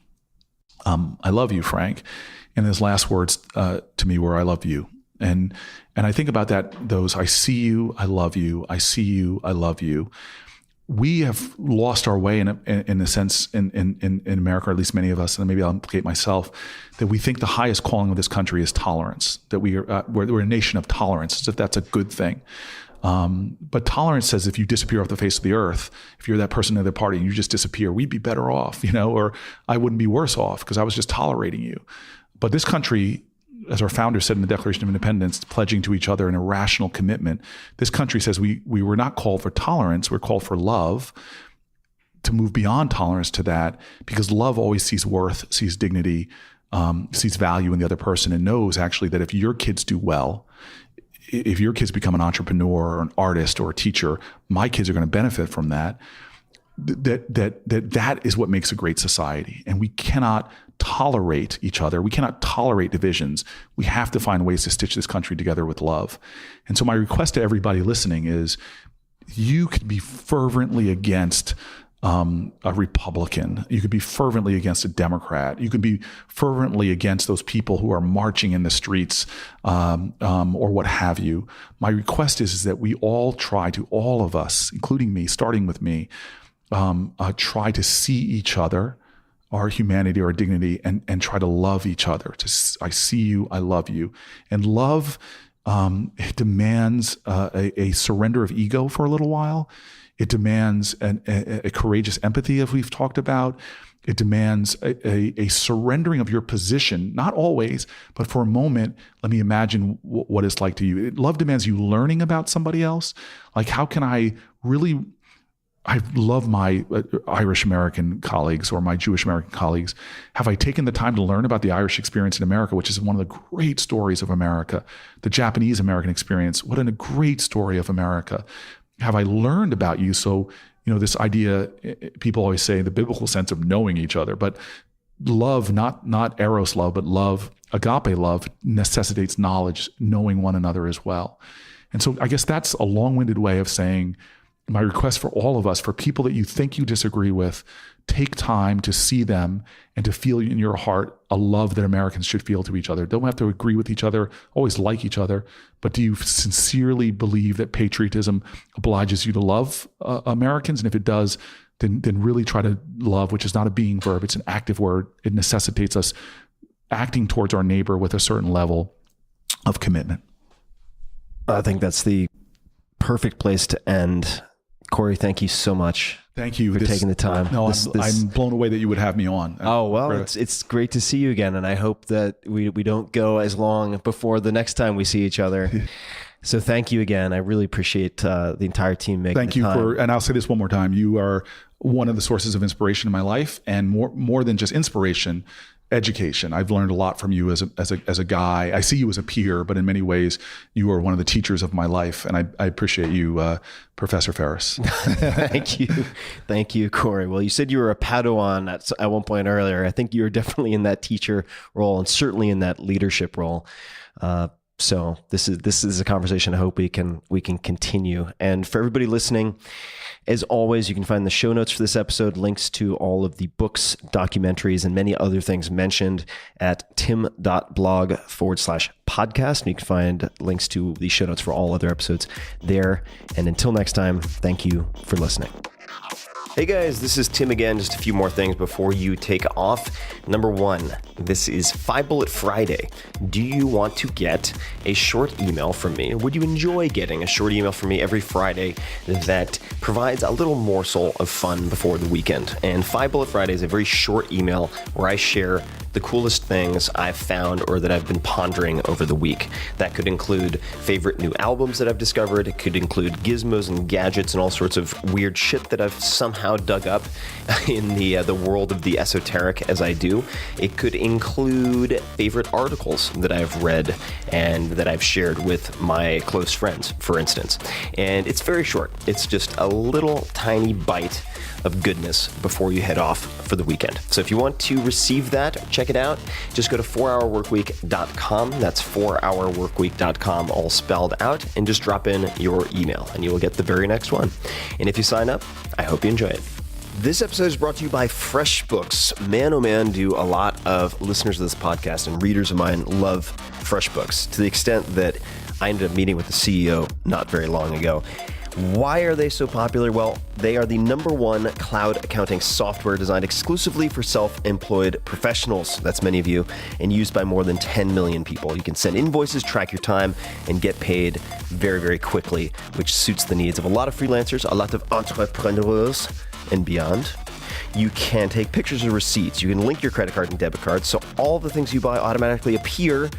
I love you, Frank. And his last words to me were, I love you. And I think about those, I see you, I love you, I see you, I love you. We have lost our way in a sense in America, or at least many of us, and maybe I'll implicate myself, that we think the highest calling of this country is tolerance, that we're a nation of tolerance, as if that's a good thing. But tolerance says if you disappear off the face of the earth, if you're that person in the party and you just disappear, we'd be better off, or I wouldn't be worse off because I was just tolerating you. But this country, as our founder said in the Declaration of Independence, pledging to each other an irrational commitment, this country says we were not called for tolerance, we're called for love, to move beyond tolerance to that, because love always sees worth, sees dignity, sees value in the other person, and knows actually that if your kids do well, if your kids become an entrepreneur or an artist or a teacher, my kids are going to benefit from that. That is what makes a great society. And we cannot tolerate each other. We cannot tolerate divisions. We have to find ways to stitch this country together with love. And so my request to everybody listening is, you could be fervently against a Republican. You could be fervently against a Democrat. You could be fervently against those people who are marching in the streets, or what have you. My request is that we all try to, all of us, including me, starting with me, try to see each other, our humanity, our dignity, and try to love each other. I see you, I love you. And love it demands a surrender of ego for a little while. It demands a courageous empathy, as we've talked about. It demands a surrendering of your position, not always, but for a moment, let me imagine what it's like to you. Love demands you learning about somebody else. Like, how can I really... I love my Irish American colleagues or my Jewish American colleagues. Have I taken the time to learn about the Irish experience in America, which is one of the great stories of America? The Japanese American experience, what a great story of America. Have I learned about you? So, this idea, people always say the biblical sense of knowing each other, but love, not eros love, but love, agape love, necessitates knowledge, knowing one another as well. And so I guess that's a long-winded way of saying, my request for all of us, for people that you think you disagree with, take time to see them and to feel in your heart a love that Americans should feel to each other. Don't have to agree with each other, always like each other, but do you sincerely believe that patriotism obliges you to love Americans? And if it does, then really try to love, which is not a being verb, it's an active word. It necessitates us acting towards our neighbor with a certain level of commitment. I think that's the perfect place to end. Cory, thank you so much. Thank you for taking the time. No, I'm blown away that you would have me on. Oh, well, it's great to see you again. And I hope that we don't go as long before the next time we see each other. So thank you again. I really appreciate the entire team making Thank the you time. and I'll say this one more time. You are one of the sources of inspiration in my life, and more than just inspiration, education. I've learned a lot from you as a guy. I see you as a peer, but in many ways, you are one of the teachers of my life, and I appreciate you, Professor Ferris. Thank you, Cory. Well, you said you were a Padawan at one point earlier. I think you're definitely in that teacher role, and certainly in that leadership role. So this is a conversation I hope we can continue. And for everybody listening, as always, you can find the show notes for this episode, links to all of the books, documentaries, and many other things mentioned at tim.blog/podcast. And you can find links to the show notes for all other episodes there. And until next time, thank you for listening. Hey guys, this is Tim again. Just a few more things before you take off. Number one, this is 5 Bullet Friday. Do you want to get a short email from me? Would you enjoy getting a short email from me every Friday that provides a little morsel of fun before the weekend? And 5 Bullet Friday is a very short email where I share the coolest things I've found or that I've been pondering over the week. That could include favorite new albums that I've discovered. It could include gizmos and gadgets and all sorts of weird shit that I've somehow dug up in the world of the esoteric as I do. It could include favorite articles that I've read and that I've shared with my close friends, for instance. And it's very short. It's just a little tiny bite of goodness before you head off for the weekend. So if you want to receive that, check it out. Just go to 4hourworkweek.com. That's 4hourworkweek.com, all spelled out, and just drop in your email and you will get the very next one. And if you sign up, I hope you enjoy it. This episode is brought to you by FreshBooks. Man, oh man, do a lot of listeners of this podcast and readers of mine love FreshBooks, to the extent that I ended up meeting with the CEO not very long ago. Why are they so popular? Well, they are the #1 cloud accounting software designed exclusively for self-employed professionals. That's many of you, and used by more than 10 million people. You can send invoices, track your time, and get paid very, very quickly, which suits the needs of a lot of freelancers, a lot of entrepreneurs, and beyond. You can take pictures of receipts. You can link your credit card and debit card, so all the things you buy automatically appear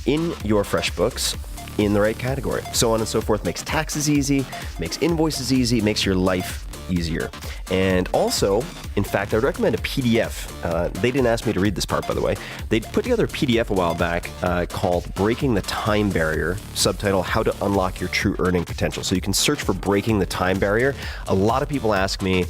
in your FreshBooks in the right category. So on and so forth. Makes taxes easy, makes invoices easy, makes your life easier. And also, in fact, I would recommend a PDF. They didn't ask me to read this part, by the way. They put together a PDF a while back called Breaking the Time Barrier, subtitle, How to Unlock Your True Earning Potential. So you can search for Breaking the Time Barrier. A lot of people ask me,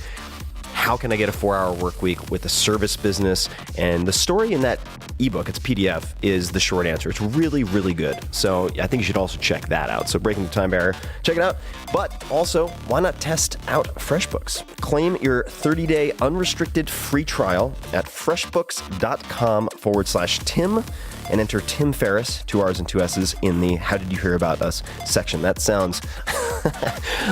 how can I get a 4-hour work week with a service business? And the story in that ebook, it's PDF, is the short answer. It's really, really good. So I think you should also check that out. So Breaking the Time Barrier, check it out. But also, why not test out FreshBooks? Claim your 30-day unrestricted free trial at freshbooks.com/Tim and enter Tim Ferris, 2 R's and 2 S's, in the How Did You Hear About Us section. That sounds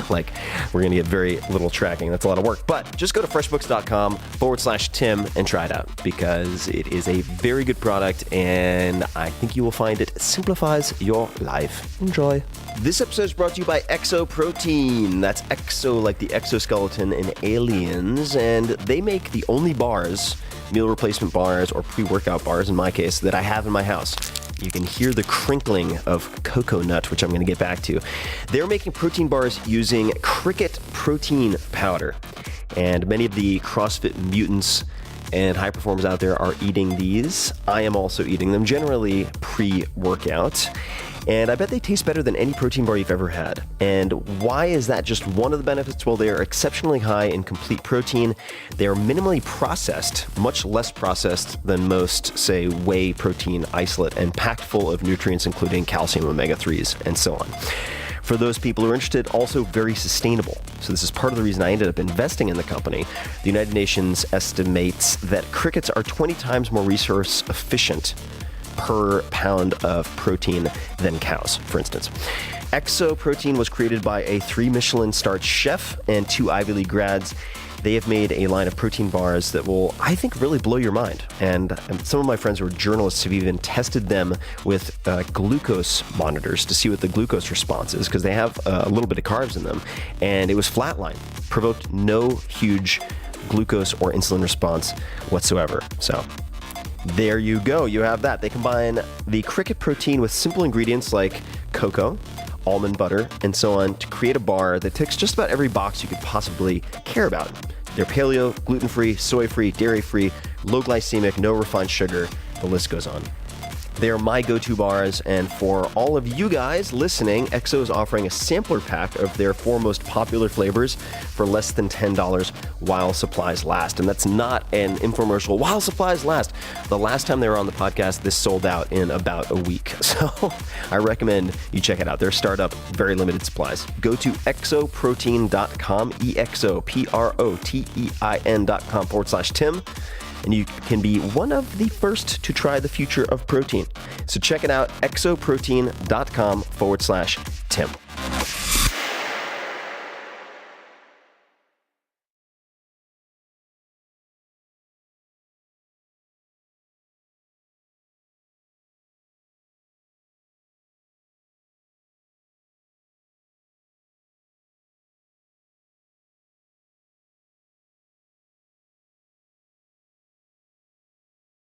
like we're going to get very little tracking. That's a lot of work. But just go to freshbooks.com/Tim and try it out, because it is a very good product and I think you will find it simplifies your life. Enjoy. This episode is brought to you by Exo Protein. That's Exo like the exoskeleton in Aliens, and they make the only bars, meal replacement bars or pre-workout bars in my case, that I have in my house. You can hear the crinkling of cocoa nut, which I'm going to get back to. They're making protein bars using cricket protein powder, and many of the CrossFit mutants and high performers out there are eating these. I am also eating them, generally pre-workout. And I bet they taste better than any protein bar you've ever had. And why is that just one of the benefits? Well, they are exceptionally high in complete protein. They are minimally processed, much less processed than most, say, whey protein isolate, and packed full of nutrients, including calcium, omega-3s, and so on. For those people who are interested, also very sustainable. So this is part of the reason I ended up investing in the company. The United Nations estimates that crickets are 20 times more resource efficient per pound of protein than cows, for instance. Exo Protein was created by a 3 Michelin-starred chef and 2 Ivy League grads. They have made a line of protein bars that will, I think, really blow your mind. And some of my friends who are journalists have even tested them with glucose monitors to see what the glucose response is, because they have a little bit of carbs in them. And it was flatline, provoked no huge glucose or insulin response whatsoever. So there you go. You have that. They combine the cricket protein with simple ingredients like cocoa, almond butter, and so on to create a bar that ticks just about every box you could possibly care about. They're paleo, gluten-free, soy-free, dairy-free, low glycemic, no refined sugar. The list goes on. They are my go-to bars, and for all of you guys listening, Exo is offering a sampler pack of their 4 most popular flavors for less than $10 while supplies last. And that's not an infomercial. While supplies last. The last time they were on the podcast, this sold out in about a week. So I recommend you check it out. They're a startup, very limited supplies. Go to exoprotein.com, exoprotein.com/Tim. And you can be one of the first to try the future of protein. So check it out, exoprotein.com/Tim.